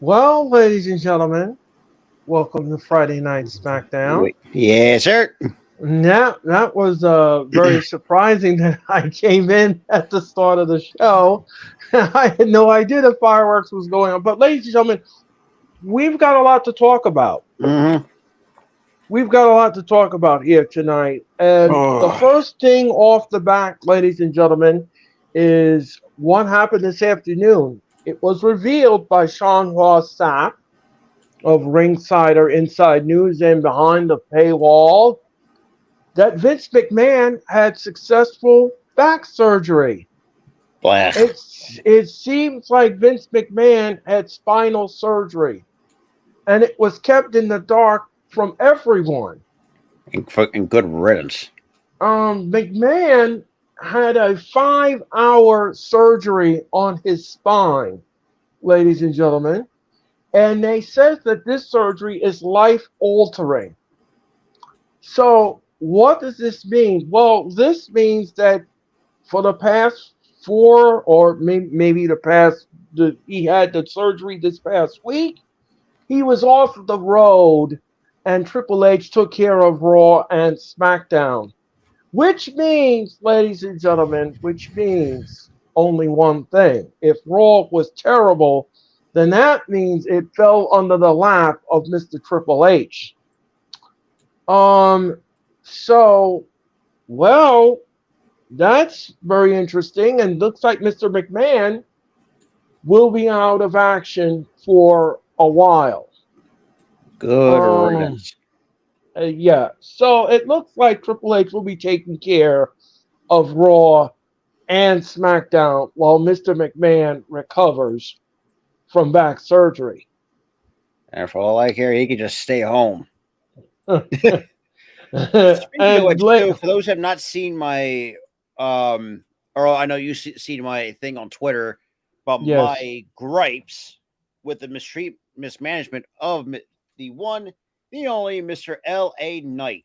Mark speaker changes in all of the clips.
Speaker 1: Well, ladies and gentlemen, welcome to Friday Night Smackdown.
Speaker 2: Wait. Yes, sir.
Speaker 1: Now, that was very surprising that I came in at the start of the show. I had no idea the fireworks was going on. But, ladies and gentlemen, we've got a lot to talk about.
Speaker 2: Mm-hmm.
Speaker 1: We've got a lot to talk about here tonight. And the
Speaker 2: Oh,
Speaker 1: first thing off the back, ladies and gentlemen, is what happened this afternoon. It was revealed by Sean Ross Sapp of Ringside or Inside News and behind the paywall that Vince McMahon had successful back surgery.
Speaker 2: blech.
Speaker 1: It seems like Vince McMahon had spinal surgery, and it was kept in the dark from everyone.
Speaker 2: And good riddance.
Speaker 1: McMahon had a 5 hour surgery on his spine, ladies and gentlemen, and they said that this surgery is life altering. So, what does this mean? Well, this means that for the past four, or maybe he had the surgery this past week, he was off the road, and Triple H took care of Raw and SmackDown. Which means, ladies and gentlemen, which means only one thing. If Raw was terrible, then that means it fell under the lap of Mr. Triple H. Um, so, well, that's very interesting, and looks like Mr. McMahon will be out of action for a while.
Speaker 2: Good
Speaker 1: Um,
Speaker 2: riddance.
Speaker 1: yeah, so it looks like Triple H will be taking care of Raw and SmackDown while Mr. McMahon recovers from back surgery.
Speaker 2: And for all I care, he could just stay home. Speaking of
Speaker 1: and
Speaker 2: which,
Speaker 1: like,
Speaker 2: too, for those who have not seen my, or I know you seen my thing on Twitter about
Speaker 1: yes,
Speaker 2: my gripes with the mismanagement of the one, the only Mr. L.A. Knight.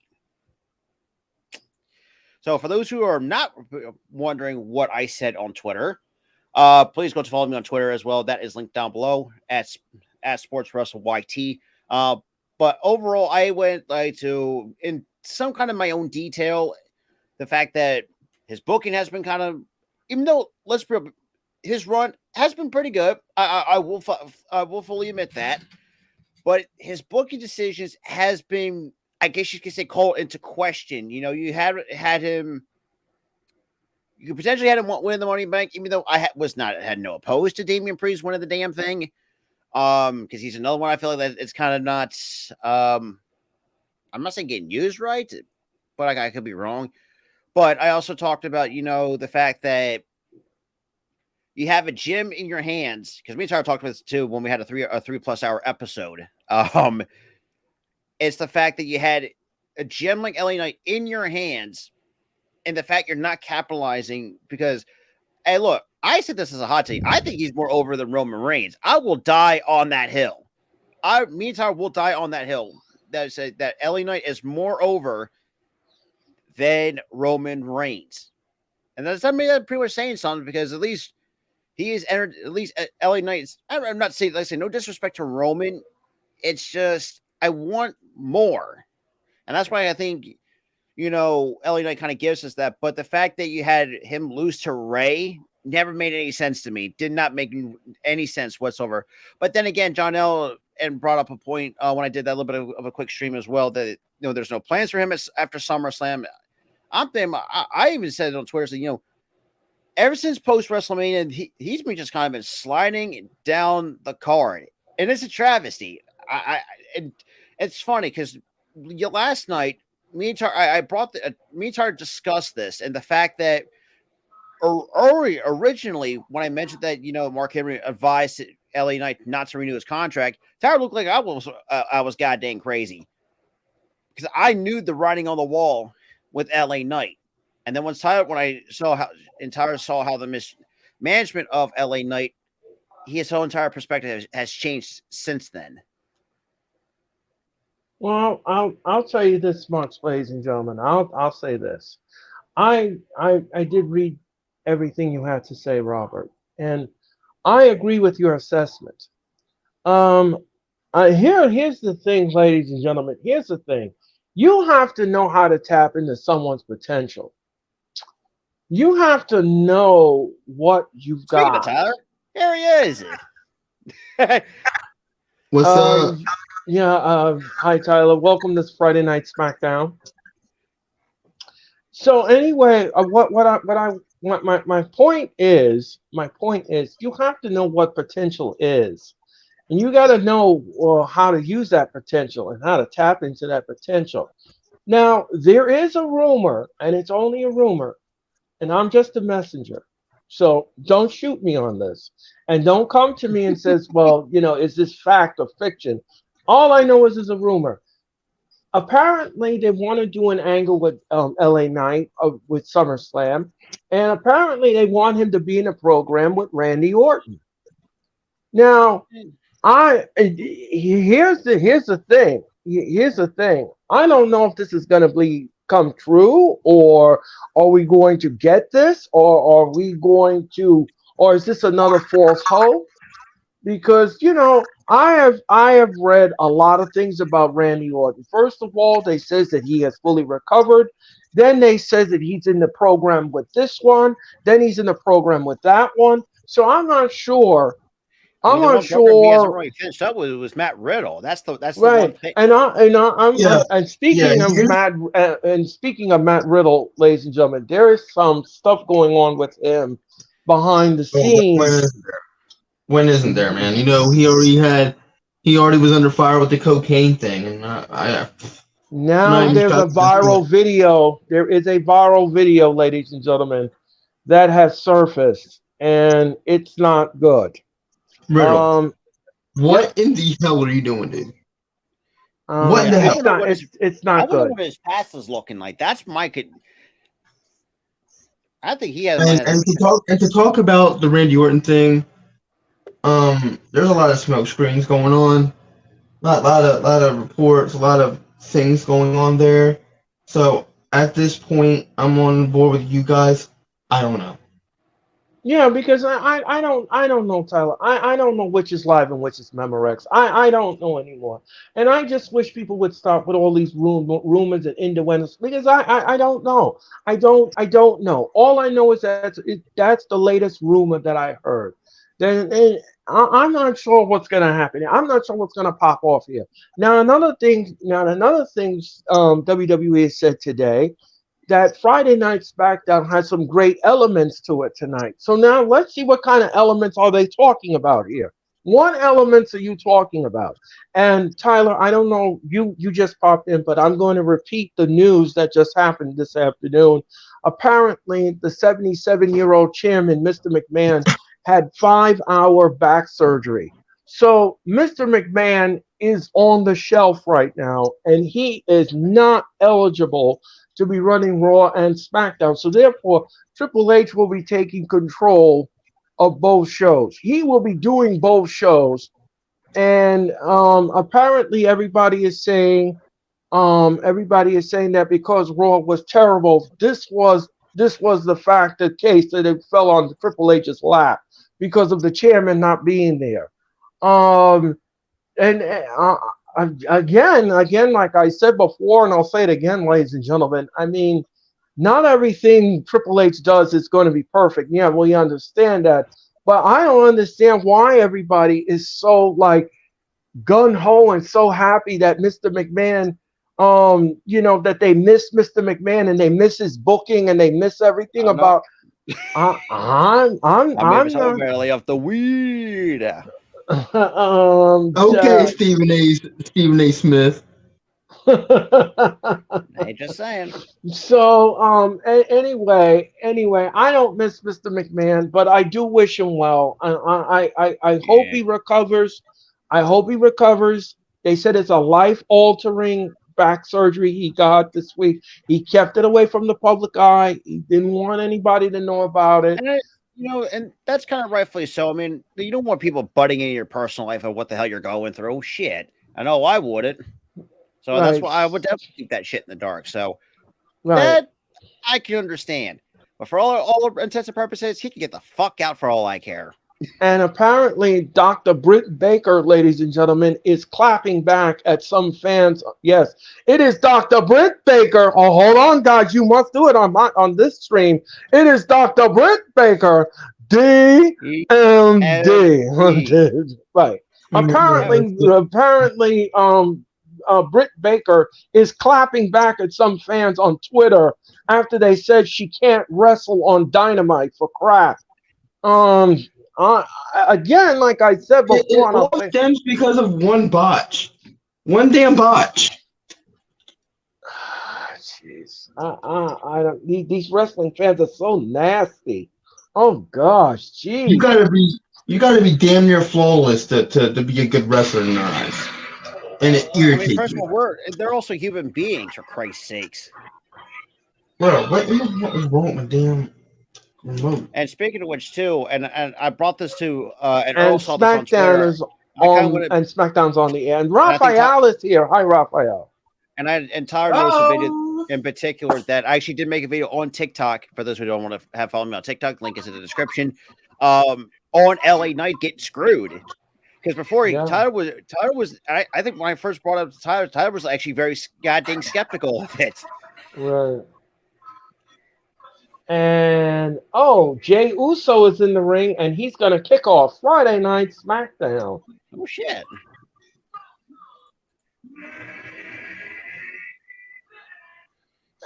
Speaker 2: So for those who are not wondering what I said on Twitter, please go to follow me on Twitter as well. That is linked down below at Sports Wrestle YT. But overall, I went like to in some kind of my own detail the fact that his booking has been kind of, even though let's be real, his run has been pretty good. I will fully admit that, but his booking decisions has been, I guess you could say, called into question. You know, you had him. You could potentially had him win the Money in the Bank, even though was not had no opposed to Damian Priest winning the damn thing. Because he's another one I feel like that it's kind of not. I'm not saying getting used right, but I could be wrong. But I also talked about the fact that you have a gym in your hands, because me and Tyler talked about this too when we had a 3+ hour episode. It's the fact that you had a gym like LA Knight in your hands, and the fact you're not capitalizing because, hey, look, I said this as a hot take. I think he's more over than Roman Reigns. I will die on that hill. Me and Tyler will die on that hill. That said that LA Knight is more over than Roman Reigns, and that's pretty much saying something because at least he is entered. At least LA Knight. I'm not saying, like I say, no disrespect to Roman. It's just I want more, and that's why I think LA Knight kind of gives us that. But the fact that you had him lose to Ray never made any sense to me. Did not make any sense whatsoever. But then again, John L. and brought up a point when I did that little bit of a quick stream as well that there's no plans for him after SummerSlam. I'm thinking, I even said it on Twitter, so, ever since post WrestleMania, he's been just kind of been sliding down the card, and it's a travesty. And it's funny because last night me and Tar, I brought me and Tar discussed this and the fact that originally when I mentioned that Mark Henry advised LA Knight not to renew his contract, Tyler looked like I was goddamn crazy because I knew the writing on the wall with LA Knight. And then when I saw how the mismanagement of LA Knight, his whole entire perspective has changed since then.
Speaker 1: well, I'll tell you this much, ladies and gentlemen. I'll say this. I did read everything you had to say, Robert, and I agree with your assessment. Um, here's the thing, ladies and gentlemen. Here's the thing. You have to know how to tap into someone's potential. You have to know what you've
Speaker 2: Speaking of
Speaker 1: got.
Speaker 2: Tyler, here he is.
Speaker 3: What's up?
Speaker 1: Um, yeah. Hi, Tyler. Welcome to Friday Night Smackdown. So anyway, what my point is you have to know what potential is, and you got to know how to use that potential and how to tap into that potential. Now there is a rumor, and it's only a rumor, and I'm just a messenger. So don't shoot me on this, and don't come to me and says, well, is this fact or fiction? All I know is a rumor. Apparently they want to do an angle with LA Knight with SummerSlam, and apparently they want him to be in a program with Randy Orton. Now, here's the thing. I don't know if this is going to be come true, or are we going to get this, or are we going to, or is this another false hope? Because I have read a lot of things about Randy Orton. First of all, they says that he has fully recovered. Then they says that he's in the program with this one. Then he's in the program with that one. So I'm not sure.
Speaker 2: I
Speaker 1: I'm
Speaker 2: mean, the
Speaker 1: not
Speaker 2: one program he hasn't
Speaker 1: sure.
Speaker 2: really finished up with was Matt Riddle. That's the one
Speaker 1: Right,
Speaker 2: thing.
Speaker 3: Yeah,
Speaker 1: and
Speaker 3: yeah.
Speaker 1: speaking of Matt Riddle, ladies and gentlemen, there is some stuff going on with him behind the
Speaker 3: Well,
Speaker 1: scenes.
Speaker 3: when isn't there, man? You know, he already was under fire with the cocaine thing, and I'm not
Speaker 1: Now
Speaker 3: even
Speaker 1: there's a
Speaker 3: shocked at this point.
Speaker 1: viral video. There is a viral video, ladies and gentlemen, that has surfaced, and it's not good.
Speaker 3: Riddle,
Speaker 1: Um,
Speaker 3: what
Speaker 1: yep.
Speaker 3: in the hell are you doing, dude? What in
Speaker 2: Yeah,
Speaker 3: the
Speaker 2: I
Speaker 3: hell?
Speaker 2: want to know
Speaker 1: It's
Speaker 2: I
Speaker 1: not
Speaker 2: want to know
Speaker 1: good.
Speaker 2: what his past is looking like. That's my. I think he has might
Speaker 3: And
Speaker 2: have
Speaker 3: and
Speaker 2: some.
Speaker 3: to talk about the Randy Orton thing, there's a lot of smoke screens going on, lot of reports, a lot of things going on there. So at this point, I'm on board with you guys. I don't know.
Speaker 1: Yeah, because I don't know, Tyler. I don't know which is live and which is Memorex. I don't know anymore. And I just wish people would stop with all these rumors and innuendos, because I don't know. I don't know. All I know is that's the latest rumor that I heard. Then I'm not sure what's gonna happen. I'm not sure what's gonna pop off here. Now another thing WWE said today that Friday Night SmackDown has some great elements to it tonight. So now let's see what kind of elements are they talking about here. What elements are you talking about? And Tyler, I don't know, you just popped in, but I'm going to repeat the news that just happened this afternoon. Apparently, the 77-year-old chairman, Mr. McMahon, had 5-hour back surgery. So Mr. McMahon is on the shelf right now, and he is not eligible to be running Raw and SmackDown. So therefore, Triple H will be taking control of both shows. He will be doing both shows, and apparently everybody is saying that because Raw was terrible, this was the fact, the case that it fell on Triple H's lap because of the chairman not being there. Um, and again, like I said before, and I'll say it again, ladies and gentlemen. I mean, not everything Triple H does is going to be perfect. Yeah, we understand that, but I don't understand why everybody is so like gun ho and so happy that Mr. McMahon, that they miss Mr. McMahon and they miss his booking and they miss
Speaker 2: I
Speaker 1: everything
Speaker 2: don't know.
Speaker 1: about.
Speaker 2: Maybe
Speaker 1: I'm
Speaker 2: it's all
Speaker 1: not.
Speaker 2: barely off the weed.
Speaker 3: Okay, Stephen A. Smith.
Speaker 2: Hey, just saying.
Speaker 1: So, anyway, I don't miss Mr. McMahon, but I do wish him well. I hope
Speaker 2: Yeah.
Speaker 1: he recovers. I hope he recovers. They said it's a life-altering back surgery he got this week. He kept it away from the public eye. He didn't want anybody to know about it.
Speaker 2: And and that's kind of rightfully so. I mean, you don't want people butting into your personal life of what the hell you're going through. Oh shit. I know I wouldn't. So that's
Speaker 1: Right,
Speaker 2: why I would definitely keep that shit in the dark. So
Speaker 1: right.
Speaker 2: that I can understand. But for all intents and purposes, he can get the fuck out for all I care.
Speaker 1: And apparently, Dr. Britt Baker, ladies and gentlemen, is clapping back at some fans. Yes, it is Dr. Britt Baker. Oh, hold on, guys. You must do it on this stream. It is Dr. Britt Baker, DMD. Right. Apparently, Britt Baker is clapping back at some fans on Twitter after they said she can't wrestle on Dynamite for crap. Again, like I said before,
Speaker 3: it all stems because of one botch, one damn botch.
Speaker 1: Jeez, I don't. These wrestling fans are so nasty. Oh gosh, jeez.
Speaker 3: You gotta be damn near flawless to be a good wrestler in their eyes, and it irritates
Speaker 2: first of all, they're also human beings, for Christ's sakes.
Speaker 3: Bro, what is wrong with damn remote?
Speaker 2: And speaking of which, too, and I brought this to and
Speaker 1: Earl
Speaker 2: saw this on Twitter.
Speaker 1: Is on, and SmackDown's on the end. Raphael is here. Hi, Raphael.
Speaker 2: And Tyler noticed a video in particular that I actually did make a video on TikTok. For those who don't want to have follow me on TikTok, link is in the description. On LA Knight getting screwed. Because before Tyler was I think when I first brought up Tyler was actually very goddamn skeptical of it.
Speaker 1: Right. And Jey Uso is in the ring, and he's gonna kick off Friday Night SmackDown.
Speaker 2: Oh shit!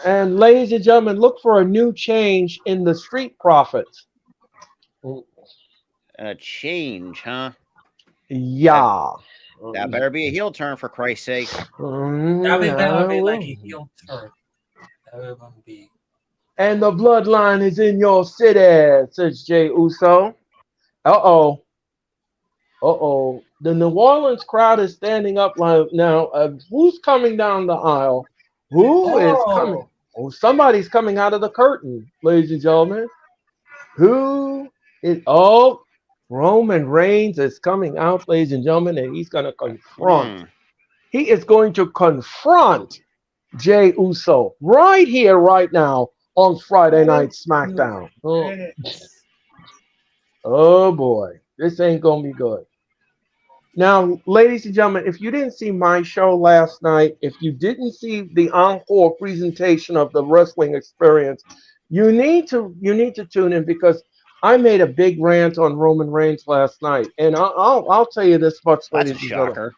Speaker 1: And ladies and gentlemen, look for a new change in the Street Profits.
Speaker 2: A change, huh?
Speaker 1: Yeah.
Speaker 2: That better be a heel turn, for Christ's sake.
Speaker 4: That would be like a heel turn. That would be.
Speaker 1: And the bloodline is in your city, says Jey Uso. Uh-oh. The New Orleans crowd is standing up like now. Who's coming down the aisle? Who is coming? Oh, somebody's coming out of the curtain, ladies and gentlemen. Who is? Oh, Roman Reigns is coming out, ladies and gentlemen, and he's going to confront. He is going to confront Jey Uso right here, right now on Friday Night SmackDown. Oh boy, this ain't going to be good. Now, ladies and gentlemen, if you didn't see my show last night, if you didn't see the encore presentation of the wrestling experience, you need to tune in, because I made a big rant on Roman Reigns last night, and I'll tell you this much.
Speaker 2: That's a shocker.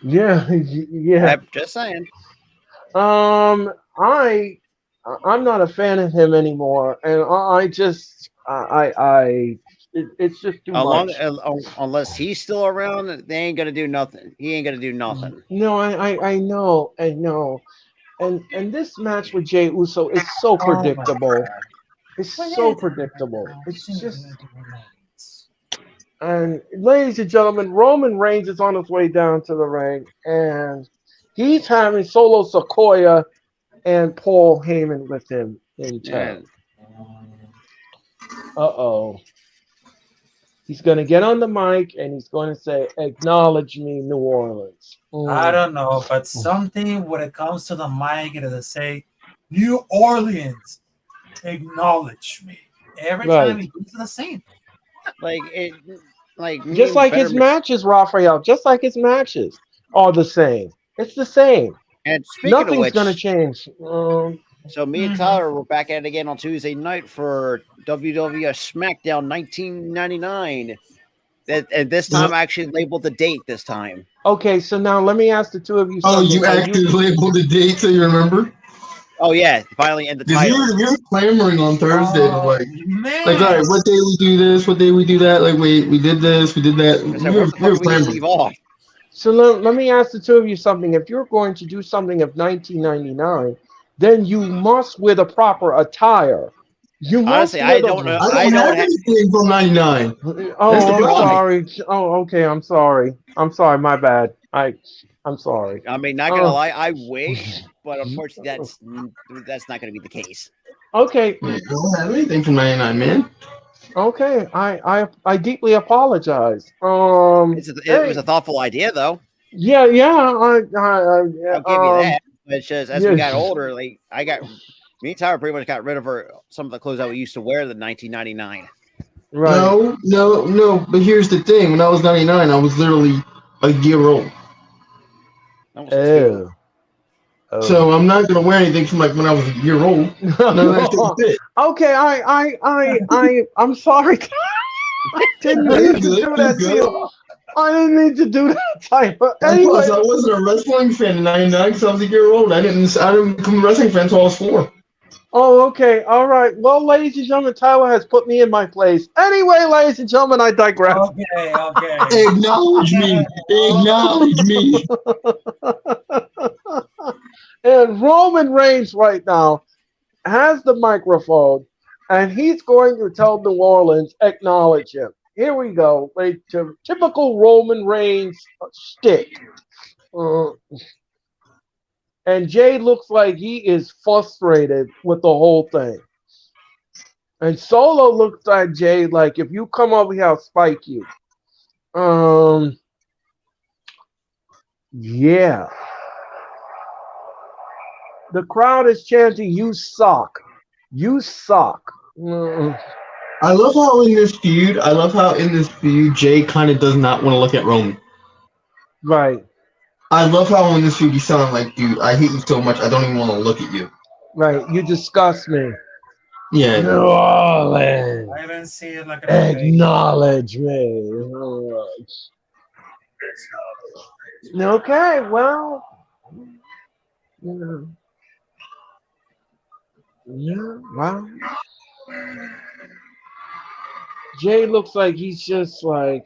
Speaker 1: Yeah.
Speaker 2: I'm just saying.
Speaker 1: I'm not a fan of him anymore, and it's just too much.
Speaker 2: Unless he's still around, they ain't gonna do nothing. He ain't gonna do nothing.
Speaker 1: No, I know. And this match with Jey Uso is so predictable. It's so predictable. It's just. And ladies and gentlemen, Roman Reigns is on his way down to the ring, and he's having Solo Sikoa and Paul Heyman with him in town. He's going to get on the mic and he's going to say, "Acknowledge me, New Orleans."
Speaker 4: I don't know, but something when it comes to the mic, it'll say, "New Orleans, acknowledge me." Every time he goes to the same.
Speaker 1: Just like his matches, Raphael. Just like his matches are the same. It's the same.
Speaker 2: And
Speaker 1: nothing's going to change.
Speaker 2: So me and Tyler were back at it again on Tuesday night for WWE SmackDown 1999. And this time I actually labeled the date this time.
Speaker 1: Okay, so now let me ask the two of you something.
Speaker 3: Oh, you actually labeled the date so you remember?
Speaker 2: Oh, yeah, finally, and the title.
Speaker 3: We were clamoring on Thursday. All right, what day we do this? What day we do that? Like, we did this, we did that. We were clamoring.
Speaker 1: So let me ask the two of you something. If you're going to do something of 1999, then you must wear the proper attire. You must.
Speaker 2: Honestly, I don't know.
Speaker 3: I don't have anything from 99.
Speaker 1: Oh, I'm sorry. Oh, okay. I'm sorry. My bad. I'm sorry.
Speaker 2: I mean, not gonna lie, I wish, but unfortunately, that's not gonna be the case.
Speaker 1: Okay.
Speaker 3: I don't have anything from 99, man.
Speaker 1: Okay. I deeply apologize.
Speaker 2: It was a thoughtful idea, though.
Speaker 1: Yeah.
Speaker 2: I'll give you that. It's just as we got older, me and Tyler pretty much got rid of some of the clothes that we used to wear in 1999.
Speaker 1: Right.
Speaker 3: No. But here's the thing: when I was 99, I was literally a year old.
Speaker 2: That was two.
Speaker 1: Oh. Oh.
Speaker 3: So I'm not gonna wear anything from like when I was a year old. None of that shit fit.
Speaker 1: Okay, I'm sorry. I didn't
Speaker 3: It's
Speaker 1: mean to
Speaker 3: good.
Speaker 1: do
Speaker 3: It's
Speaker 1: that to
Speaker 3: good.
Speaker 1: you. I didn't mean to do that type of.
Speaker 3: And plus,
Speaker 1: Anyway,
Speaker 3: I wasn't a wrestling fan in '99 because I was a year old. I didn't become a wrestling fan until I was 4.
Speaker 1: oh, okay, all right. Well, ladies and gentlemen, Tyler has put me in my place. Anyway, ladies and gentlemen, I digress.
Speaker 4: Okay.
Speaker 3: Acknowledge me. Acknowledge me.
Speaker 1: And Roman Reigns right now has the microphone, and he's going to tell New Orleans, acknowledge him. Here we go. Like, typical Roman Reigns stick. Uh, and Jay looks like he is frustrated with the whole thing. And Solo looks at Jay like, if you come over here, I'll spike you. Yeah. The crowd is chanting, "You suck. You suck."
Speaker 3: I love how in this feud, Jay kind of does not want to look at Roman.
Speaker 1: Right.
Speaker 3: I love how in this feud he's sounding like, dude, I hate you so much, I don't even want to look at you.
Speaker 1: Right. You disgust me.
Speaker 3: Yeah.
Speaker 1: New Orleans.
Speaker 4: I haven't seen it like an
Speaker 1: Acknowledge me. Okay, well, you yeah, well. Jay looks like he's just like,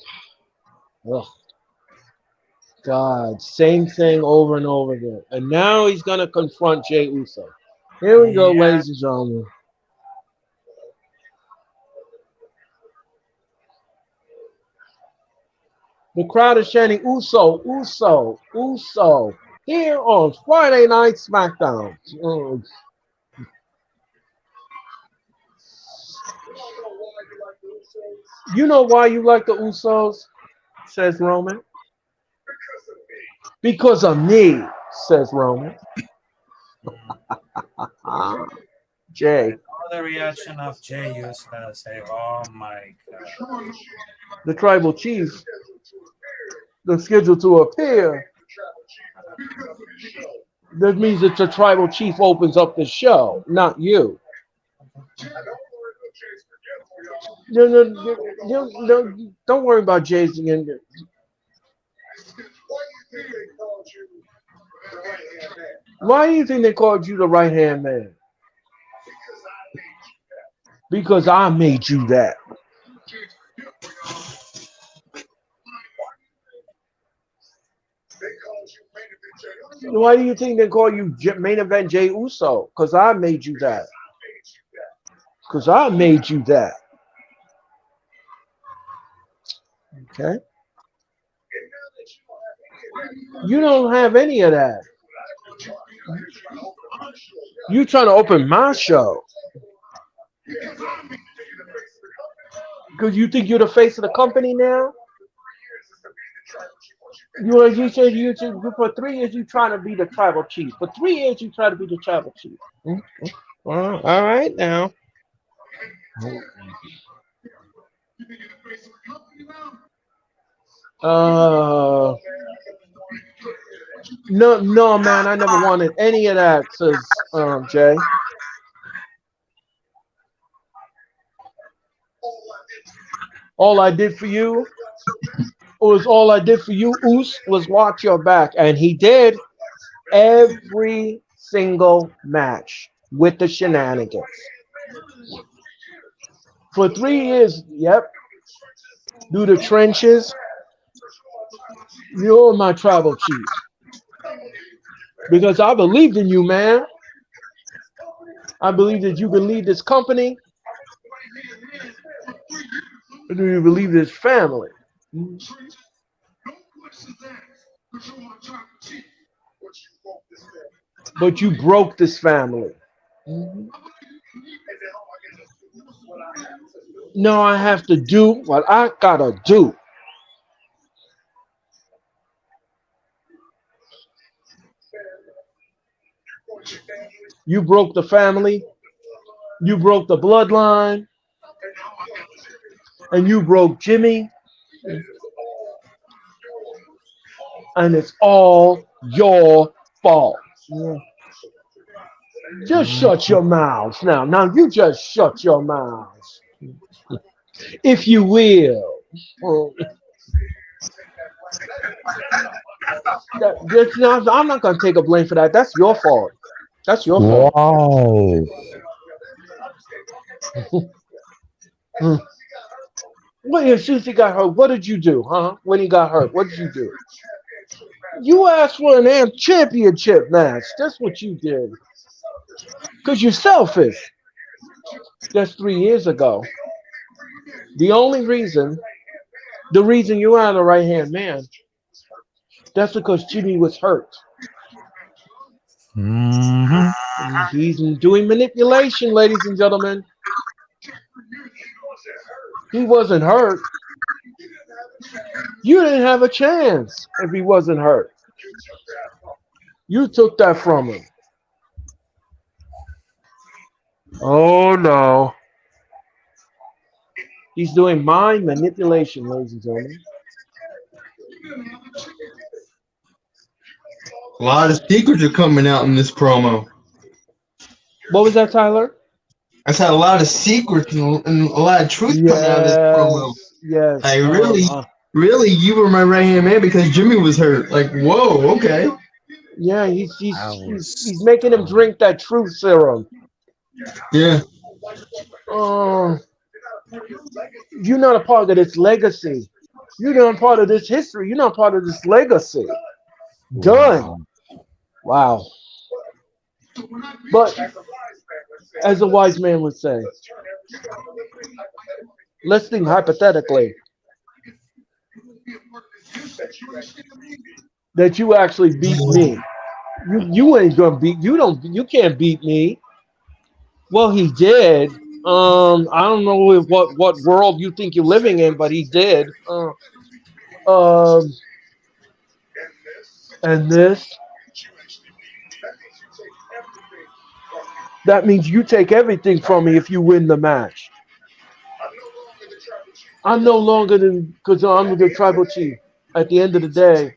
Speaker 1: ugh, God, same thing over and over again. And now he's going to confront Jay Uso. Here we go,
Speaker 4: Yeah.
Speaker 1: ladies and gentlemen. The crowd is chanting Uso, Uso, Uso. Here on Friday Night Smackdown. You know why you like the Usos? Says Roman. Because of me, says Roman. Jay.
Speaker 4: And all the reaction of Jay used to say, "Oh my god."
Speaker 1: The tribal chief, the scheduled to appear. That means that the tribal chief opens up the show, not you. No, don't worry about Jason. Why do you think they called you the right hand man? Because I made you that. Why do you think they call you main event Jay Uso? Because I made you that. Because I made you that. Okay. You don't have any of that. You trying to open my show. Because you think you're the face of the company now? You said for 3 years you trying to be the tribal chief. For 3 years you try to be the tribal chief. All right now. No, man, I never wanted any of that, says Jay. All I did for you Oos, was watch your back. And he did every single match with the shenanigans. For 3 years, yep. Through the trenches, you're my tribal chief. Because I believed in you, man. I believe that you can lead this company. And you believe this family. But you broke this family. No, I have to do what I gotta do. You broke the family. You broke the bloodline. and you broke Jimmy, and it's all your fault. Just shut your mouths now. Now you just shut your mouths, if you will. That's not, I'm not going to take a blame for that. That's your fault. That's your fault.
Speaker 5: Wow.
Speaker 1: Well, as soon as he got hurt, what did you do, huh? When he got hurt, what did you do? You asked for an AMP championship match. That's what you did. Because you're selfish. That's 3 years ago. The reason you are the right hand man, that's because Jimmy was hurt.
Speaker 5: Mhm.
Speaker 1: He's doing manipulation, ladies and gentlemen. He wasn't hurt. You didn't have a chance if he wasn't hurt. You took that from him. Oh no. He's doing mind manipulation, ladies and gentlemen.
Speaker 3: A lot of secrets are coming out in this promo.
Speaker 1: What was that, Tyler?
Speaker 3: I said a lot of secrets and a lot of truth coming out of this promo.
Speaker 1: Yes.
Speaker 3: Like really, you were my right hand man because Jimmy was hurt. Like, whoa, okay.
Speaker 1: Yeah, he's making him drink that truth serum.
Speaker 3: Yeah.
Speaker 1: You're not a part of this legacy. You're not part of this history. You're not part of this legacy. Done. Wow. But as a wise man would say, let's think hypothetically that you actually beat me. You ain't gonna beat you can't beat me. Well, he did. I don't know what world you think you're living in, but he did. And this, that means you take everything from me if you win the match. I'm no longer because I'm the tribal chief. At the end of the day,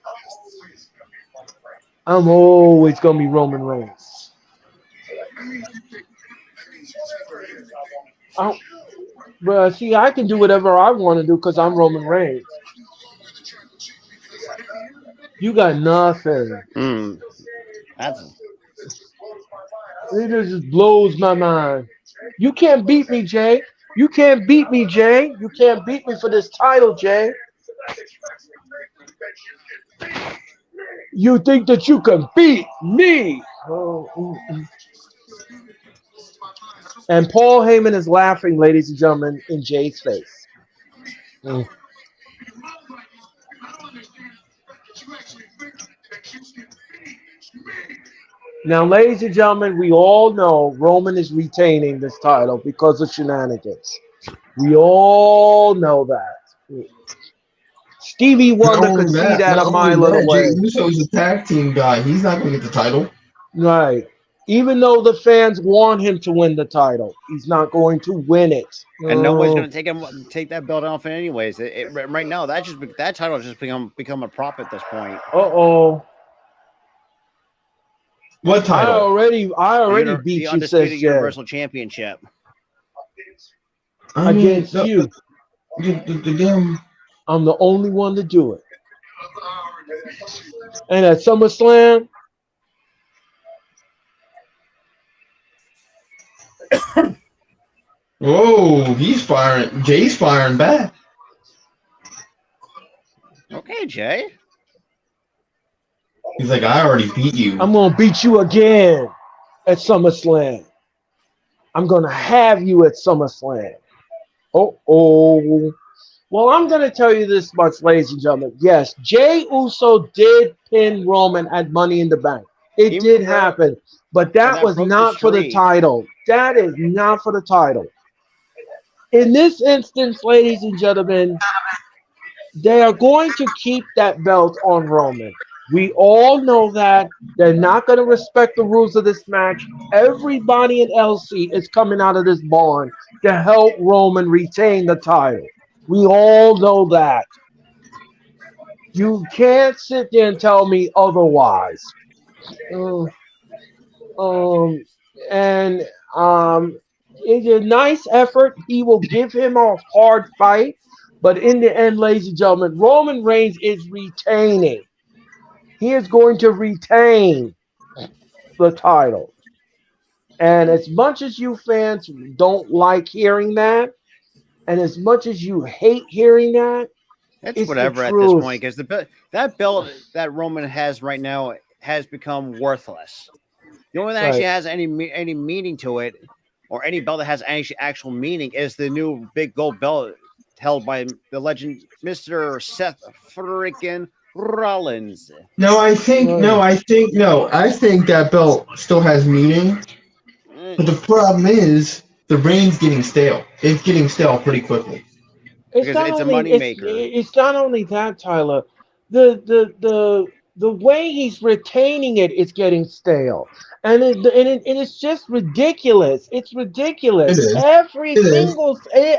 Speaker 1: I'm always gonna be Roman Reigns. But see, I can do whatever I want to do because I'm Roman Reigns. You got nothing. It just blows my mind. You can't beat me, Jay. You can't beat me, Jay. You can't beat me for this title, Jay. You think that you can beat me? And Paul Heyman is laughing, ladies and gentlemen, in Jay's face. Now, ladies and gentlemen, we all know Roman is retaining this title because of shenanigans. We all know that. Stevie Wonder could see that a mile away.
Speaker 3: Jey Uso's a tag team guy. He's not going to get the title.
Speaker 1: Right. Even though the fans want him to win the title, he's not going to win it.
Speaker 2: And nobody's going to take that belt off anyways. Right now, that title has just become a prop at this point.
Speaker 3: What title?
Speaker 1: I already beat
Speaker 2: the
Speaker 1: you,
Speaker 2: Undisputed Universal Championship.
Speaker 1: Against you.
Speaker 3: The
Speaker 1: I'm the only one to do it. And at SummerSlam,
Speaker 3: whoa, he's firing. Jay's firing back.
Speaker 2: Okay, Jay.
Speaker 3: He's like, I already beat you.
Speaker 1: I'm going to beat you again at SummerSlam. I'm going to have you at SummerSlam. Well, I'm going to tell you this much, ladies and gentlemen. Yes, Jey Uso did pin Roman at Money in the Bank. It did happen. But that was not for the title. That is not for the title. In this instance, ladies and gentlemen, they are going to keep that belt on Roman. We all know that. They're not going to respect the rules of this match. Everybody in LC is coming out of this barn to help Roman retain the title. We all know that. You can't sit there and tell me otherwise. Uh, um, and it's a nice effort. He will give him a hard fight, but in the end, ladies and gentlemen, Roman Reigns is retaining. He is going to retain the title. And as much as you fans don't like hearing that, and as much as you hate hearing that,
Speaker 2: It's
Speaker 1: it's the
Speaker 2: whatever at this
Speaker 1: truth.
Speaker 2: point because that belt that Roman has right now has become worthless. The only one that actually
Speaker 1: Right.
Speaker 2: has any meaning to it, or any belt that has any actual meaning, is the new big gold belt held by the legend Mr. Seth freaking Rollins.
Speaker 3: No, I think
Speaker 1: Right.
Speaker 3: no, I think no, I think that belt still has meaning,
Speaker 2: Eh,
Speaker 3: but the problem is the reign's getting stale. It's getting stale pretty quickly.
Speaker 1: It's
Speaker 2: because
Speaker 1: not
Speaker 2: it's a
Speaker 1: only
Speaker 2: money maker.
Speaker 1: it's not only that, Tyler. The way he's retaining it is getting stale, and it's just ridiculous. It's
Speaker 3: It
Speaker 1: ridiculous.
Speaker 3: is. It is.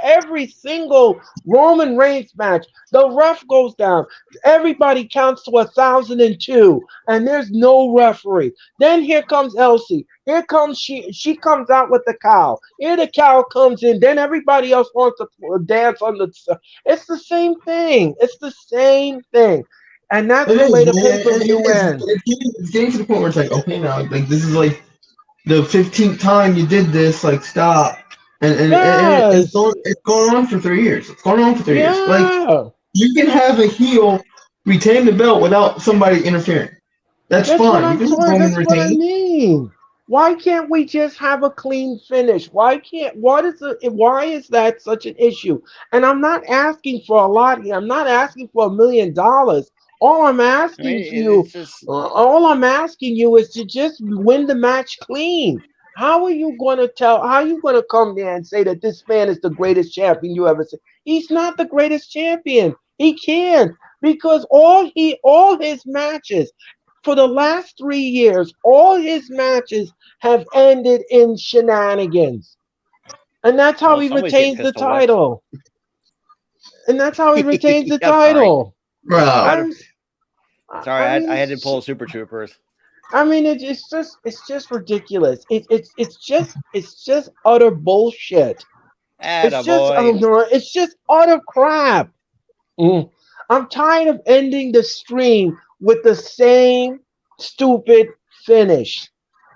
Speaker 1: Every single Roman Reigns match, the ref goes down. Everybody counts to 1,002, and there's no referee. Then here comes Elsie. Here comes she. She comes out with the cow. Here the cow comes in. Then everybody else wants to dance on the. It's the same thing. It's the same thing, and that's
Speaker 3: It
Speaker 1: the way
Speaker 3: is.
Speaker 1: the pay per
Speaker 3: It
Speaker 1: view
Speaker 3: is.
Speaker 1: ends.
Speaker 3: It's getting to the point where it's like, okay, now, like this is like the 15th time you did this. Like, stop. And
Speaker 1: Yes.
Speaker 3: it's going on for 3 years. It's going on for 3 years. Like,
Speaker 1: Yeah.
Speaker 3: you can have a heel retain the belt without somebody interfering. That's
Speaker 1: That's what
Speaker 3: fine. You
Speaker 1: I'm
Speaker 3: can have
Speaker 1: talking.
Speaker 3: Roman
Speaker 1: That's what I
Speaker 3: retain.
Speaker 1: mean. Why can't we just have a clean finish? Why can't? What is the? Why is that such an issue? And I'm not asking for a lot here. I'm not asking for $1 million. All I'm
Speaker 2: I mean,
Speaker 1: asking you,
Speaker 2: it's just
Speaker 1: all I'm asking you is to just win the match clean. How are you going to tell? How are you going to come there and say that this man is the greatest champion you ever seen? He's not the greatest champion. He can't because all his matches for the last 3 years, all his matches have ended in shenanigans. And that's how
Speaker 2: well,
Speaker 1: he
Speaker 2: somebody's getting
Speaker 1: retains the
Speaker 2: pistol whipped.
Speaker 1: title. And that's how he retains the
Speaker 2: I'm sorry.
Speaker 1: title.
Speaker 3: Bro,
Speaker 2: I,
Speaker 1: I'm,
Speaker 2: sorry,
Speaker 1: I mean,
Speaker 2: I had to pull Super Troopers.
Speaker 1: it's just ridiculous. It's just utter bullshit. It's
Speaker 2: Atta
Speaker 1: just
Speaker 2: boy.
Speaker 1: it's just utter crap. Mm. I'm tired of ending the stream with the same stupid finish.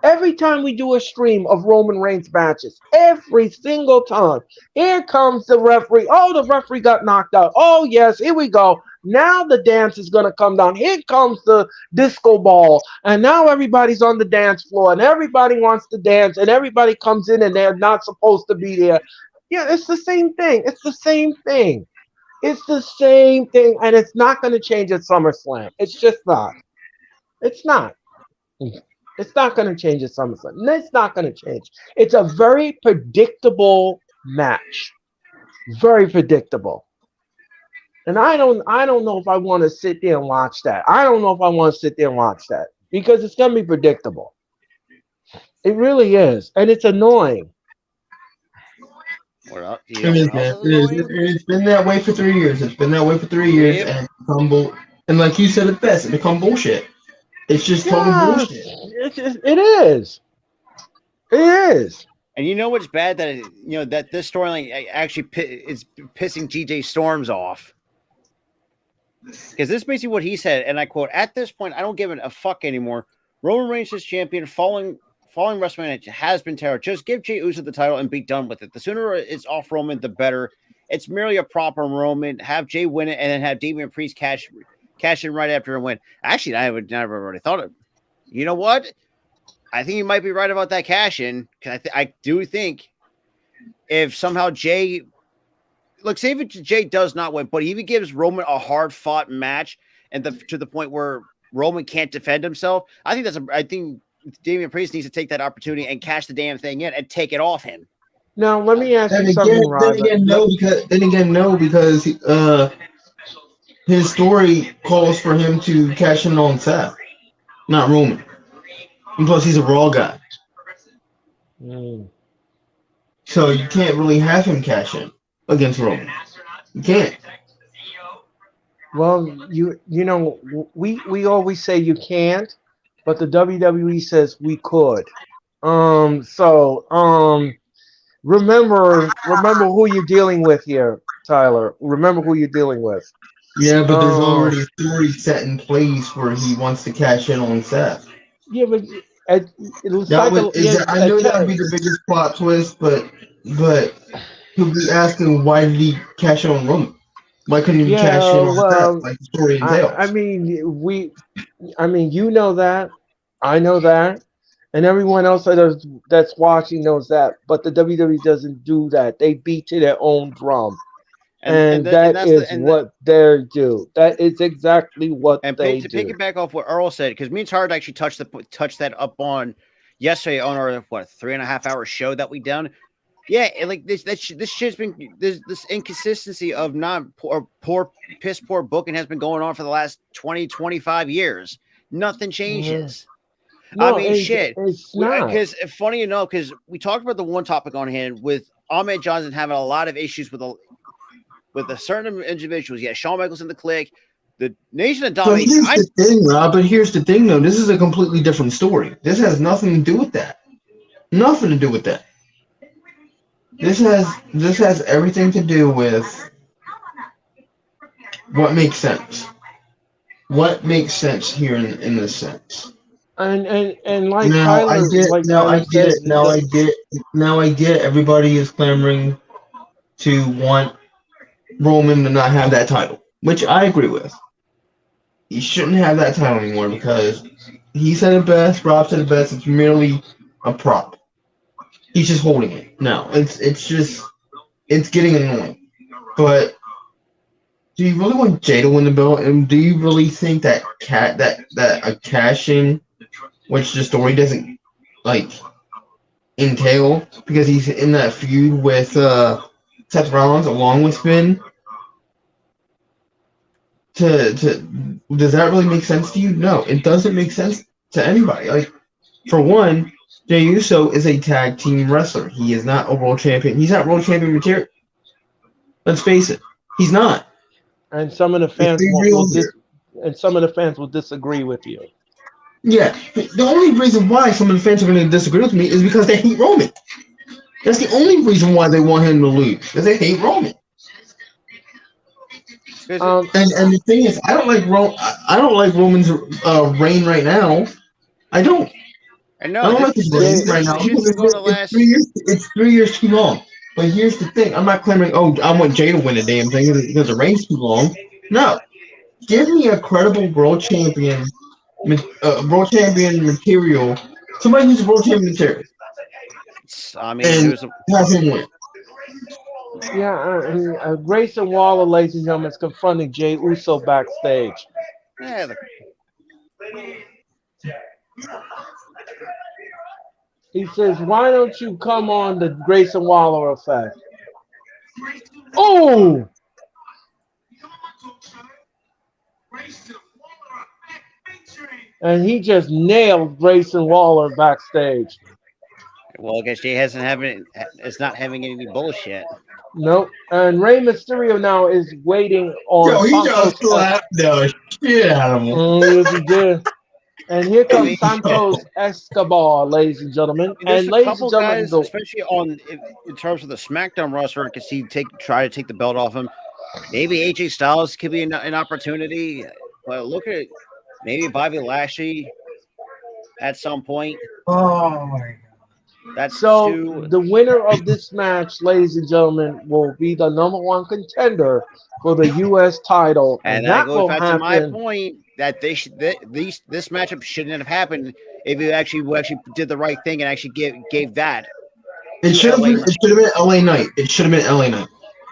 Speaker 1: Every time we do a stream of Roman Reigns matches, every single time, here comes the referee. Oh, the referee got knocked out. Oh, yes, here we go. Now the dance is going to come down. Here comes the disco ball. And now everybody's on the dance floor and everybody wants to dance and everybody comes in and they're not supposed to be there. Yeah, it's the same thing. It's the same thing. It's the same thing, and it's not going to change at SummerSlam. It's just not. It's not. It's not going to change at SummerSlam. It's not going to change. It's a very predictable match. Very predictable. And I don't know if I want to sit there and watch that. I don't know if I want to sit there and watch that because it's going to be predictable. It really is, and it's annoying.
Speaker 2: What else? You
Speaker 3: it
Speaker 2: know
Speaker 3: is,
Speaker 2: what else
Speaker 3: man.
Speaker 2: is
Speaker 3: It is.
Speaker 2: annoying?
Speaker 3: It's been that way for 3 years. It's been that way for 3 years,
Speaker 2: Yep.
Speaker 3: and and like you said it best, it become bullshit. It's just total
Speaker 1: Yes,
Speaker 3: bullshit.
Speaker 1: it is. It is.
Speaker 2: And you know what's bad that that this storyline actually is pissing GJ Storms off because this is basically what he said, and I quote: "At this point, I don't give a fuck anymore. Roman Reigns is champion. Following WrestleMania has been terrible. Just give Jey Uso the title and be done with it. The sooner it's off Roman, the better. It's merely a proper Roman. Have Jey win it, and then have Damian Priest cash in right after and win. Actually, I would never already thought of. You know what? I think you might be right about that cash in because I do think if somehow Jey, look, say if Jey does not win, but he even gives Roman a hard fought match and to the point where Roman can't defend himself. I think Damian Priest needs to take that opportunity and cash the damn thing in and take it off him.
Speaker 1: Now let me ask
Speaker 3: Then
Speaker 1: you
Speaker 3: again,
Speaker 1: something, Rod.
Speaker 3: no, because his story calls for him to cash in on Seth, not Roman. And plus, he's a Raw guy,
Speaker 1: Mm.
Speaker 3: so you can't really have him cash in against Roman. You can't.
Speaker 1: Well, we always say you can't, but the WWE says we could. Remember who you're dealing with here, Tyler. Remember who you're dealing with.
Speaker 3: Yeah, but there's
Speaker 1: Um,
Speaker 3: already a story set in place where he wants to cash in on Seth.
Speaker 1: yeah, but it's
Speaker 3: That
Speaker 1: like
Speaker 3: would is that, I know that would be the biggest plot twist, but he'll be asking why did he cash in on Roman? Why couldn't he
Speaker 1: yeah.
Speaker 3: cash in on Seth
Speaker 1: Well,
Speaker 3: like the story
Speaker 1: I
Speaker 3: entails?
Speaker 1: mean you know that, I know that, and everyone else that's watching knows that. But the WWE doesn't do that. They beat to their own drum. And
Speaker 2: and
Speaker 1: that
Speaker 2: that's
Speaker 1: is what they do. That is exactly what they
Speaker 2: to
Speaker 1: do.
Speaker 2: piggyback off what Earl said, because me and Tard actually touched that up on yesterday on our 3.5 hour show that we done. Yeah, and like this shit's been this inconsistency of poor piss poor booking has been going on for the last 20-25 years. Nothing changes. I
Speaker 1: No,
Speaker 2: mean, shit.
Speaker 1: it's not.
Speaker 2: Because funny enough, because we talked about the one topic on hand with Ahmed Johnson having a lot of issues with a certain individuals. Yeah, Shawn Michaels in the clique, the Nation of
Speaker 3: So
Speaker 2: Domination.
Speaker 3: here's the thing, Rob. But here's the thing, though. This is a completely different story. This has nothing to do with that. Nothing to do with that. This has everything to do with what makes sense. What makes sense here in this sense?
Speaker 1: And like
Speaker 3: Now I
Speaker 1: Tyler,
Speaker 3: get.
Speaker 1: like
Speaker 3: Now I
Speaker 1: Tyler
Speaker 3: get
Speaker 1: says,
Speaker 3: it. Now I get. Now I get. Everybody is clamoring to want Roman to not have that title, which I agree with. He shouldn't have that title anymore because he said it best. Rob said it best. It's merely a prop. He's just holding it. No, it's getting annoying. But do you really want Jay to win the belt? And do you really think that a cash in, which the story doesn't like entail because he's in that feud with Seth Rollins along with Finn? Does that really make sense to you? No, it doesn't make sense to anybody. Like, for one, Jey Uso is a tag team wrestler. He is not a world champion. He's not world champion material. Let's face it, he's not.
Speaker 1: and some of the fans will disagree with you.
Speaker 3: Yeah, the only reason why some of the fans are going to disagree with me is because they hate Roman. That's the only reason why they want him to lose, because they hate Roman. And the thing is, I don't like Roman's reign right now. I don't.
Speaker 2: I know.
Speaker 3: I don't like his reign right now. It's 3 years too long. But here's the thing: I'm not clamoring. Oh, I want Jay to win a damn thing because the reign's too long. No, give me a credible world champion material. Somebody who's a world champion material.
Speaker 2: I mean,
Speaker 3: have him win.
Speaker 1: Yeah, Grayson Waller, ladies and gentlemen, is confronting Jey Uso backstage.
Speaker 2: Yeah.
Speaker 1: He says, "Why don't you come on the Grayson Waller effect?" Oh! And he just nailed Grayson Waller backstage.
Speaker 2: Well, I guess Jay is not having any bullshit.
Speaker 1: Nope. And Rey Mysterio now is waiting on.
Speaker 3: Yo, he just slapped the shit out of him.
Speaker 1: Yes, he did. And here comes Santos Escobar, ladies and gentlemen.
Speaker 2: There's
Speaker 1: and
Speaker 2: a
Speaker 1: ladies
Speaker 2: couple
Speaker 1: and gentlemen,
Speaker 2: guys, especially in terms of the SmackDown roster, because try to take the belt off him. Maybe AJ Styles could be an opportunity. But look at it. Maybe Bobby Lashley at some point.
Speaker 4: Oh my god.
Speaker 1: That's so the winner of this match, ladies and gentlemen, will be the #1 contender for the U.S. title,
Speaker 2: and that will happen. To my point that this matchup shouldn't have happened if you actually did the right thing and actually gave that.
Speaker 3: It should have been LA Knight. It should have been LA Knight.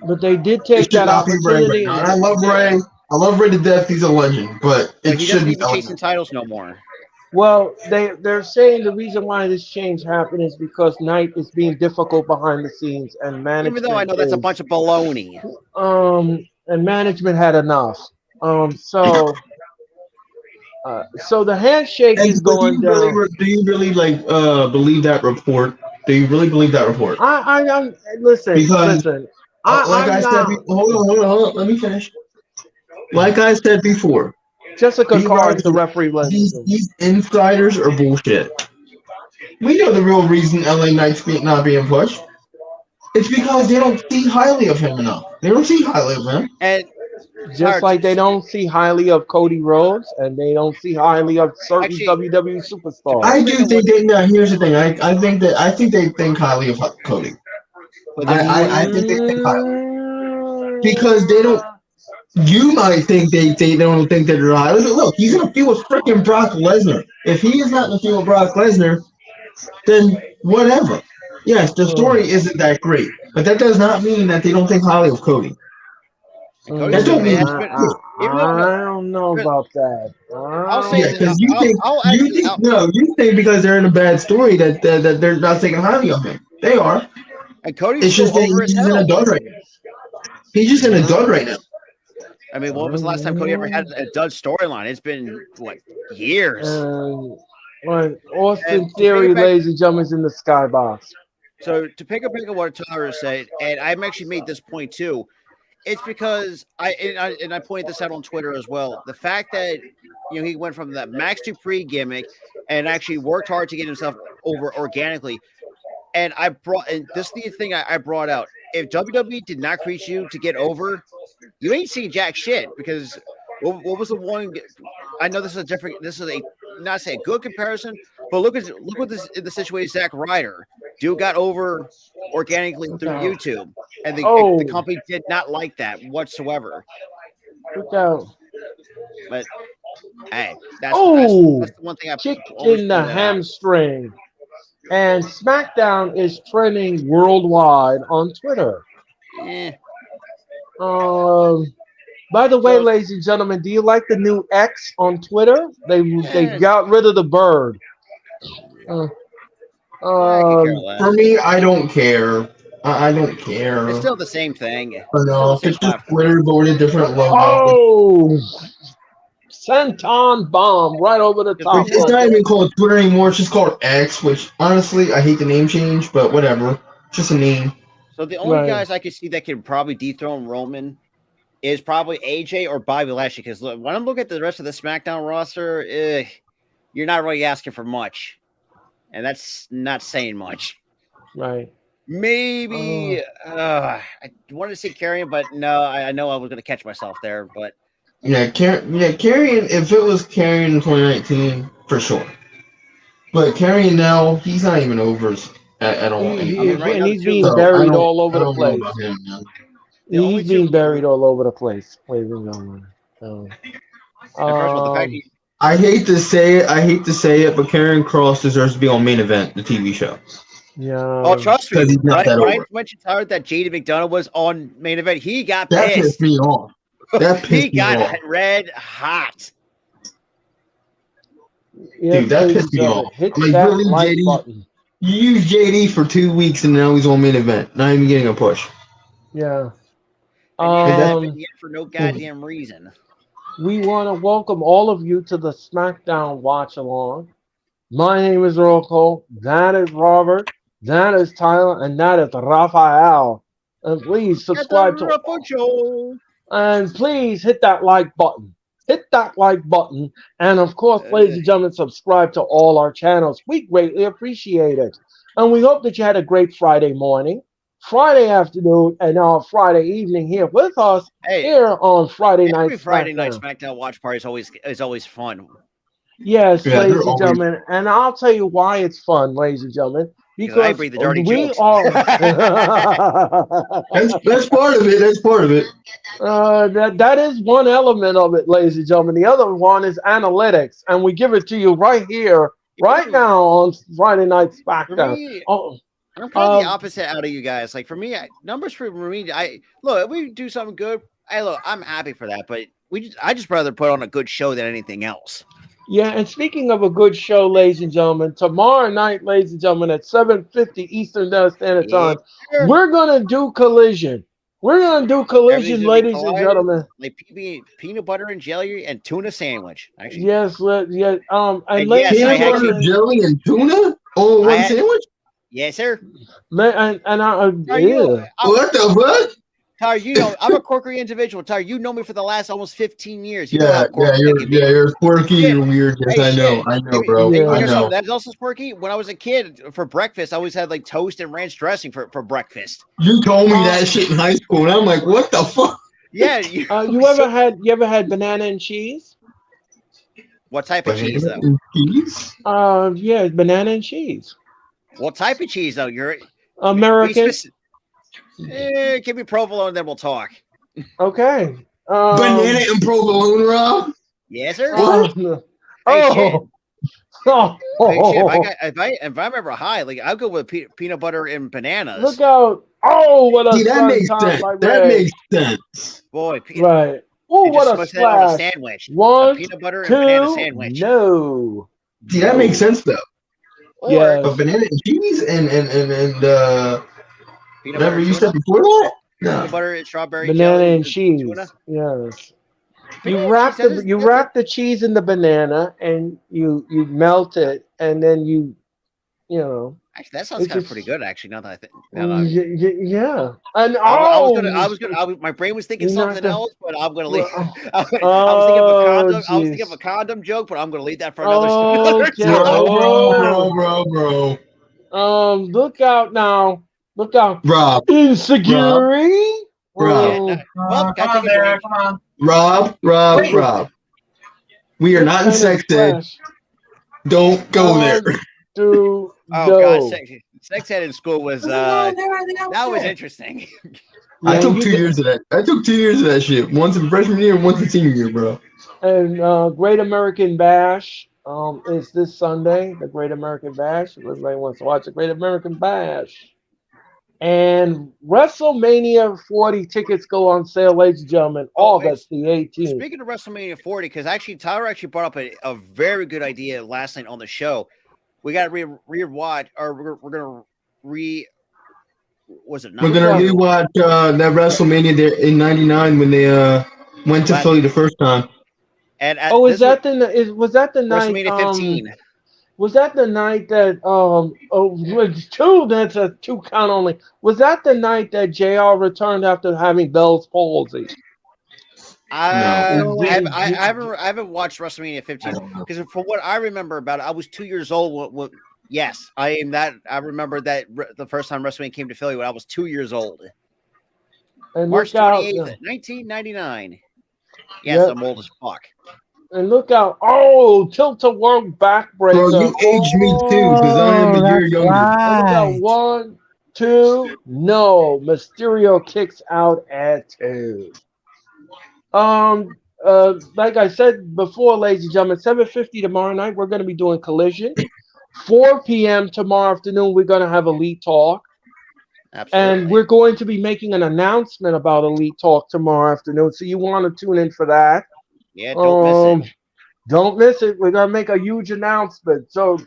Speaker 1: But they did take that opportunity.
Speaker 3: Right, I love Ray. I love Ray to death. He's a legend, but it should be
Speaker 2: chasing titles no more.
Speaker 1: Well, they're saying the reason why this change happened is because Knight is being difficult behind the scenes, and management.
Speaker 2: Even though I know that's a bunch of baloney.
Speaker 1: And management had enough. So the handshake is going down.
Speaker 3: Do you really believe that report? Do you really believe that report?
Speaker 1: Listen.
Speaker 3: Like I
Speaker 1: I'm
Speaker 3: said,
Speaker 1: not.
Speaker 3: hold on. Let me finish. Like I said before,
Speaker 1: Jessica
Speaker 3: these
Speaker 1: Carr
Speaker 3: guys,
Speaker 1: is the referee, ladies and gentlemen.
Speaker 3: these insiders are bullshit. We know the real reason LA Knight's not being pushed. It's because they don't see highly of him enough. They don't see highly of him.
Speaker 2: And
Speaker 1: Just like they don't see highly of Cody Rhodes and they don't see highly of certain
Speaker 2: Actually,
Speaker 1: WWE superstars.
Speaker 3: I do think they. No, here's the thing. I think they think highly of Cody.
Speaker 2: but then
Speaker 3: I think they think highly because they don't. You might think they don't think that they're highly. Look, he's in a feud with freaking Brock Lesnar. If he is not in a feud with Brock Lesnar, then whatever. Yes, the story isn't that great, but that does not mean that they don't think highly of Cody.
Speaker 2: Cody's
Speaker 3: That don't mean
Speaker 1: I don't know about that.
Speaker 2: I'll say
Speaker 3: yeah, because you think you think because they're in a bad story that they're not thinking highly of him. They are.
Speaker 2: And Cody's
Speaker 3: It's
Speaker 2: still
Speaker 3: just that
Speaker 2: over
Speaker 3: he's
Speaker 2: his
Speaker 3: in a
Speaker 2: hell.
Speaker 3: dud right now. He's just in a dud right now.
Speaker 2: I mean, when was the last time Cody ever had a dud storyline? It's been what, years.
Speaker 1: When Austin Theory, ladies and gentlemen, is in the skybox.
Speaker 2: So to pick up on what Tyler said, and I've actually made this point too. It's because I pointed this out on Twitter as well. The fact that he went from that Max Dupree gimmick and actually worked hard to get himself over organically. And this is the thing I brought out. If WWE did not create you to get over, you ain't seen jack shit. Because what was the one? I know this is a different. This is a not say a good comparison, but look what the situation. Zack Ryder, dude got over organically through YouTube, and the company did not like that whatsoever. But hey, that's the one thing I
Speaker 1: kicked in the hamstring. And Smackdown is trending worldwide on Twitter. By the way, ladies and gentlemen, do you like the new X on Twitter? They got rid of the bird.
Speaker 3: For me, I don't care. I don't care.
Speaker 2: It's still the same thing.
Speaker 3: No, it's just Twitter, but with a different logo.
Speaker 1: Oh, Senton bomb right over the top.
Speaker 3: It's not even called Twitter anymore. It's just called X, which honestly, I hate the name change, but whatever. It's just a name.
Speaker 2: So the only guys I could see that can probably dethrone Roman is probably AJ or Bobby Lashley. Because when I'm looking at the rest of the SmackDown roster, you're not really asking for much. And that's not saying much.
Speaker 1: Right.
Speaker 2: Maybe I wanted to say Karrion, but no, I know I was going to catch myself there. But
Speaker 3: Karrion. If it was Karrion in 2019, for sure. But Karrion now, he's not even over at all.
Speaker 1: He's being buried all over the place. He's being buried all over the place, ladies and gentlemen.
Speaker 3: I hate to say it, but Karrion Kross deserves to be on Main Event, the TV show.
Speaker 1: Yeah.
Speaker 2: Oh, trust me.
Speaker 3: Ryan
Speaker 2: mentioned that JD McDonough was on Main Event. He got
Speaker 3: that
Speaker 2: pissed.
Speaker 3: Pissed me off.
Speaker 2: He got red hot.
Speaker 3: Dude, that pissed me off.
Speaker 1: Hit that like button.
Speaker 3: You used JD for 2 weeks and now he's on Main Event. Not even getting a push.
Speaker 1: Yeah.
Speaker 2: For no goddamn reason.
Speaker 1: We want to welcome all of you to the SmackDown Watch Along. My name is Earl Cole. That is Robert. That is Tyler. And that is Raphael. And please subscribe to. And please hit that like button. Hit that like button. And of course, ladies and gentlemen, subscribe to all our channels. We greatly appreciate it. And we hope that you had a great Friday morning, Friday afternoon, and now Friday evening here with us here on Friday night.
Speaker 2: Friday night SmackDown Watch Party is always fun.
Speaker 1: Yes, ladies and gentlemen. And I'll tell you why it's fun, ladies and gentlemen. Because
Speaker 2: I breathe the dirty jokes.
Speaker 1: Are
Speaker 3: that's part of it. That's part of it.
Speaker 1: That is one element of it, ladies and gentlemen. The other one is analytics, and we give it to you right here, right now on Friday Night SmackDown.
Speaker 2: I'm kind of the opposite out of you guys. Like for me, numbers for me, if we do something good, I'm happy for that. But I just rather put on a good show than anything else.
Speaker 1: Yeah, and speaking of a good show, ladies and gentlemen, tomorrow night, ladies and gentlemen, at 7:50 Eastern Standard Time, we're gonna do Collision. We're gonna do Collision, ladies and gentlemen.
Speaker 2: Like peanut butter and jelly and tuna sandwich. Actually,
Speaker 1: yes, and
Speaker 3: peanut butter, jelly, and tuna on one sandwich.
Speaker 2: Yes, sir.
Speaker 3: What the fuck?
Speaker 2: Tyler, you know, I'm a quirky individual. Tyler, you know me for the last almost 15 years. You know how quirky I can be.
Speaker 3: You're quirky,
Speaker 2: Shit.
Speaker 3: you're weird. Yes,
Speaker 2: Hey,
Speaker 3: I know,
Speaker 2: shit.
Speaker 3: bro.
Speaker 1: Yeah.
Speaker 3: I
Speaker 2: You know something
Speaker 3: know.
Speaker 2: that's also quirky? When I was a kid, for breakfast, I always had like toast and ranch dressing for breakfast.
Speaker 3: You told me that shit in high school, and I'm like, what the fuck?
Speaker 2: Yeah.
Speaker 1: You ever had banana and cheese?
Speaker 2: What type of cheese, though?
Speaker 3: Cheese?
Speaker 1: Yeah, banana and cheese.
Speaker 2: What type of cheese, though? You're
Speaker 1: American.
Speaker 2: Give me provolone, then we'll talk.
Speaker 1: Okay.
Speaker 3: Banana and provolone, Rob?
Speaker 2: Yes, sir.
Speaker 3: What?
Speaker 2: Hey,
Speaker 1: Oh,
Speaker 2: shit. If I remember high, like I'll go with peanut butter and bananas.
Speaker 1: look out! Oh, what a
Speaker 3: See, that makes sense. That makes sense.
Speaker 2: Boy,
Speaker 1: right. Oh, what a
Speaker 2: that on a
Speaker 1: splash!
Speaker 2: sandwich.
Speaker 1: One,
Speaker 2: peanut butter and
Speaker 1: two,
Speaker 2: banana sandwich.
Speaker 1: no.
Speaker 3: See, that makes sense though.
Speaker 2: Or
Speaker 1: Yes.
Speaker 3: But banana and cheese and
Speaker 2: peanut
Speaker 3: whatever
Speaker 2: butter
Speaker 3: you
Speaker 2: tuna?
Speaker 3: said before that?
Speaker 2: Peanut
Speaker 3: No.
Speaker 2: butter and strawberry
Speaker 1: Banana
Speaker 2: jelly
Speaker 1: and cheese.
Speaker 2: tuna.
Speaker 1: Yes.
Speaker 2: Banana
Speaker 1: You wrap
Speaker 2: cheese,
Speaker 1: the wrap the cheese in the banana and you melt it and then you know.
Speaker 2: Actually, that sounds
Speaker 1: It's
Speaker 2: kind of
Speaker 1: just-
Speaker 2: pretty good. Actually, now that I think.
Speaker 1: Yeah. And
Speaker 2: My brain was thinking
Speaker 1: You're not
Speaker 2: something
Speaker 1: the-
Speaker 2: else, but I'm gonna leave.
Speaker 1: Well,
Speaker 2: I was thinking of a condom. I was
Speaker 1: jeez.
Speaker 2: thinking of a condom joke, but I'm gonna leave that for another.
Speaker 1: Okay.
Speaker 3: Bro.
Speaker 1: Look out now. Look out.
Speaker 3: Rob.
Speaker 1: Insecurity.
Speaker 3: Rob.
Speaker 2: Yeah, well,
Speaker 4: come
Speaker 2: gotta
Speaker 4: on
Speaker 2: take a
Speaker 4: there,
Speaker 2: break.
Speaker 4: come on.
Speaker 3: Rob. We are not in sex ed. Don't go there.
Speaker 1: Oh
Speaker 2: God, sex ed in school was that was interesting.
Speaker 3: I
Speaker 1: Yeah,
Speaker 3: took
Speaker 1: you
Speaker 3: 2 years of that. I took 2 years of that shit. Once in freshman year, and once in senior year, bro.
Speaker 1: And Great American Bash is this Sunday. The Great American Bash. If everybody wants to watch the Great American Bash. And WrestleMania 40 tickets go on sale, ladies and gentlemen, August the 18th.
Speaker 2: Speaking of WrestleMania 40, because actually Tyler actually brought up a very good idea last night on the show. We got to rewatch, or we're gonna was it?
Speaker 3: We're gonna rewatch that WrestleMania there in '99 when they went to Philly the first time.
Speaker 2: And
Speaker 1: was that the night?
Speaker 2: WrestleMania 15?
Speaker 1: Was that the night that that's a 2 count only? Was that the night that JR returned after having Bell's palsy?
Speaker 2: I haven't watched WrestleMania 15 because from what I remember about it, I was 2 years old. Yes, I am that. I remember that the first time WrestleMania came to Philly when I was 2 years old.
Speaker 1: And
Speaker 2: March 28th, 1999. Yes, I'm old as fuck.
Speaker 1: And look out! Tilt-a-whirl backbreaker.
Speaker 3: Bro, you aged me too because I am a year younger.
Speaker 1: Look out! 1, 2, no. Mysterio kicks out at 2. Like I said before, ladies and gentlemen, 7:50 tomorrow night we're going to be doing Collision. 4 p.m. tomorrow afternoon we're going to have Elite Talk.
Speaker 2: Absolutely.
Speaker 1: And we're going to be making an announcement about Elite Talk tomorrow afternoon, so you want to tune in for that.
Speaker 2: Yeah, don't miss it.
Speaker 1: Don't miss it. We're gonna make a huge announcement, so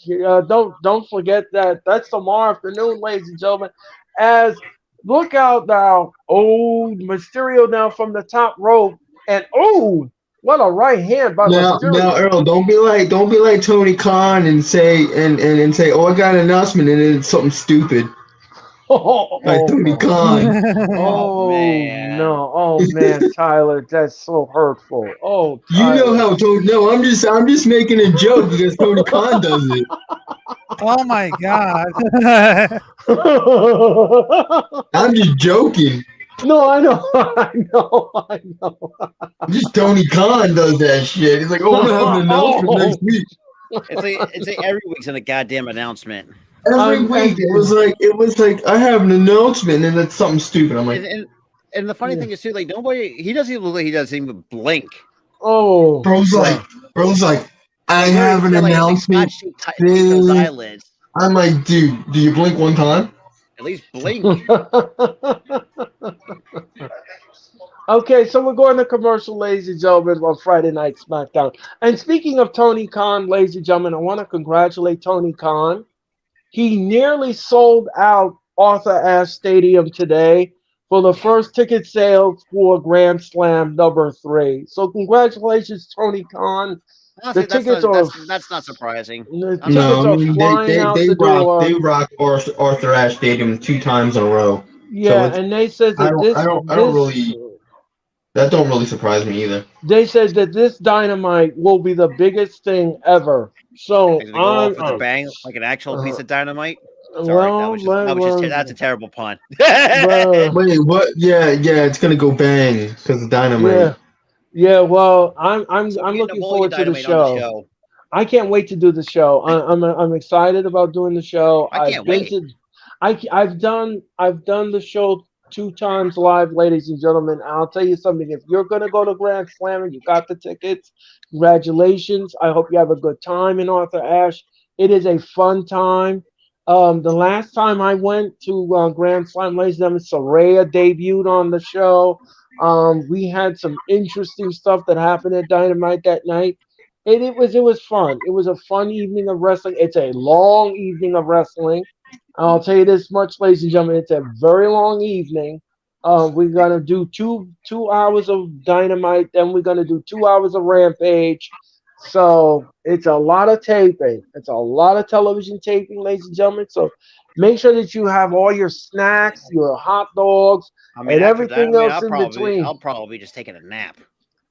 Speaker 1: don't forget that. That's tomorrow afternoon, ladies and gentlemen. As look out now, Mysterio now from the top rope, and what a right hand by Mysterio.
Speaker 3: Now, Earl, don't be like Tony Khan and say oh, I got an announcement, and then it's something stupid. Like Tony Khan.
Speaker 2: Man.
Speaker 1: No. Oh man, Tyler, that's so hurtful. Oh,
Speaker 3: you
Speaker 1: Tyler.
Speaker 3: know how Tony? No, I'm just making a joke because Tony Khan does it.
Speaker 5: Oh my god.
Speaker 3: I'm just joking.
Speaker 1: No, I know.
Speaker 3: Just Tony Khan does that shit. He's like, oh, we're gonna have an announcement next week.
Speaker 2: It's like every week's in a goddamn announcement.
Speaker 3: Every week it was like I have an announcement and it's something stupid. I'm like,
Speaker 2: and the funny thing is too, like he doesn't even look like he doesn't even blink.
Speaker 1: Oh,
Speaker 3: bro's like, I have an announcement.
Speaker 2: Eyelids.
Speaker 3: I'm like, dude, do you blink one time?
Speaker 2: At least blink.
Speaker 1: Okay, so we're going to commercial, ladies and gentlemen, on Friday Night Smackdown. And speaking of Tony Khan, ladies and gentlemen, I want to congratulate Tony Khan. He nearly sold out Arthur Ashe Stadium today for the first ticket sales for Grand Slam number 3. So congratulations, Tony Khan.
Speaker 2: Honestly, that's not surprising.
Speaker 3: No, I mean, they rock Arthur Ashe Stadium 2 times in a row.
Speaker 1: Yeah,
Speaker 3: it's,
Speaker 1: and they said
Speaker 3: I
Speaker 1: that
Speaker 3: don't I don't I don't really that don't really surprise me either.
Speaker 1: they said that this Dynamite will be the biggest thing ever. So
Speaker 2: Like they go off
Speaker 1: I'm
Speaker 2: with a bang, like an actual piece
Speaker 1: uh,
Speaker 2: of dynamite. Sorry,
Speaker 1: well,
Speaker 2: that's a terrible pun.
Speaker 1: well,
Speaker 3: Wait, what? Yeah, it's gonna go bang because of dynamite.
Speaker 1: yeah, yeah. Well, I'm
Speaker 2: So we're
Speaker 1: I'm
Speaker 2: getting a
Speaker 1: looking
Speaker 2: bully
Speaker 1: forward to the
Speaker 2: dynamite on the
Speaker 1: show.
Speaker 2: show.
Speaker 1: I can't wait to do the show. I'm excited about doing the show.
Speaker 2: I can't wait.
Speaker 1: I've done the show 2 times live, ladies and gentlemen. I'll tell you something. If you're gonna go to Grand Slam and you got the tickets, congratulations. I hope you have a good time in Arthur Ashe. It is a fun time. The last time I went to Grand Slam, ladies and gentlemen, Soraya debuted on the show. We had some interesting stuff that happened at Dynamite that night. It was fun. It was a fun evening of wrestling. It's a long evening of wrestling. I'll tell you this much, ladies and gentlemen. It's a very long evening. We're gonna do two hours of Dynamite, then we're gonna do 2 hours of Rampage. So it's a lot of taping. It's a lot of television taping, ladies and gentlemen. So make sure that you have all your snacks, your hot dogs,
Speaker 2: I mean,
Speaker 1: and
Speaker 2: after that,
Speaker 1: everything else in
Speaker 2: I'll
Speaker 1: between,
Speaker 2: probably be just taking a nap,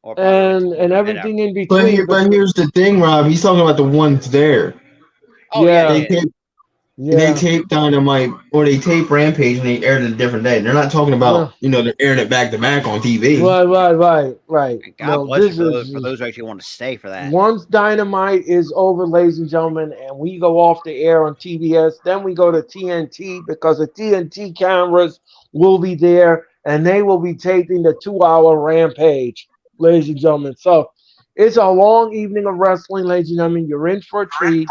Speaker 2: or probably like
Speaker 1: and
Speaker 2: going to bed after.
Speaker 1: everything in
Speaker 3: But
Speaker 1: between.
Speaker 3: but here's the thing, Rob. He's talking about the ones there.
Speaker 2: Oh yeah,
Speaker 3: They
Speaker 1: Yeah,
Speaker 2: yeah.
Speaker 3: tape they
Speaker 1: yeah.
Speaker 3: tape Dynamite or they tape Rampage and they air it a different day. They're not talking
Speaker 1: No.
Speaker 3: about they're airing it back to back on TV.
Speaker 1: Right.
Speaker 2: And God
Speaker 1: No,
Speaker 2: bless you
Speaker 1: this
Speaker 2: for
Speaker 1: is
Speaker 2: those who actually want to stay for that.
Speaker 1: once Dynamite is over, ladies and gentlemen, and we go off the air on TBS, then we go to TNT because the TNT cameras will be there and they will be taping the 2 hour Rampage, ladies and gentlemen. So it's a long evening of wrestling, ladies and gentlemen. You're in for a treat.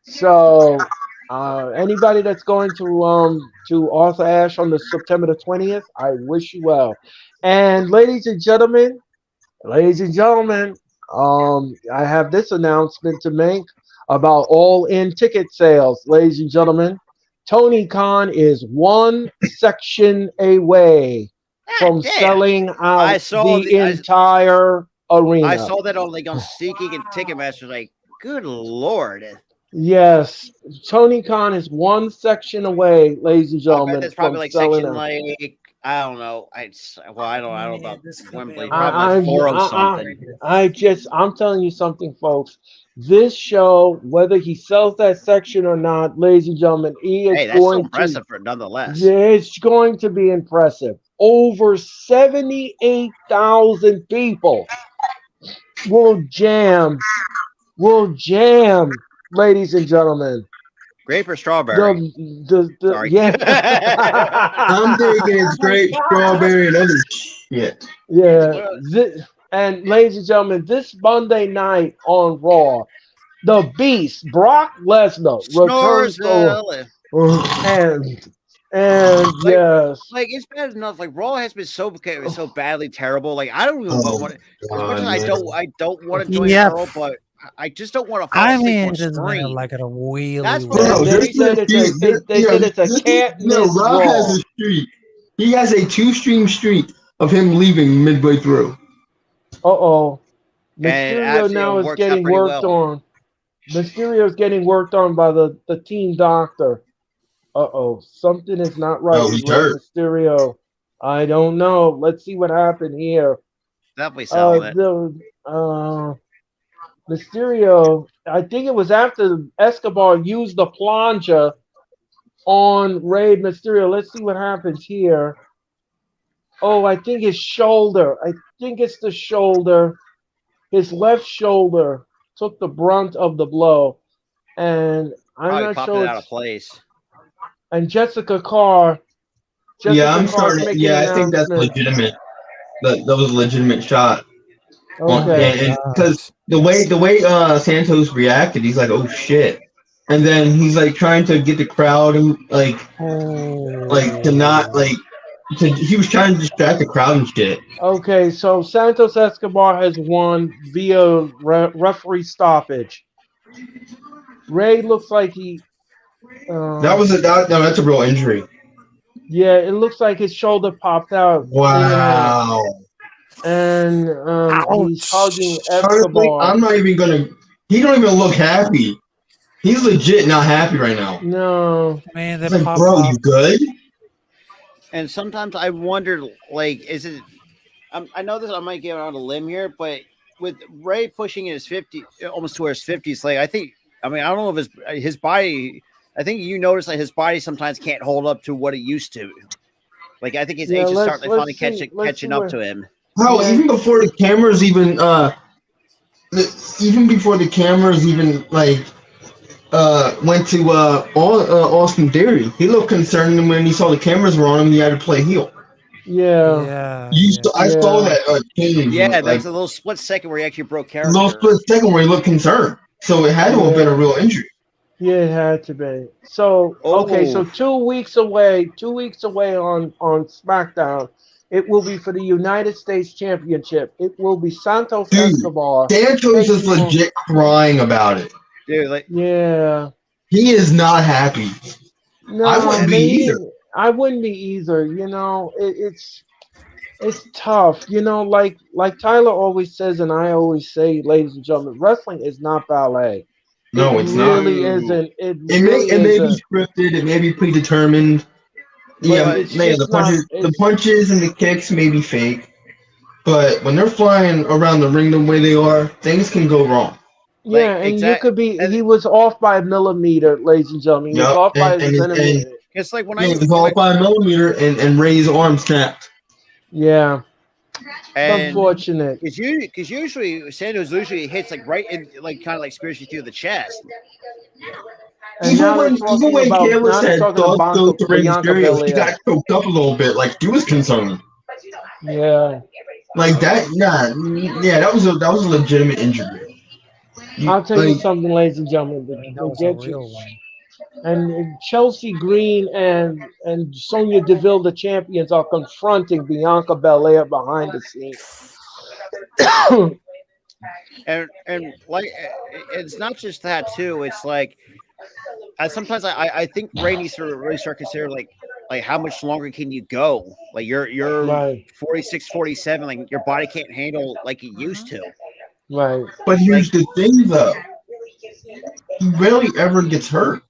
Speaker 1: So anybody that's going to Arthur Ashe on the September the 20th, I wish you well. And ladies and gentlemen, I have this announcement to make about all in ticket sales. Ladies and gentlemen, Tony Khan is one section away
Speaker 2: God
Speaker 1: from
Speaker 2: damn!
Speaker 1: selling
Speaker 2: I
Speaker 1: out
Speaker 2: saw
Speaker 1: the entire
Speaker 2: I
Speaker 1: arena.
Speaker 2: saw that on SeatGeek and Ticketmaster. Like, good lord!
Speaker 1: Yes, Tony Khan is one section away, ladies and
Speaker 2: I bet
Speaker 1: gentlemen,
Speaker 2: it's
Speaker 1: from
Speaker 2: probably like
Speaker 1: selling
Speaker 2: section
Speaker 1: out.
Speaker 2: like I don't know. I don't know
Speaker 4: Man,
Speaker 2: about
Speaker 4: this could be a
Speaker 2: Wembley.
Speaker 4: lot
Speaker 2: Probably like
Speaker 1: I,
Speaker 4: of
Speaker 2: four oh
Speaker 1: I,
Speaker 2: something.
Speaker 1: I'm telling you something, folks. This show, whether he sells that section or not, ladies and gentlemen, he is
Speaker 2: Hey, that's still
Speaker 1: going to,
Speaker 2: impressive for nonetheless.
Speaker 1: yeah, it's going to be impressive. Over 78,000 people will jam, ladies and gentlemen.
Speaker 2: Grape or strawberry?
Speaker 1: The
Speaker 2: Sorry.
Speaker 1: yeah.
Speaker 3: I'm thinking it's grape, strawberry, and other shit.
Speaker 1: Yeah, and ladies and gentlemen, this Monday night on Raw, the Beast Brock Lesnar returns to
Speaker 2: Snorzell.
Speaker 1: and and
Speaker 2: Like,
Speaker 1: yes,
Speaker 2: it's bad enough. Like Raw has been so badly terrible. Like I don't even
Speaker 3: Oh
Speaker 2: want. As much as
Speaker 3: God, man.
Speaker 2: I don't want to join
Speaker 5: Yep.
Speaker 2: Earl, but I just don't want to fall
Speaker 5: I
Speaker 2: asleep
Speaker 5: mean,
Speaker 2: on
Speaker 5: this is
Speaker 2: screen.
Speaker 5: like a really
Speaker 2: That's what
Speaker 1: and
Speaker 3: Bro,
Speaker 2: it
Speaker 1: they
Speaker 3: this
Speaker 2: makes
Speaker 1: said
Speaker 2: it.
Speaker 3: is
Speaker 1: it's a they said it's a can't miss
Speaker 3: Rob has
Speaker 1: Raw.
Speaker 3: a streak. He has a 2-stream streak of him leaving midway through.
Speaker 1: Uh-oh.
Speaker 2: And
Speaker 1: Mysterio
Speaker 2: actually,
Speaker 1: now
Speaker 2: it
Speaker 1: is
Speaker 2: works out
Speaker 1: getting
Speaker 2: pretty
Speaker 1: worked
Speaker 2: well.
Speaker 1: on. Mysterio is getting worked on by the team doctor. Uh-oh. Something is not right
Speaker 3: Oh,
Speaker 1: with
Speaker 3: he's
Speaker 1: Rey
Speaker 3: hurt.
Speaker 1: Mysterio. I don't know. Let's see what happened here.
Speaker 2: Definitely selling it.
Speaker 1: The Mysterio, I think it was after Escobar used the plunger on Rey Mysterio. Let's see what happens here. Oh, I think his shoulder. I think it's the shoulder. His left shoulder took the brunt of the blow. And I'm
Speaker 2: Probably
Speaker 1: not
Speaker 2: popped it
Speaker 1: sure
Speaker 2: out of
Speaker 1: it's.
Speaker 2: place.
Speaker 1: And
Speaker 3: Yeah,
Speaker 1: Jessica
Speaker 3: I'm
Speaker 1: Carr's
Speaker 3: starting.
Speaker 1: making
Speaker 3: Yeah, I think that's
Speaker 1: announcements.
Speaker 3: legitimate. That was a legitimate shot.
Speaker 5: oh my
Speaker 1: Okay.
Speaker 3: And because
Speaker 5: gosh.
Speaker 3: the way Santos reacted, he's like, "Oh shit," and then he's like trying to get the crowd and like to not
Speaker 5: Oh.
Speaker 3: he was trying to distract the crowd and shit.
Speaker 1: Okay, so Santos Escobar has won via referee stoppage. Ray looks like he.
Speaker 3: That
Speaker 1: Uh,
Speaker 3: was no, that's a real injury.
Speaker 1: yeah, it looks like his shoulder popped out. Yeah,
Speaker 3: Wow.
Speaker 1: and he's hugging
Speaker 5: Ouch.
Speaker 3: Honestly,
Speaker 1: Escobar.
Speaker 3: I'm not even gonna. He don't even look happy. He's legit not happy right now.
Speaker 1: No,
Speaker 5: Man,
Speaker 3: It's
Speaker 5: that
Speaker 3: like,
Speaker 5: pop
Speaker 3: bro,
Speaker 5: up.
Speaker 3: you good?
Speaker 2: And sometimes I wonder, like, is it? I know this. I might get on a limb here, but with Ray pushing his 50, almost to his 50s, like I think. I mean, I don't know if his body. I think you notice that his body sometimes can't hold up to what it used to. Like I think his age is starting to finally catching up to him.
Speaker 3: Hell, even before the cameras even before the cameras even like went to Austin Theory, he looked concerned when he saw the cameras were on him. He had to play heel.
Speaker 1: Yeah.
Speaker 3: I saw that change.
Speaker 2: Yeah,
Speaker 3: like,
Speaker 2: that's a little split second where he actually broke character.
Speaker 3: A little split second where he looked concerned. So it had to have been a real injury.
Speaker 1: Yeah, it had to be. So okay, so 2 weeks away on SmackDown, it will be for the United States Championship. It will be Santos Escobar.
Speaker 3: Santos is legit crying about it.
Speaker 2: Dude, like
Speaker 3: he is not happy.
Speaker 1: No,
Speaker 3: I wouldn't be either.
Speaker 1: I wouldn't be either. You know, it's tough. You know, like Tyler always says, and I always say, ladies and gentlemen, wrestling is not ballet.
Speaker 3: No, it's not.
Speaker 1: Really isn't. It
Speaker 3: may be scripted. It may be predetermined. Yeah, the punches and the kicks may be fake, but when they're flying around the ring the way they are, things can go wrong.
Speaker 1: Yeah, and you could be. He was off by a millimeter, ladies and gentlemen. He was off by a centimeter.
Speaker 2: It's like when
Speaker 3: he was off by a millimeter, and Ray's arm snapped.
Speaker 1: Yeah.
Speaker 2: And
Speaker 1: unfortunate.
Speaker 2: Because usually Santos hits like right in, like kind of like spiritually through the chest.
Speaker 1: And
Speaker 3: even when Cameron said thoughts go to Rey Mysterio, he got choked up a little bit. Like he was concerned.
Speaker 1: Yeah.
Speaker 3: Like that. Yeah. That was a legitimate injury.
Speaker 1: I'll tell you something, ladies and gentlemen. And Chelsea Green and Sonya Deville, the champions, are confronting Bianca Belair behind the scenes.
Speaker 2: and like it's not just that too. It's like sometimes I think Ray needs to really start considering like how much longer can you go? Like you're
Speaker 1: right.
Speaker 2: 46, 47, like your body can't handle like it used to.
Speaker 1: Right.
Speaker 3: But here's the thing though. He rarely ever gets hurt.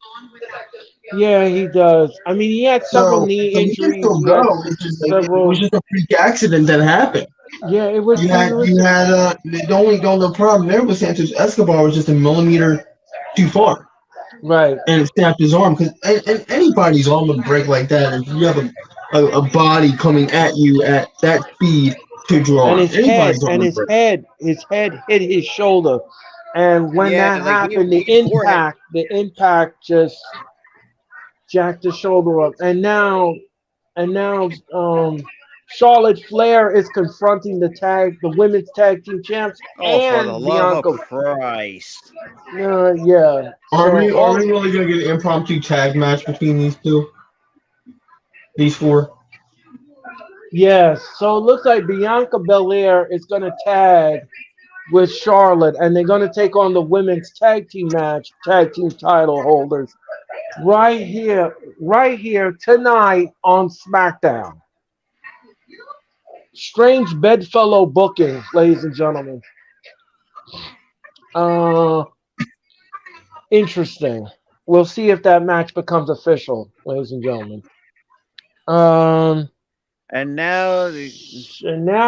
Speaker 1: Yeah, he does. I mean, he had several knee injuries.
Speaker 3: It was just a freak accident that happened.
Speaker 1: Yeah, it was.
Speaker 3: The only problem there with Santos Escobar was just a millimeter too far.
Speaker 1: Right.
Speaker 3: And it snapped his arm because and anybody's arm would break like that if you have a body coming at you at that speed to draw.
Speaker 1: And his head hit his shoulder. And when that happened, the impact just jacked the shoulder up. And now Charlotte Flair is confronting the women's tag team champs and
Speaker 2: for the
Speaker 1: Bianca.
Speaker 2: Love of Christ.
Speaker 1: Yeah.
Speaker 3: Are we really gonna get an impromptu tag match between these two? These four?
Speaker 1: Yes. So it looks like Bianca Belair is gonna tag with Charlotte, and they're gonna take on the women's tag team title holders right here tonight on SmackDown. Strange bedfellow booking, ladies and gentlemen. Interesting. We'll see if that match becomes official, ladies and gentlemen.
Speaker 2: And now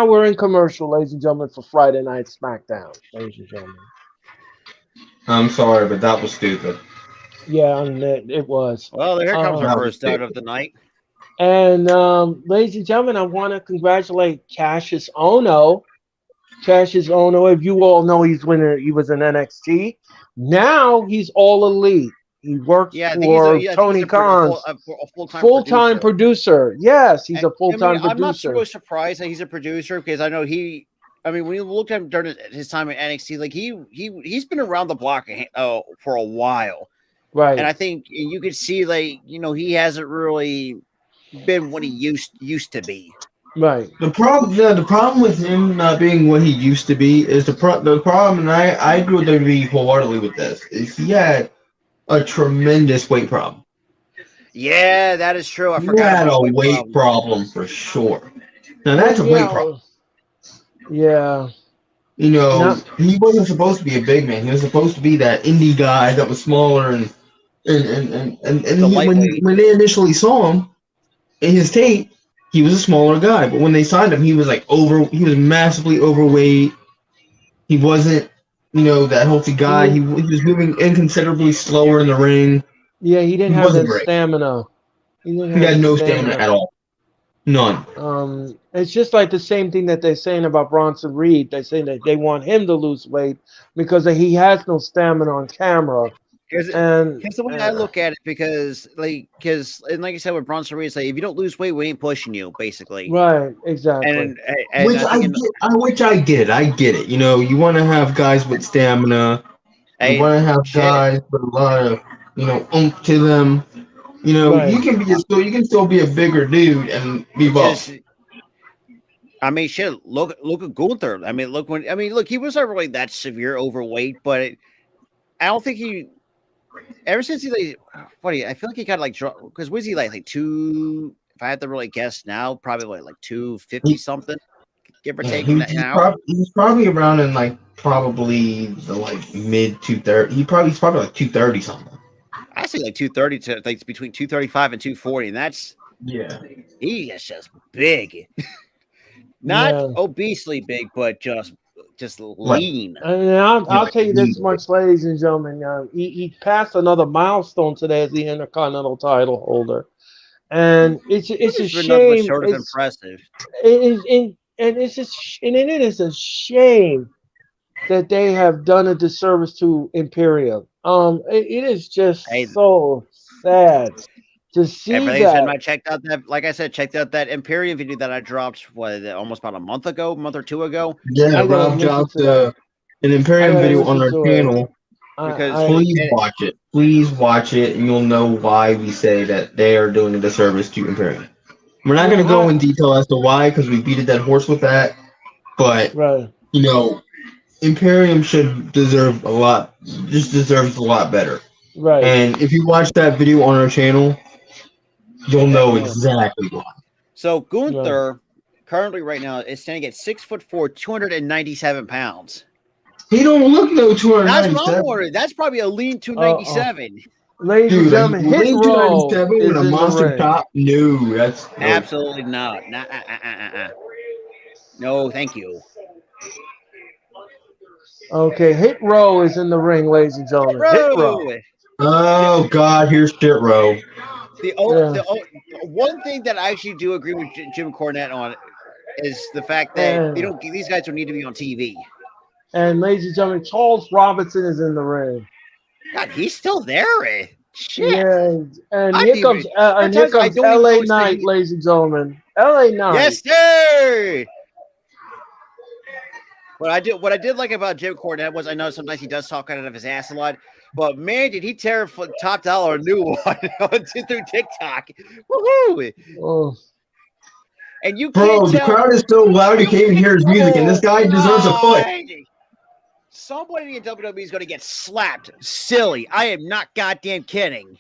Speaker 1: we're in commercial, ladies and gentlemen, for Friday Night SmackDown, ladies and gentlemen.
Speaker 3: I'm sorry, but that was stupid.
Speaker 1: Yeah, it was.
Speaker 2: Well, here comes our first out of the night.
Speaker 1: And ladies and gentlemen, I want to congratulate Cassius Ohno. Cassius Ohno, if you all know, he was in NXT. Now he's all elite. He works for Tony Khan's full-time producer. Yes, he's a full-time producer.
Speaker 2: I'm not so surprised that he's a producer because I know when you look at him during his time at NXT, like he's been around the block for a while.
Speaker 1: Right.
Speaker 2: And I think you could see he hasn't really been what he used to be.
Speaker 1: Right.
Speaker 3: The problem with him not being what he used to be is the problem, and I agree with WWE wholeheartedly with this, is he had a tremendous weight problem.
Speaker 2: Yeah, that is true. I forgot.
Speaker 3: He had a weight problem for sure. Now that's a weight problem.
Speaker 1: Yeah.
Speaker 3: He wasn't supposed to be a big man. He was supposed to be that indie guy that was smaller and when they initially saw him in his tape, he was a smaller guy, but when they signed him, he was he was massively overweight. He wasn't, that healthy guy. He was moving inconsiderably slower in the ring.
Speaker 1: Yeah, he didn't
Speaker 3: He
Speaker 1: have
Speaker 3: wasn't
Speaker 1: that
Speaker 3: great.
Speaker 1: stamina. He didn't
Speaker 3: He
Speaker 1: have
Speaker 3: had
Speaker 1: the
Speaker 3: no stamina at all. None.
Speaker 1: It's just like the same thing that they're saying about Bronson Reed. They're saying that they want him to lose weight because he has no stamina on camera.
Speaker 2: Here's the way I look at it, because like I said with Bronson Reed, it's like if you don't lose weight, we ain't pushing you, basically.
Speaker 1: Right, exactly.
Speaker 2: And
Speaker 3: Which I get. I get it. You want to have guys with stamina. You want to have guys with a lot of oomph to them.
Speaker 1: Right.
Speaker 3: You can still be a bigger dude and be buff.
Speaker 2: I mean, shit. Look at Gunther. I mean, look, he wasn't really that severe overweight, but I don't think he. Ever since he I feel like he got because was he like two? If I had to really guess now, probably like 250 something, give or take.
Speaker 3: He's probably around in probably the mid 230. He's probably like 230 something.
Speaker 2: I say like 230 to between 235 and 240, and that's he is just big, not obesely big, but just lean.
Speaker 1: And I'll tell you this much, ladies and gentlemen. He passed another milestone today as the Intercontinental title holder, and it's a shame.
Speaker 2: Short of impressive.
Speaker 1: It is a shame that they have done a disservice to Imperium. It is just so sad to see that.
Speaker 2: I checked out that, like I said, checked out that Imperium video that I dropped almost about a month or two ago.
Speaker 3: Yeah, Rob dropped an Imperium video on our channel. Please watch it. Please watch it, and you'll know why we say that they are doing a disservice to Imperium. We're not going to go in detail as to why, because we beat a dead horse with that. But Imperium deserves a lot better.
Speaker 1: Right.
Speaker 3: And if you watch that video on our channel, you'll know exactly why.
Speaker 2: So Gunther currently right now is standing at 6'4", 297 pounds.
Speaker 3: He don't look no 297.
Speaker 2: That's probably a lean 297.
Speaker 1: Ladies and gentlemen, Hit Row is
Speaker 3: with a monster top. No, that's
Speaker 2: absolutely not. No, thank you.
Speaker 1: Okay, Hit Row is in the ring, ladies and gentlemen. Hit Row.
Speaker 3: Oh God, here's Hit Row.
Speaker 2: The one thing that I actually do agree with Jim Cornette on is the fact that these guys don't need to be on TV.
Speaker 1: And ladies and gentlemen, Charles Robinson is in the ring.
Speaker 2: God, he's still there. Shit.
Speaker 1: Yeah, and here comes LA Knight, ladies and gentlemen. LA Knight.
Speaker 2: Yes, sir. What I did like about Jim Cornette was, I know sometimes he does talk out of his ass a lot, but man, did he tear Top Dollar a new one through TikTok. Woohoo!
Speaker 1: Oh.
Speaker 2: And you can't
Speaker 3: the crowd is so loud you can't even hear his music, and this guy deserves a foot.
Speaker 2: Somebody in WWE is going to get slapped. Silly. I am not goddamn kidding.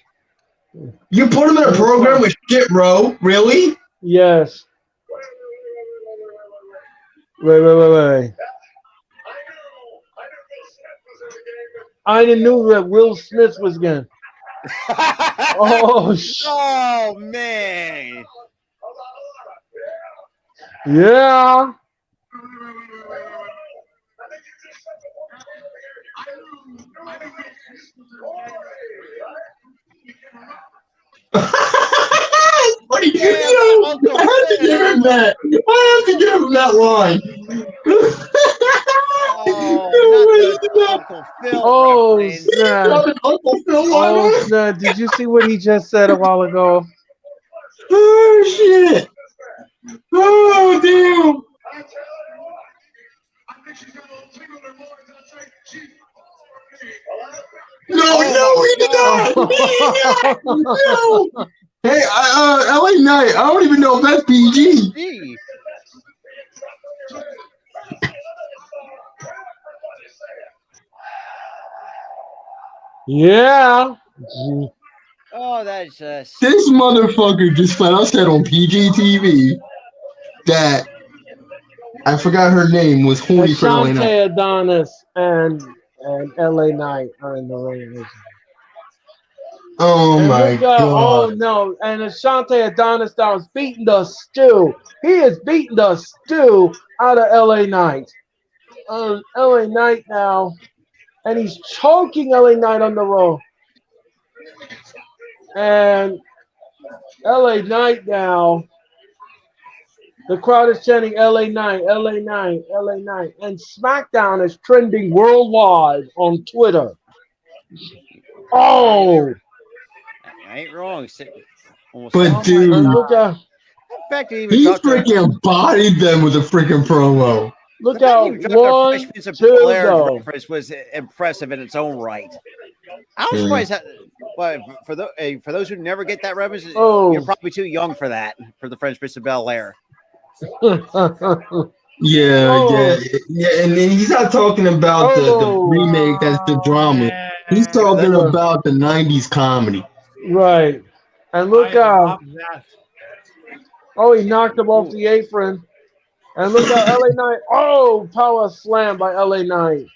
Speaker 3: You put him in a program with Hit Row? Really?
Speaker 1: Yes. Wait. I didn't know that Will Smith was going.
Speaker 2: Oh, man.
Speaker 1: Yeah.
Speaker 3: What you I have to give him that. I have to give him that line.
Speaker 1: Snap. Did you see what he just said a while ago?
Speaker 3: Oh, shit. Oh, damn. No, he did not. No. Hey, LA Knight, I don't even know if that's PG.
Speaker 1: Yeah.
Speaker 2: Oh, that's just...
Speaker 3: This motherfucker just flat out said on PG TV that I forgot her name was horny for LA Knight.
Speaker 1: Adonis and LA Knight are in the ring.
Speaker 3: Oh
Speaker 1: And
Speaker 3: my
Speaker 1: look out, oh
Speaker 3: god.
Speaker 1: no, and Ashante Adonis now is beating the stew. He is beating the stew out of LA Knight. LA Knight now, and he's choking LA Knight on the rope. And LA Knight now, the crowd is chanting LA Knight, LA Knight, LA Knight. And SmackDown is trending worldwide on Twitter. Oh!
Speaker 2: I ain't wrong. Almost
Speaker 3: But
Speaker 2: said-
Speaker 3: dude,
Speaker 1: And look out,
Speaker 2: the fact that he even
Speaker 3: he
Speaker 2: dropped a,
Speaker 3: freaking bodied them with a freaking promo.
Speaker 2: the
Speaker 1: look
Speaker 2: fact that he
Speaker 1: out.
Speaker 2: even dropped a
Speaker 1: One,
Speaker 2: freshman's of
Speaker 1: two,
Speaker 2: Blair's
Speaker 1: go.
Speaker 2: reference was impressive in its own right. I was
Speaker 3: Yeah.
Speaker 2: surprised that, but for those who never get that reference,
Speaker 1: Oh.
Speaker 2: you're probably too young for that, for the French Prince of Bel Air.
Speaker 3: Yeah,
Speaker 1: Oh.
Speaker 3: and then he's not talking about the
Speaker 1: Oh.
Speaker 3: remake that's the drama. He's talking
Speaker 1: Yeah.
Speaker 3: about the 90s comedy.
Speaker 1: Right. And look
Speaker 4: I
Speaker 1: out.
Speaker 4: love that.
Speaker 1: Oh, he knocked him off the apron. And look out, LA Knight. Oh, power slam by LA Knight.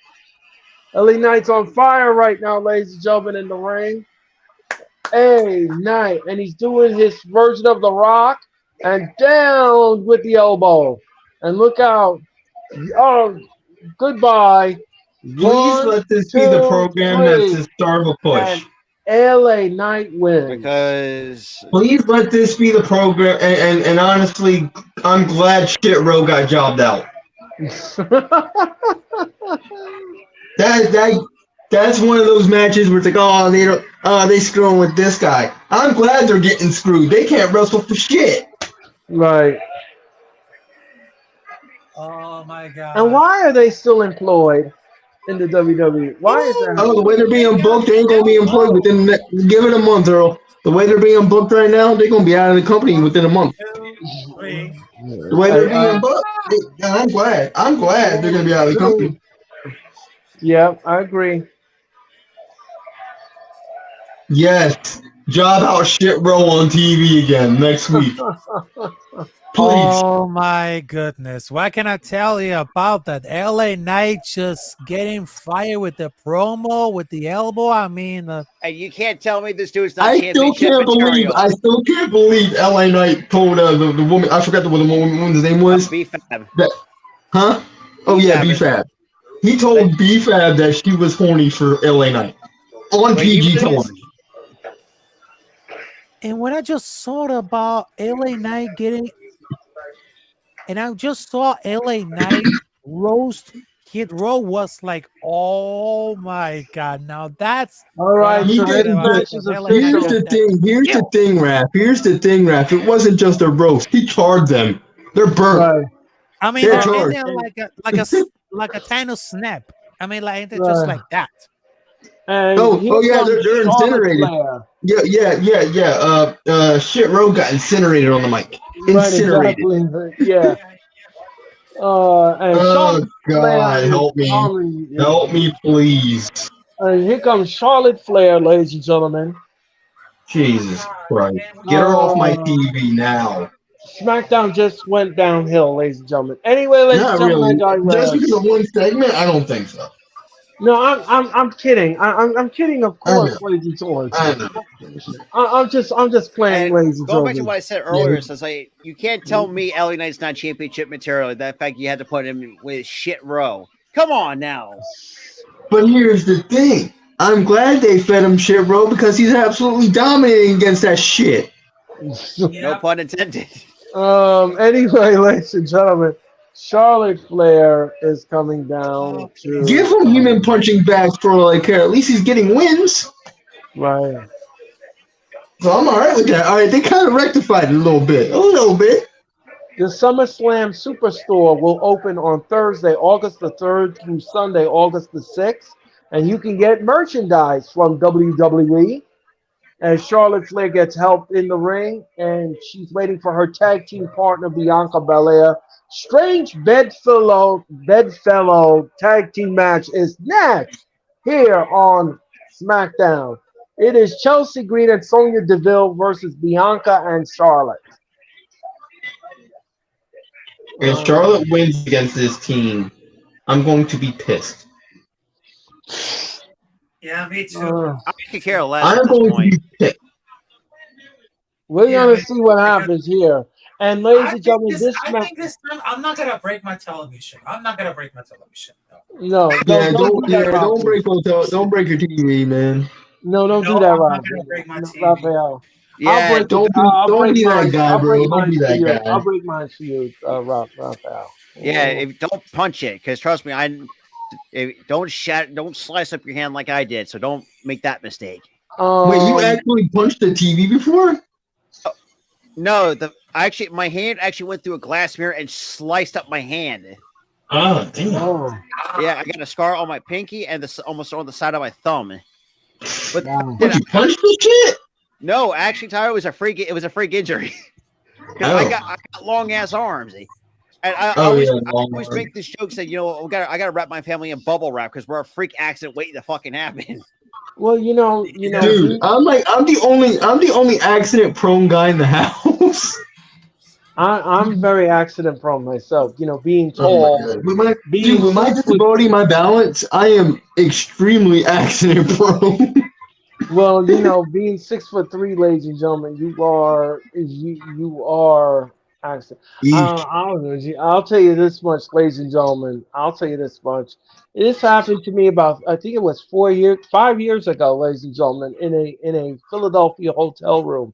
Speaker 1: LA Knight's on fire right now, ladies and gentlemen, in the ring. A Knight. And he's doing his version of The Rock. And down with the elbow. And look out. Oh, goodbye.
Speaker 3: Please let this be the program that's the start of a push.
Speaker 1: And LA Knight wins.
Speaker 2: Because
Speaker 3: Please let this be the program. And honestly, I'm glad Shit Row got jobbed out. That's one of those matches where it's like, oh, they screwing with this guy. I'm glad they're getting screwed. They can't wrestle for shit.
Speaker 1: Right.
Speaker 4: Oh my god.
Speaker 1: And why are they still employed in the WWE? Why is that?
Speaker 3: Oh, the way they're being booked, they ain't gonna be employed within give it a month, Earl. The way they're being booked right now, they're gonna be out of the company within a month.
Speaker 4: 2, 3.
Speaker 3: The way they're being booked, I'm glad. I'm glad they're gonna be out of the company.
Speaker 1: Yeah, I agree.
Speaker 3: Yes, job out Shit Row on TV again next week. Please.
Speaker 5: Oh my goodness. What can I tell you about that? LA Knight just getting fired with the promo, with the elbow. I mean,
Speaker 2: and you can't tell me this dude's not
Speaker 3: I still
Speaker 2: championship
Speaker 3: can't
Speaker 2: material.
Speaker 3: believe LA Knight told the woman, I forgot what the woman's name was.
Speaker 2: B-Fab.
Speaker 3: Huh? Oh yeah,
Speaker 2: B-Fab.
Speaker 3: B-Fab. He told B-Fab that she was horny for LA Knight. On PG television.
Speaker 5: and when I just saw about LA Knight getting, and I just saw LA Knight roast Kid Row was like, oh my god! Now that's
Speaker 1: All right.
Speaker 3: He
Speaker 1: So
Speaker 3: did,
Speaker 1: this
Speaker 3: but
Speaker 1: match is
Speaker 5: LA
Speaker 3: Here's
Speaker 1: official.
Speaker 3: the thing. Here's the thing, Raph. Here's the thing, Raph. It wasn't just a roast. He charred them. They're burnt.
Speaker 1: Right.
Speaker 5: I mean,
Speaker 3: They're
Speaker 5: and
Speaker 3: charged.
Speaker 5: then like a kind of snap. I mean, like just
Speaker 1: Right.
Speaker 5: like that.
Speaker 1: And
Speaker 3: Oh,
Speaker 1: here
Speaker 3: yeah,
Speaker 1: comes
Speaker 3: they're
Speaker 1: Charlotte
Speaker 3: incinerated.
Speaker 1: Flair.
Speaker 3: Yeah. Shit Row got incinerated on the mic.
Speaker 1: Right,
Speaker 3: Incinerated.
Speaker 1: exactly. Yeah. And
Speaker 3: Oh
Speaker 1: Charlotte
Speaker 3: God,
Speaker 1: Flair
Speaker 3: help me. Help me, please.
Speaker 1: And here comes Charlotte Flair, ladies and gentlemen.
Speaker 3: Jesus Christ. Get her off my TV now.
Speaker 1: SmackDown just went downhill, ladies and gentlemen. Anyway, ladies
Speaker 3: Not
Speaker 1: and gentlemen,
Speaker 3: really.
Speaker 1: I digress.
Speaker 3: Just because of one segment? I don't think so.
Speaker 1: No, I'm kidding. I'm kidding, of course, ladies and gentlemen.
Speaker 3: I know.
Speaker 1: I'm just playing,
Speaker 2: And
Speaker 1: ladies and
Speaker 2: going back to
Speaker 1: gentlemen.
Speaker 2: what I said earlier, so it's like you can't tell me LA Knight's not championship material. That fact you had to put him with Shit Row. Come on now.
Speaker 3: But here's the thing. I'm glad they fed him Shit Row because he's absolutely dominating against that shit.
Speaker 2: No pun intended.
Speaker 1: Anyway, ladies and gentlemen, Charlotte Flair is coming down to
Speaker 3: Give him human punching bags for all I care. At least he's getting wins.
Speaker 1: right.
Speaker 3: So I'm all right with that. All right, they kind of rectified it a little bit.
Speaker 1: The SummerSlam Superstore will open on Thursday, August the 3rd through Sunday, August the 6th. And you can get merchandise from WWE. And Charlotte Flair gets help in the ring. And she's waiting for her tag team partner, Bianca Belair. Strange bedfellow tag team match is next here on SmackDown. It is Chelsea Green and Sonya Deville versus Bianca and Charlotte.
Speaker 3: If Charlotte wins against this team, I'm going to be pissed.
Speaker 4: Yeah, me too.
Speaker 2: I could care less
Speaker 3: I'm
Speaker 2: at this
Speaker 3: going to
Speaker 2: point.
Speaker 3: be
Speaker 1: We're
Speaker 4: Yeah,
Speaker 1: gonna
Speaker 4: man.
Speaker 1: see what happens here. And ladies and gentlemen,
Speaker 4: I think this time I'm not gonna break my television. I'm not gonna break my television. No,
Speaker 1: no,
Speaker 3: Yeah,
Speaker 1: don't do that,
Speaker 3: don't
Speaker 1: Rocky.
Speaker 3: don't break your TV, man.
Speaker 1: No, don't do
Speaker 4: no,
Speaker 1: that,
Speaker 4: I'm not
Speaker 1: Rocky.
Speaker 4: gonna break my
Speaker 1: No,
Speaker 4: TV.
Speaker 1: Raphael. I'll
Speaker 2: Yeah,
Speaker 1: break it. I'll
Speaker 3: Don't
Speaker 1: break
Speaker 3: be that
Speaker 1: mine.
Speaker 3: guy,
Speaker 1: I'll break
Speaker 3: bro. Don't
Speaker 1: mine
Speaker 3: be
Speaker 1: for
Speaker 3: that
Speaker 1: you. I'll
Speaker 3: guy.
Speaker 1: break mine for you, Raphael.
Speaker 2: yeah.
Speaker 1: Mm.
Speaker 2: If, don't punch it, because trust me, don't slice up your hand like I did. So don't make that mistake.
Speaker 3: Wait, you
Speaker 1: Um,
Speaker 3: actually punched the TV before?
Speaker 2: No, my hand actually went through a glass mirror and sliced up my hand.
Speaker 3: Oh, damn.
Speaker 1: oh,
Speaker 2: Yeah, I got a scar on my pinky and almost on the side of my thumb. But
Speaker 1: wow.
Speaker 3: What, you punched the shit?
Speaker 2: no, actually, Tyler, it was a freak injury. Because
Speaker 3: Oh.
Speaker 2: I got long ass arms. And I
Speaker 3: Oh, yeah,
Speaker 2: always make this joke saying, I gotta wrap my family in bubble wrap because we're a freak accident waiting to fucking happen.
Speaker 1: Well,
Speaker 3: Dude, I'm the only accident prone guy in the house.
Speaker 1: I'm very accident prone myself. Being
Speaker 3: Oh my
Speaker 1: tall,
Speaker 3: god.
Speaker 1: being
Speaker 3: With my
Speaker 1: 6 foot.
Speaker 3: disability, my balance, I am extremely accident prone.
Speaker 1: Well, being 6'3", ladies and gentlemen, you are accident. I'll tell you this much, ladies and gentlemen. I'll tell you this much. This happened to me about, I think it was 5 years ago, ladies and gentlemen, in a Philadelphia hotel room.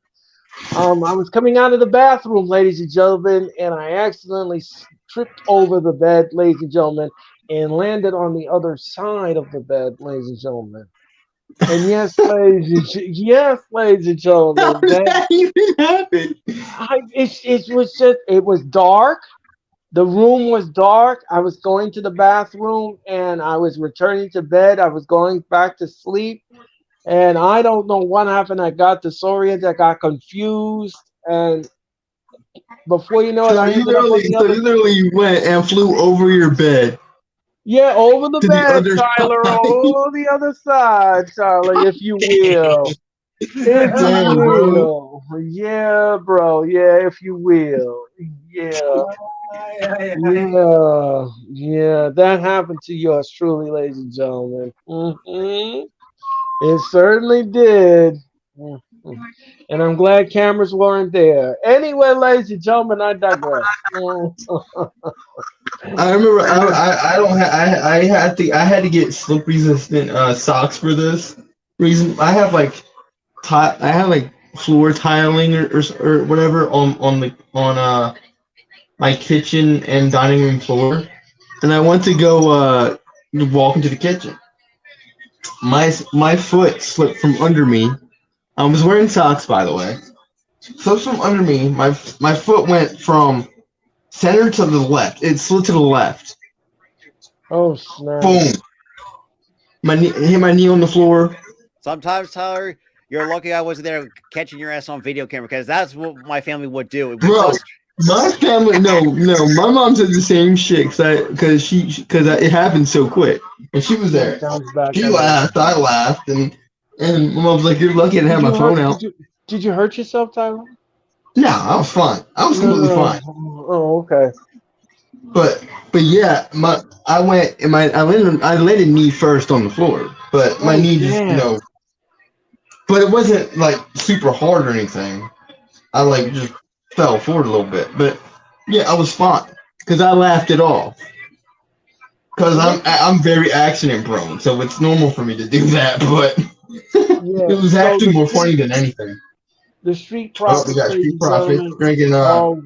Speaker 1: I was coming out of the bathroom, ladies and gentlemen, and I accidentally tripped over the bed, ladies and gentlemen, and landed on the other side of the bed, ladies and gentlemen. And yes, ladies and
Speaker 3: How
Speaker 1: gentlemen,
Speaker 3: did that even happen?
Speaker 1: it was dark. The room was dark. I was going to the bathroom and I was returning to bed. I was going back to sleep. And I don't know what happened. I got disoriented. I got confused. And before you know it, I ended up on the
Speaker 3: So
Speaker 1: other.
Speaker 3: you literally went and flew over your bed
Speaker 1: Yeah, over the
Speaker 3: to the
Speaker 1: bed,
Speaker 3: other
Speaker 1: Tyler.
Speaker 3: side.
Speaker 1: Over the other side, Tyler, if you will. If you
Speaker 3: Dang, bro.
Speaker 1: will. Yeah, bro. Yeah, if you will. Yeah. Yeah. Yeah. That happened to yours truly, ladies and gentlemen. It certainly did. Mhm. And I'm glad cameras weren't there. Anyway, ladies and gentlemen, I digress.
Speaker 3: I remember I don't have I had to get slip resistant socks for this reason. I have like floor tiling or whatever on my kitchen and dining room floor, and I went to go walk into the kitchen. My foot slipped from under me. I was wearing socks, by the way. Slipped from under me. My foot went from center to the left. It slid to the left.
Speaker 1: Oh, snap.
Speaker 3: Boom. Hit my knee on the floor.
Speaker 2: Sometimes, Tyler, you're lucky I wasn't there catching your ass on video camera because that's what my family would do.
Speaker 3: Bro, my family, no, my mom said the same shit because it happened so quick, and she was there.
Speaker 1: Sounds back
Speaker 3: She
Speaker 1: on
Speaker 3: laughed, I laughed, and my mom was like, "You're lucky I didn't have my phone out."
Speaker 1: Did you hurt yourself, Tyler?
Speaker 3: No, I was fine. I was completely fine.
Speaker 1: Oh, okay.
Speaker 3: But yeah, I landed knee first on the floor, but my knee just but it wasn't like super hard or anything. I like just fell forward a little bit, but yeah, I was fine because I laughed it off. Because I'm very accident prone, so it's normal for me to do that. But it was actually more funny than anything.
Speaker 1: The Street
Speaker 3: Oh,
Speaker 1: Profits,
Speaker 3: we got
Speaker 1: ladies
Speaker 3: Street
Speaker 1: and
Speaker 3: Profits
Speaker 1: gentlemen,
Speaker 3: drinking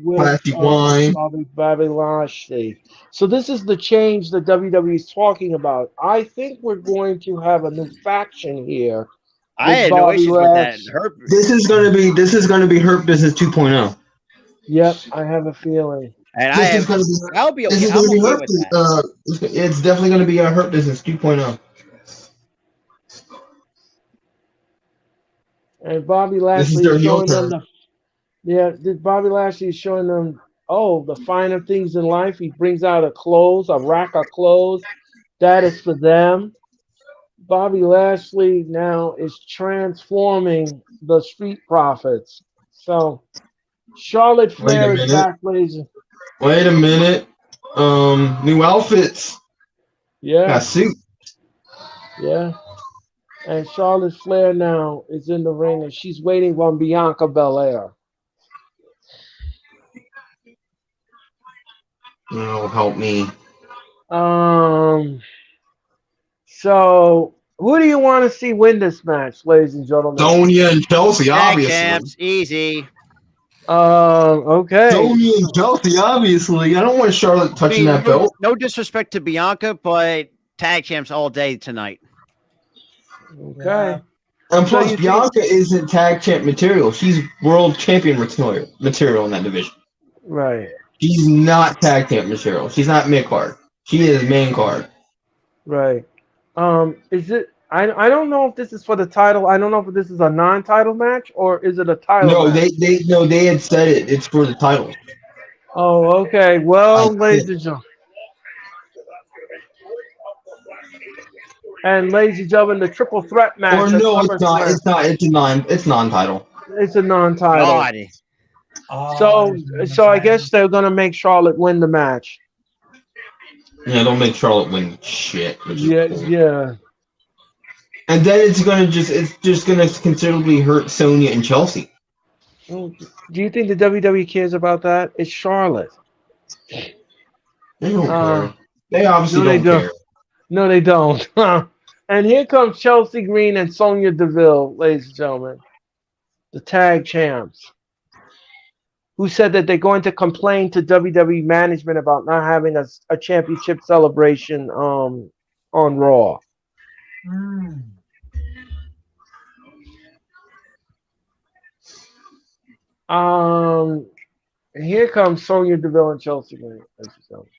Speaker 1: with
Speaker 3: plastic wine.
Speaker 1: Bobby Lashley. So this is the change that WWE is talking about. I think we're going to have a new faction here.
Speaker 2: I had no issues with that.
Speaker 3: This is gonna be Hurt Business 2.0.
Speaker 1: Yep, I have a feeling.
Speaker 2: And
Speaker 3: I'll
Speaker 2: be okay. I'm okay with that.
Speaker 3: It's definitely gonna be a Hurt Business 2.0.
Speaker 1: And Bobby Lashley is showing them Bobby Lashley is showing them, the finer things in life. He brings out a rack of clothes. That is for them. Bobby Lashley now is transforming the Street Profits. So Charlotte Flair is back, ladies.
Speaker 3: Wait a minute. New outfits.
Speaker 1: Yeah.
Speaker 3: Got suit.
Speaker 1: Yeah. And Charlotte Flair now is in the ring and she's waiting on Bianca Belair.
Speaker 3: No, help me.
Speaker 1: So who do you want to see win this match, ladies and gentlemen?
Speaker 3: Sonya and Chelsea,
Speaker 2: Tag
Speaker 3: obviously.
Speaker 2: champs, easy.
Speaker 1: Okay.
Speaker 3: Sonya and Chelsea, obviously. I don't want Charlotte
Speaker 2: I
Speaker 3: touching
Speaker 2: mean,
Speaker 3: that belt.
Speaker 2: no disrespect to Bianca, but tag champs all day tonight.
Speaker 1: Okay.
Speaker 4: Yeah.
Speaker 3: And
Speaker 1: So
Speaker 3: plus,
Speaker 1: you
Speaker 3: Bianca isn't tag champ material. She's world champion material in that division.
Speaker 1: Right.
Speaker 3: She's not tag champ material. She's not mid card. She is main card.
Speaker 1: Right. Is it? I don't know if this is for the title. I don't know if this is a non-title match or is it a title
Speaker 3: No,
Speaker 1: match?
Speaker 3: they had said it. It's for the title.
Speaker 1: Oh, okay.
Speaker 3: I
Speaker 1: Well,
Speaker 3: think.
Speaker 1: ladies and gentlemen. And ladies and gentlemen, the triple threat match.
Speaker 3: Or
Speaker 1: at
Speaker 3: no, it's not.
Speaker 1: SummerSlam.
Speaker 3: It's not. It's non-title.
Speaker 1: It's a non-title.
Speaker 2: God.
Speaker 1: So I guess they're gonna make Charlotte win the match.
Speaker 3: Yeah, don't make Charlotte win shit. Which
Speaker 1: Yeah,
Speaker 3: is cool.
Speaker 1: yeah.
Speaker 3: And then it's just gonna considerably hurt Sonya and Chelsea.
Speaker 1: Do you think the WWE cares about that? It's Charlotte.
Speaker 3: They don't
Speaker 1: Uh,
Speaker 3: care. They obviously
Speaker 1: no, they
Speaker 3: don't care.
Speaker 1: No, they don't. And here comes Chelsea Green and Sonya Deville, ladies and gentlemen, the tag champs, who said that they're going to complain to WWE management about not having a championship celebration on Raw.
Speaker 4: Mm.
Speaker 1: Here comes Sonya Deville and Chelsea Green, ladies and gentlemen.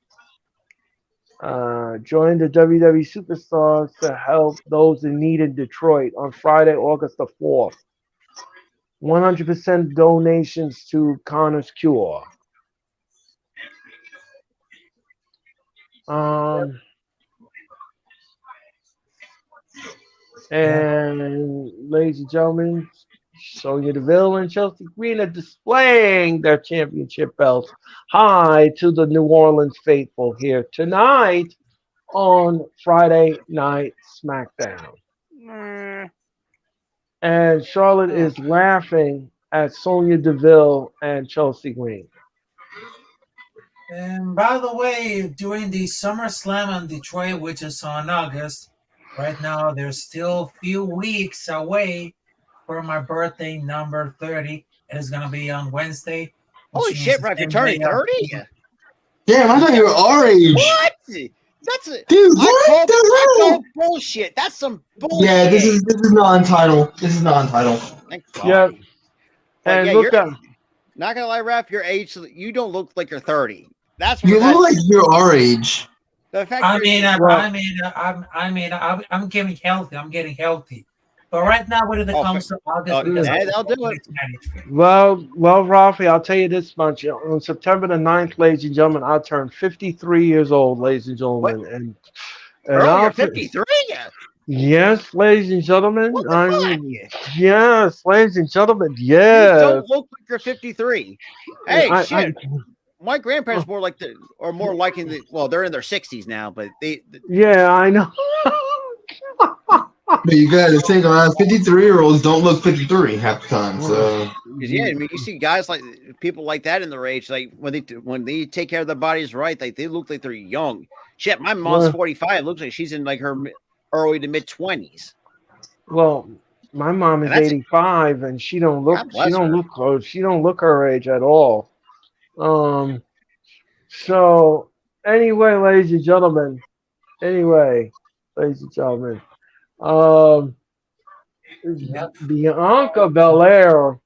Speaker 1: Join the WWE Superstars to help those in need in Detroit on Friday, August the 4th. 100% donations to Connor's Cure. And ladies and gentlemen, Sonya Deville and Chelsea Green are displaying their championship belts high to the New Orleans faithful here tonight on Friday Night Smackdown. And Charlotte is laughing at Sonya Deville and Chelsea Green.
Speaker 4: And by the way, during the SummerSlam in Detroit, which is on August, right now there's still a few weeks away for my birthday number 30. It is going to be on Wednesday.
Speaker 2: Holy shit, Rap, you're turning 30?
Speaker 3: Damn, I thought you were our age.
Speaker 2: What? That's a
Speaker 3: Dude,
Speaker 2: I call bullshit. That's some bullshit.
Speaker 3: Yeah, this is non-title. This is non-title.
Speaker 2: Thank God.
Speaker 1: Yeah.
Speaker 2: But
Speaker 1: And
Speaker 2: yeah,
Speaker 1: look
Speaker 2: you're
Speaker 1: up.
Speaker 2: not gonna lie, Raph, your age, you don't look like you're 30. That's what
Speaker 3: You look like you're our age.
Speaker 2: the fact
Speaker 4: I'm getting healthy. I'm getting healthy. But right now, when it comes to August, because
Speaker 2: I'll do it.
Speaker 1: Well, Rafi, I'll tell you this much. On September the 9th, ladies and gentlemen, I'll turn 53 years old, ladies and gentlemen. And
Speaker 2: Earl, you're 53?
Speaker 1: Yes, ladies and gentlemen.
Speaker 2: What the fuck?
Speaker 1: Yes, ladies and gentlemen. Yes.
Speaker 2: You don't look like you're 53. Hey, shit. My grandparents more like more liking the. Well, they're in their 60s now, but
Speaker 1: Yeah, I know.
Speaker 3: But you gotta think, 53-year-olds don't look 53 half the time. So
Speaker 2: yeah, I mean, you see guys like people like that in their age, like when they take care of their bodies right, like they look like they're young. Shit, my mom's 45. Looks like she's in like her early to mid 20s.
Speaker 1: Well, my mom is 85, and she don't look her age at all. So anyway, ladies and gentlemen. Bianca Belair.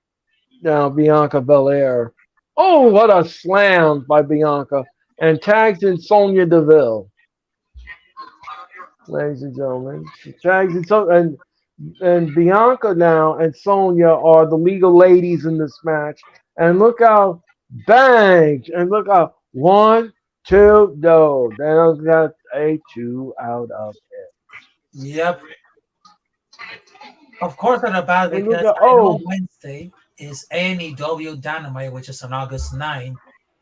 Speaker 1: Now, Bianca Belair. Oh, what a slam by Bianca. And tags in Sonya Deville. Ladies and gentlemen. She tags in and Bianca now and Sonya are the legal ladies in this match. And look how bang. And look how 1, 2, no. They don't got a 2 out of it.
Speaker 4: Yep. Of course, not about because I know Wednesday is AEW Dynamite, which is on August 9,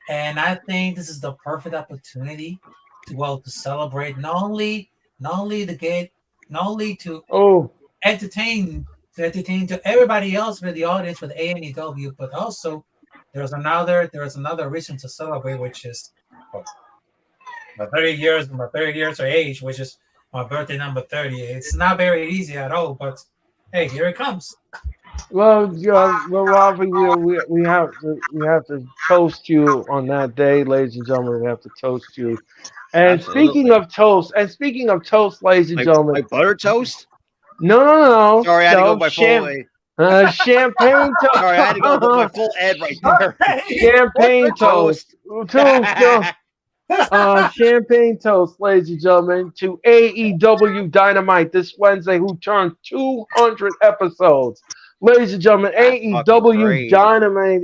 Speaker 4: and I think this is the perfect opportunity to celebrate not only to entertain to everybody else with the audience with AEW, but also there's another reason to celebrate, which is my 30 years of age, which is my birthday number 30. It's not very easy at all, but hey, here it comes.
Speaker 1: Well, Ravi, we have to toast you on that day, ladies and gentlemen. We have to toast you.
Speaker 2: Absolutely.
Speaker 1: Speaking of toast, ladies and gentlemen,
Speaker 2: Like butter toast.
Speaker 1: no,
Speaker 2: Sorry, I had to go
Speaker 1: no,
Speaker 2: with my full.
Speaker 1: champagne
Speaker 2: Sorry, I had to go with my
Speaker 1: toast,
Speaker 2: full Ed right there.
Speaker 1: champagne toast, to, champagne toast, ladies and gentlemen, to AEW Dynamite this Wednesday, who turned 200 episodes. Ladies and gentlemen,
Speaker 2: That's fucking
Speaker 1: AEW
Speaker 2: crazy.
Speaker 1: Dynamite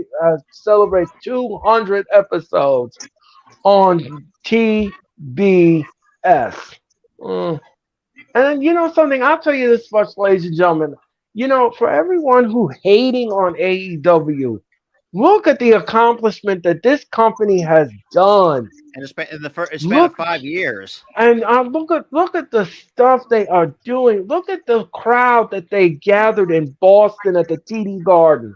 Speaker 1: celebrates 200 episodes on TBS. Mm. And then, you know something, I'll tell you this much, ladies and gentlemen. You know, for everyone who hating on AEW, look at the accomplishment that this company has done.
Speaker 2: And in the first span of
Speaker 1: Look
Speaker 2: 5 years.
Speaker 1: and look at the stuff they are doing. Look at the crowd that they gathered in Boston at the TD Garden.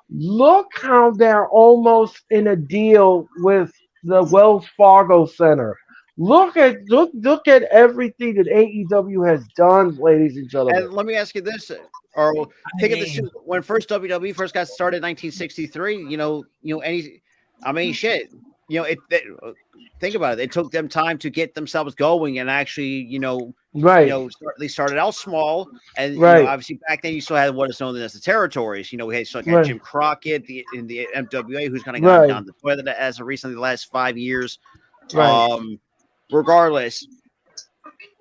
Speaker 1: Look how they're almost in a deal with the Wells Fargo Center. Look at everything that AEW has done, ladies and gentlemen.
Speaker 2: And let me ask you this, or
Speaker 4: I
Speaker 2: think of this
Speaker 4: mean,
Speaker 2: when first WWE first got started in 1963. I mean, shit. Think about it. It took them time to get themselves going and actually,
Speaker 1: Right,
Speaker 2: they started out small, and
Speaker 1: right,
Speaker 2: obviously back then you still had what is known as the territories. We had still got
Speaker 1: right,
Speaker 2: Jim Crockett in the MWA, who's kind of gone
Speaker 1: right,
Speaker 2: down the toilet as of recently the last 5 years.
Speaker 1: right.
Speaker 2: Regardless,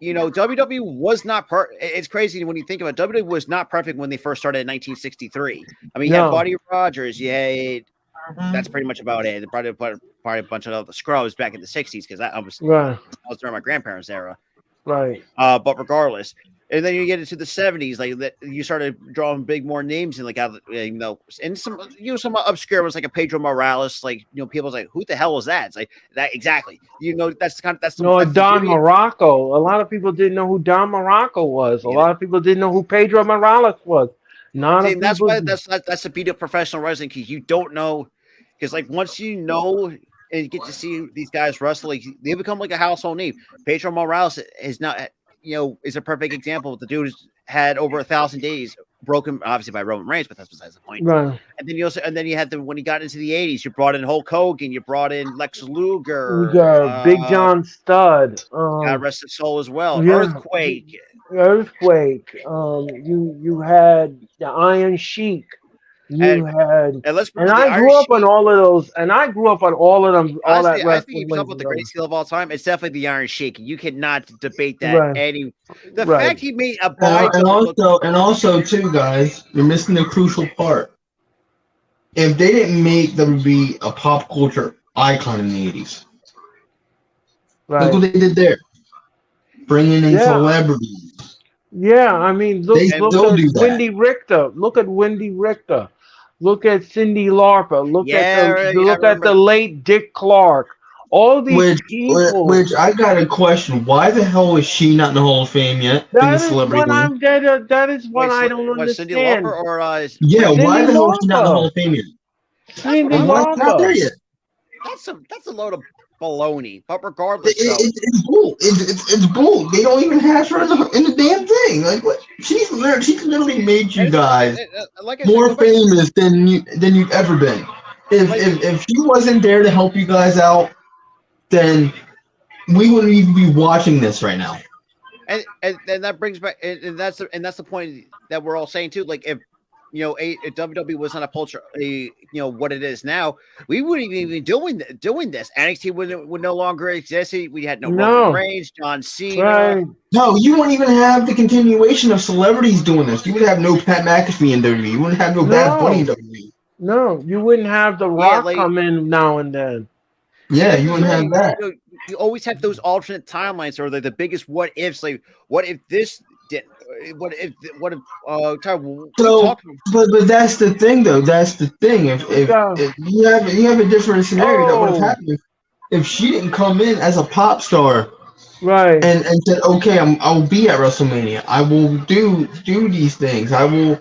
Speaker 2: WWE was not it's crazy when you think about it. WWE was not perfect when they first started in 1963. I mean, you had
Speaker 1: No,
Speaker 2: Buddy Rogers, you had that's
Speaker 4: mhm.
Speaker 2: pretty much about it. Probably a bunch of the scrubs back in the 60s because
Speaker 1: right,
Speaker 2: I was during my grandparents' era.
Speaker 1: right.
Speaker 2: But regardless, and then you get into the 70s, like that, you started drawing more names and and some obscure ones like a Pedro Morales, people's like, who the hell was that? It's like that exactly.
Speaker 1: No,
Speaker 2: That's the
Speaker 1: Don
Speaker 2: beauty.
Speaker 1: Morocco. A lot of people didn't know who Don Morocco was. A
Speaker 2: Yeah,
Speaker 1: lot of people didn't know who Pedro Morales was. Not a
Speaker 2: see, and that's why
Speaker 1: people.
Speaker 2: that's the beauty of professional wrestling because you don't know because like once you know and you get to see these guys wrestle, like they become like a household name. Pedro Morales is not is a perfect example. The dude had over 1,000 days broken obviously by Roman Reigns, but that's besides the point.
Speaker 1: Right.
Speaker 2: And then you had when he got into the 80s, you brought in Hulk Hogan, you brought in Lex
Speaker 1: We
Speaker 2: Luger,
Speaker 1: got Big John Stud.
Speaker 2: God rest his soul as well,
Speaker 1: Yeah.
Speaker 2: Earthquake.
Speaker 1: Earthquake. You had the Iron Sheik. You
Speaker 2: And
Speaker 1: had,
Speaker 2: and let's
Speaker 1: and
Speaker 2: remember the
Speaker 1: I
Speaker 2: Irish
Speaker 1: grew up on
Speaker 2: Sheik.
Speaker 1: all of those, and I grew up on all of them, all that
Speaker 2: Honestly, I think
Speaker 1: wrestling,
Speaker 2: if you talk
Speaker 1: ladies
Speaker 2: about
Speaker 1: and
Speaker 2: the
Speaker 1: gentlemen.
Speaker 2: greatest heel of all time, it's definitely the Iron Sheik. You cannot debate that
Speaker 1: Right,
Speaker 2: any. The
Speaker 1: right.
Speaker 2: fact he made a
Speaker 3: And
Speaker 2: bodybuilder look.
Speaker 3: also too, guys, you're missing the crucial part. If they didn't make WWE a pop culture icon in the 80s, look what
Speaker 1: Right.
Speaker 3: they did there. Bringing in
Speaker 1: Yeah.
Speaker 3: celebrities.
Speaker 1: Yeah, I mean,
Speaker 3: They
Speaker 2: And
Speaker 1: look
Speaker 3: still
Speaker 1: at
Speaker 3: do that.
Speaker 1: Wendy Richter. Look at Wendy Richter. Look at Cindy Lauper.
Speaker 2: yeah, I
Speaker 1: Look at
Speaker 2: remember.
Speaker 1: the late Dick Clark. All these people.
Speaker 3: Which I got a question. Why the hell is she not in the Hall of Fame yet in the celebrity ring?
Speaker 1: That is what I don't
Speaker 2: Was Cindy Lauper
Speaker 1: understand.
Speaker 2: or
Speaker 3: Yeah,
Speaker 2: Wendy?
Speaker 3: why
Speaker 1: Cindy
Speaker 3: the hell is she not in the Hall
Speaker 1: Lauper.
Speaker 3: of Fame yet?
Speaker 2: That's what
Speaker 1: Cindy
Speaker 2: I.
Speaker 3: Why is she not there
Speaker 1: Lauper.
Speaker 3: yet?
Speaker 2: That's a load of baloney. But regardless, though,
Speaker 3: It's bull. It's bull. They don't even have her in the damn thing. Like what? She's literally made
Speaker 2: and
Speaker 3: you guys
Speaker 2: like I said,
Speaker 3: more
Speaker 2: go back.
Speaker 3: famous than you've ever been.
Speaker 2: Like
Speaker 3: If she wasn't there to help you guys out, then we wouldn't even be watching this right now.
Speaker 2: and that brings back and that's the point that we're all saying too. Like if if WWE was not a culture, what it is now, we wouldn't even be doing this. NXT would no longer exist. We had no Roman
Speaker 1: No.
Speaker 2: Reigns, John Cena.
Speaker 1: Right.
Speaker 3: No, you wouldn't even have the continuation of celebrities doing this. You would have no Pat McAfee in WWE. You wouldn't have no Bad Bunny in
Speaker 1: No.
Speaker 3: WWE.
Speaker 1: No. You wouldn't have The
Speaker 2: Yeah,
Speaker 1: Rock
Speaker 2: like
Speaker 1: come in now and then.
Speaker 2: and
Speaker 3: Yeah,
Speaker 2: that's
Speaker 3: you
Speaker 2: the
Speaker 3: wouldn't have
Speaker 2: thing.
Speaker 3: that.
Speaker 2: You always have those alternate timelines or the biggest what ifs. Like what if this did? What if we
Speaker 3: So,
Speaker 2: talked.
Speaker 3: but that's the thing, though. That's the thing.
Speaker 1: We got.
Speaker 3: If you have a different scenario that would have
Speaker 1: Oh.
Speaker 3: happened if she didn't come in as a pop star
Speaker 1: Right.
Speaker 3: and said, okay, I will be at WrestleMania. I will do these things. I will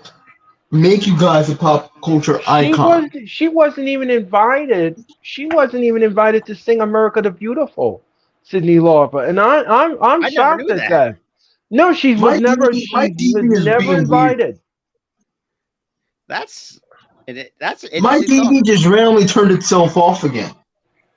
Speaker 3: make you guys a pop culture icon.
Speaker 1: She wasn't even invited. She wasn't even invited to sing America the Beautiful. Cyndi Lauper, and I'm
Speaker 2: I never
Speaker 1: shocked
Speaker 2: knew
Speaker 1: at
Speaker 2: that.
Speaker 1: that. No, she was never
Speaker 3: My TV is being weird.
Speaker 1: invited.
Speaker 2: That's
Speaker 3: My
Speaker 2: interesting
Speaker 3: TV
Speaker 2: thought.
Speaker 3: just randomly turned itself off again.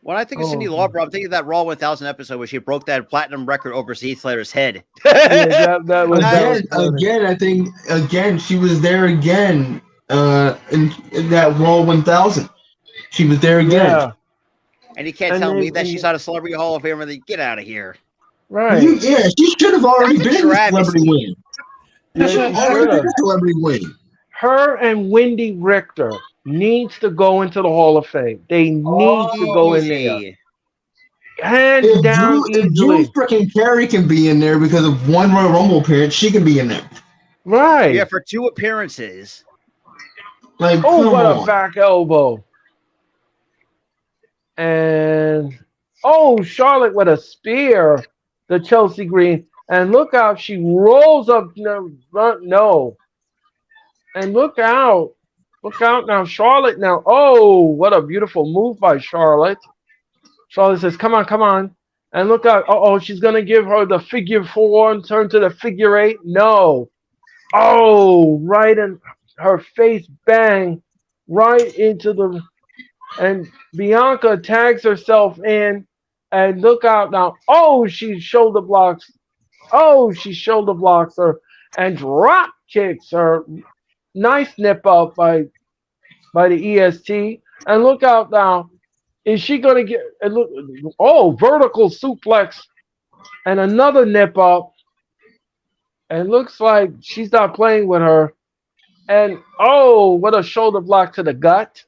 Speaker 2: When I think of Cyndi
Speaker 1: Oh.
Speaker 2: Lauper, I'm thinking of that Raw 1000 episode where she broke that platinum record over Heath Slater's head.
Speaker 1: Yeah, that was funny.
Speaker 3: I think she was there again in that Raw 1000. She was there again.
Speaker 1: Yeah,
Speaker 2: And you can't
Speaker 1: And
Speaker 2: tell
Speaker 1: they-
Speaker 2: me that
Speaker 1: and-
Speaker 2: she's not a celebrity Hall of Famer. Then get out of here.
Speaker 1: right.
Speaker 3: Yeah, she should have already
Speaker 2: That's a
Speaker 3: been a
Speaker 2: travesty.
Speaker 3: celebrity win.
Speaker 1: Yeah,
Speaker 3: She should
Speaker 1: she
Speaker 3: have already
Speaker 1: should've.
Speaker 3: been a celebrity win.
Speaker 1: Her and Wendy Richter needs to go into the Hall of Fame. They need to go in there.
Speaker 2: Easy.
Speaker 1: Hands
Speaker 3: If
Speaker 1: down
Speaker 3: Drew
Speaker 1: easily.
Speaker 3: freaking Carey can be in there because of one Royal Rumble appearance, she can be in there.
Speaker 1: Right.
Speaker 2: Yeah, for 2 appearances.
Speaker 3: Like,
Speaker 1: Oh,
Speaker 3: come
Speaker 1: what
Speaker 3: on.
Speaker 1: a back elbow. And Charlotte with a spear to Chelsea Green. And look out, she rolls up. No. And look out. Look out now, Charlotte now. Oh, what a beautiful move by Charlotte. Charlotte says, come on. And look out. She's going to give her the figure 4 and turn to the figure 8. No. Oh, right in her face, bang, right into the... And Bianca tags herself in. And look out now. Oh, she shoulder blocks. She shoulder blocks her and drop kicks her. Nice nip up by the EST. And look out now. Is she going to get... vertical suplex. And another nip up. And looks like she's not playing with her. And what a shoulder block to the gut.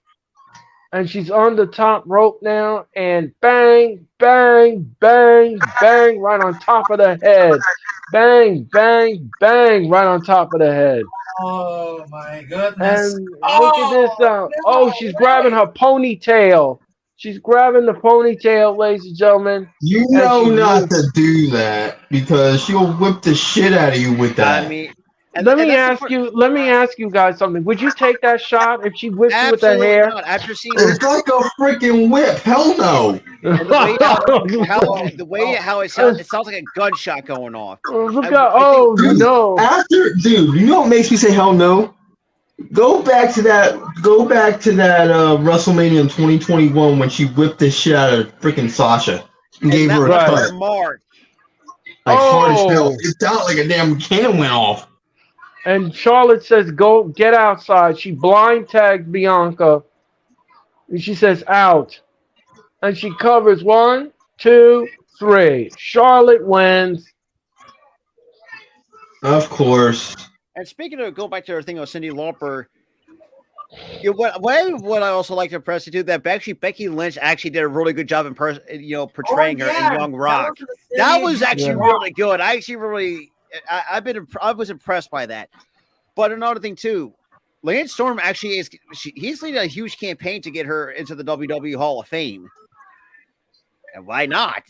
Speaker 1: And she's on the top rope now. And bang, bang, bang, bang, right on top of the head. Bang, bang, bang, right on top of the head.
Speaker 4: Oh my goodness.
Speaker 1: And look at this. She's grabbing her ponytail. She's grabbing the ponytail, ladies and gentlemen.
Speaker 3: You
Speaker 1: And
Speaker 3: know
Speaker 1: she
Speaker 3: not
Speaker 1: moves.
Speaker 3: to do that because she'll whip the shit out of you with that.
Speaker 2: I mean,
Speaker 1: Let me ask you guys something. Would you take that shot if she whipped you with her
Speaker 2: absolutely
Speaker 1: hair?
Speaker 2: not. After seeing
Speaker 3: It's like a freaking whip. Hell no.
Speaker 2: and the way how it sounds like a gunshot going off.
Speaker 1: Look
Speaker 2: I
Speaker 1: out!
Speaker 2: think-
Speaker 1: No.
Speaker 3: You know what makes me say hell no? Go back to that WrestleMania in 2021 when she whipped the shit out of freaking Sasha and gave her a
Speaker 1: Right.
Speaker 3: cut.
Speaker 2: Mark.
Speaker 3: Like hard as hell.
Speaker 1: Oh.
Speaker 3: It sounded like a damn cannon went off.
Speaker 1: And Charlotte says, "Go get outside." She blind tagged Bianca. And she says, "Out." And she covers 1, 2, 3. Charlotte wins.
Speaker 3: Of course.
Speaker 2: And speaking of, go back to our thing with Cyndi Lauper, what I also like to impress you too, that Becky Lynch actually did a really good job in portraying her in Young Rock. That was actually really good. I was impressed by that. But another thing too, Lance Storm actually he's leading a huge campaign to get her into the WWE Hall of Fame. And why not?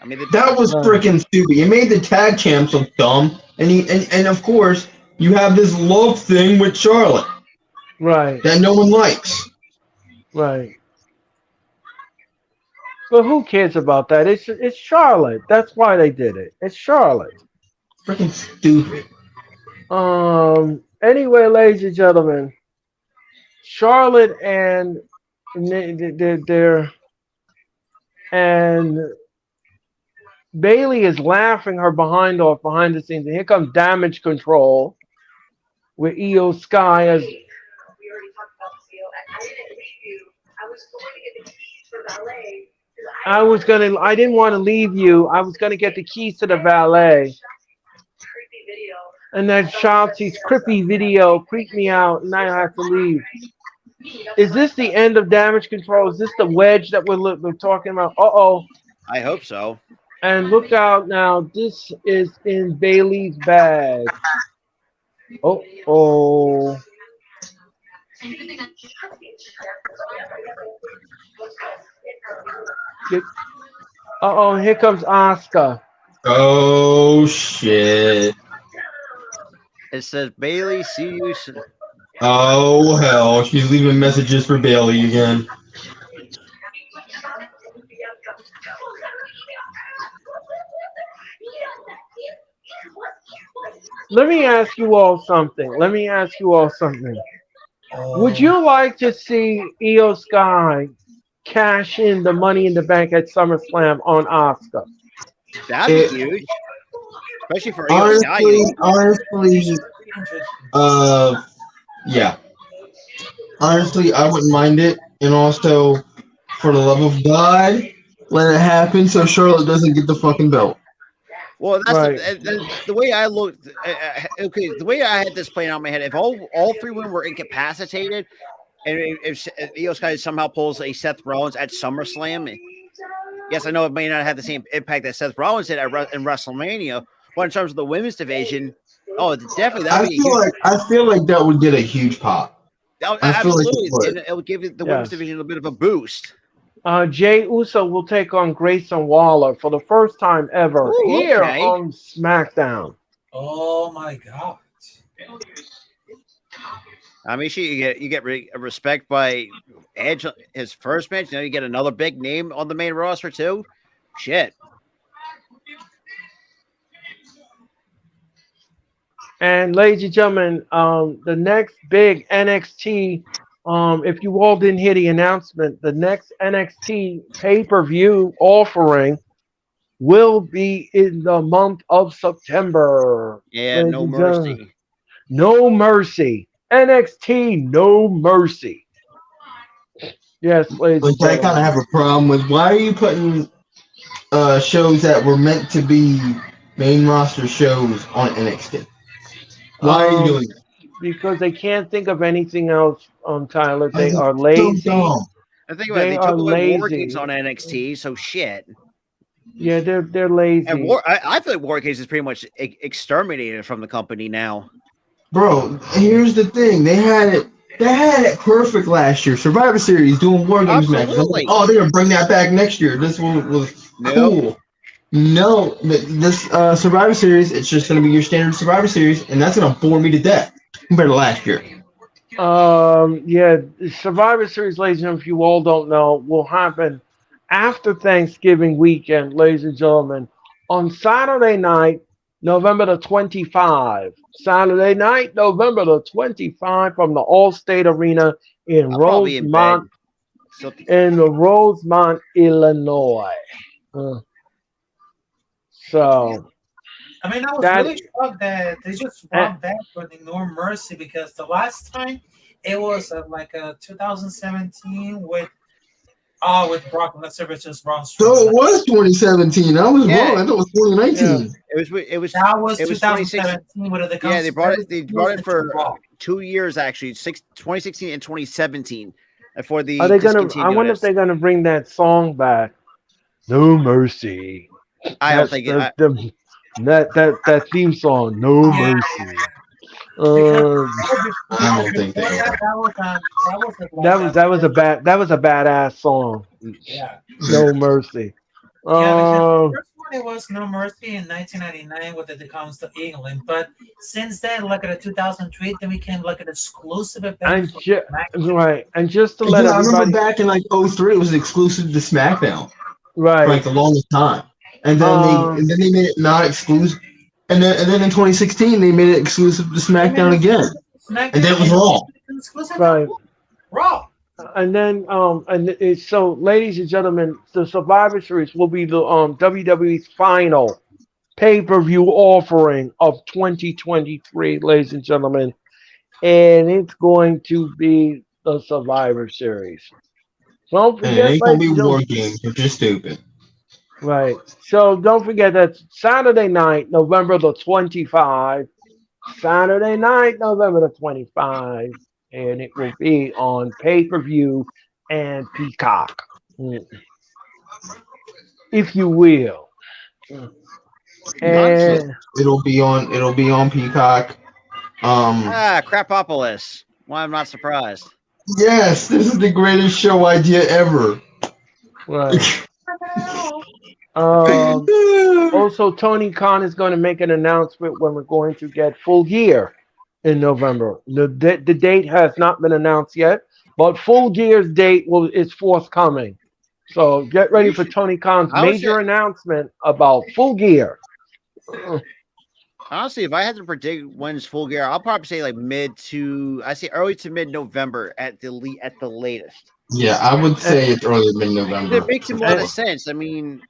Speaker 2: I mean,
Speaker 3: That was freaking stupid. It made the tag champs look dumb, and of course you have this love thing with Charlotte
Speaker 1: Right.
Speaker 3: that no one likes.
Speaker 1: Right. But who cares about that? It's Charlotte. That's why they did it. It's Charlotte.
Speaker 3: Freaking stupid.
Speaker 1: Anyway, ladies and gentlemen, Charlotte and they're and Bailey is laughing her behind the scenes. And here comes Damage Control with Io Sky as
Speaker 6: We already talked about this, Io. I didn't leave you. I was going to get the keys for valet.
Speaker 1: I didn't want to leave you. I was gonna get the keys to the valet.
Speaker 6: Creepy video.
Speaker 1: And that Shotzi's creepy video creeped me out, and I have to leave. Is this the end of Damage Control? Is this the wedge that we're talking about?
Speaker 2: I hope so.
Speaker 1: And look out now. This is in Bailey's bag. Oh. Here comes Asuka.
Speaker 3: Oh shit.
Speaker 2: It says Bailey, see you soon.
Speaker 3: Oh hell, she's leaving messages for Bailey again.
Speaker 1: let me ask you all something. Let me ask you all something. Would
Speaker 4: Oh,
Speaker 1: you like to see Io Sky cash in the Money in the Bank at SummerSlam on Asuka?
Speaker 2: That'd be
Speaker 3: It
Speaker 2: huge, especially for Io Sky.
Speaker 3: honestly,
Speaker 4: it
Speaker 3: honestly,
Speaker 4: should be interesting.
Speaker 3: uh, yeah, honestly, I wouldn't mind it. And also, for the love of God, let it happen so Charlotte doesn't get the fucking belt.
Speaker 2: Well, that's
Speaker 1: Right.
Speaker 2: the way I looked. Okay, the way I had this playing out in my head, if all three women were incapacitated, and if Io Sky somehow pulls a Seth Rollins at SummerSlam, yes, I know it may not have the same impact that Seth Rollins did in WrestleMania, but in terms of the women's division, oh, definitely that would be a huge.
Speaker 3: I feel like that would get a huge pop.
Speaker 2: Oh,
Speaker 3: I feel like it
Speaker 2: absolutely,
Speaker 3: would.
Speaker 2: and it would give the women's
Speaker 1: Yes.
Speaker 2: division a bit of a boost.
Speaker 1: Jay Uso will take on Grayson Waller for the first time ever
Speaker 2: Ooh,
Speaker 1: here
Speaker 2: okay.
Speaker 1: on SmackDown.
Speaker 4: Oh my God.
Speaker 2: I mean, you get respect by Edge his first match. You get another big name on the main roster too. Shit.
Speaker 1: And ladies and gentlemen, the next big NXT, if you all didn't hear the announcement, the next NXT pay-per-view offering will be in the month of September.
Speaker 2: Yeah,
Speaker 1: Ladies
Speaker 2: no
Speaker 1: and gentlemen,
Speaker 2: mercy.
Speaker 1: no mercy. NXT, no mercy. Yes, ladies and
Speaker 3: Which I kind
Speaker 1: gentlemen.
Speaker 3: of have a problem with. Why are you putting shows that were meant to be main roster shows on NXT? Why are you
Speaker 1: Um,
Speaker 3: doing that?
Speaker 1: because they can't think of anything else, Tyler.
Speaker 3: Like,
Speaker 1: They
Speaker 3: it's
Speaker 1: are
Speaker 3: so
Speaker 1: lazy.
Speaker 3: dumb.
Speaker 2: And think about it,
Speaker 1: They
Speaker 2: they
Speaker 1: are
Speaker 2: took away War Games
Speaker 1: lazy.
Speaker 2: on NXT, so shit.
Speaker 1: Yeah, they're
Speaker 2: And
Speaker 1: lazy.
Speaker 2: I feel like War Games is pretty much exterminated from the company now.
Speaker 3: Bro, here's the thing. They had it perfect last year. Survivor Series doing War Games matches. I'm like,
Speaker 2: Absolutely.
Speaker 3: oh, they're gonna bring that back next year. This one was
Speaker 2: Nope.
Speaker 3: cool. No, this Survivor Series, it's just gonna be your standard Survivor Series, and that's gonna bore me to death compared to last year.
Speaker 1: Yeah, Survivor Series, ladies and gentlemen, if you all don't know, will happen after Thanksgiving weekend, ladies and gentlemen, on Saturday night, November the 25. Saturday night, November the 25, from the Allstate Arena in
Speaker 2: I'll probably be in bed.
Speaker 1: Rosemont,
Speaker 2: So
Speaker 1: Illinois. Uh, so
Speaker 4: I mean, I was
Speaker 1: that
Speaker 4: really shocked that they just
Speaker 1: uh,
Speaker 4: brought back with the No Mercy because the last time it was like a 2017 with Brock Lesnar versus Braun
Speaker 3: So
Speaker 4: Strowman.
Speaker 3: it was 2017. I was
Speaker 2: yeah,
Speaker 3: wrong. I thought it was 2019.
Speaker 4: That was
Speaker 2: it was 26.
Speaker 4: 2017 with the
Speaker 2: Yeah, they brought it. They brought it for
Speaker 4: Raw.
Speaker 2: 2 years actually, 2016 and 2017, for
Speaker 1: are
Speaker 2: the
Speaker 1: they gonna? I wonder if
Speaker 2: discontinuous.
Speaker 1: they're gonna bring that song back. No mercy.
Speaker 2: I don't think it.
Speaker 1: That theme song. No
Speaker 4: Yeah,
Speaker 1: mercy.
Speaker 4: because
Speaker 1: Uh,
Speaker 3: I don't think
Speaker 4: before
Speaker 3: they
Speaker 4: that,
Speaker 3: are.
Speaker 4: that was like a
Speaker 1: that was a badass song.
Speaker 4: yeah.
Speaker 1: No mercy.
Speaker 4: Yeah, because the
Speaker 1: Uh,
Speaker 4: first one it was No Mercy in 1999 with it comes to England, but since then, like at 2003, then became like an exclusive event
Speaker 1: and
Speaker 4: for
Speaker 1: ju-
Speaker 4: SmackDown.
Speaker 1: right, and just to let
Speaker 3: Yeah, I remember
Speaker 1: everybody
Speaker 3: back in like '03, it was exclusive to SmackDown for like
Speaker 1: right.
Speaker 3: the longest time,
Speaker 1: Um,
Speaker 3: and then they made it not exclusive, and then in 2016 they made it exclusive to
Speaker 4: They made
Speaker 3: SmackDown
Speaker 4: it
Speaker 3: again,
Speaker 4: exclusive to
Speaker 3: and then
Speaker 4: SmackDown
Speaker 3: it was
Speaker 4: and
Speaker 3: Raw.
Speaker 4: exclusive
Speaker 1: right.
Speaker 4: to Raw.
Speaker 1: And then, so, ladies and gentlemen, the Survivor Series will be the WWE's final pay-per-view offering of 2023, ladies and gentlemen, and it's going to be the Survivor Series. Don't
Speaker 3: And it
Speaker 1: forget,
Speaker 3: ain't gonna
Speaker 1: ladies
Speaker 3: be
Speaker 1: and
Speaker 3: War
Speaker 1: gentlemen.
Speaker 3: Games, which is stupid.
Speaker 1: Right. So don't forget that Saturday night, November the 25. Saturday night, November the 25, and it will be on pay-per-view and Peacock, if you will.
Speaker 3: Shit.
Speaker 1: And
Speaker 3: It'll be on Peacock.
Speaker 2: Crapopolis. Why I'm not surprised.
Speaker 3: Yes, this is the greatest show idea ever.
Speaker 1: right. Um, also, Tony Khan is going to make an announcement when we're going to get Full Gear in November. The date has not been announced yet, but Full Gear's date is forthcoming. So get ready
Speaker 2: You
Speaker 1: for
Speaker 2: should.
Speaker 1: Tony Khan's
Speaker 2: I was.
Speaker 1: major announcement about Full Gear.
Speaker 2: Honestly, if I had to predict when's Full Gear, I'll probably say like early to mid November at the latest.
Speaker 3: Yeah, I would say it's early mid-November.
Speaker 2: It makes a lot of sense. I mean,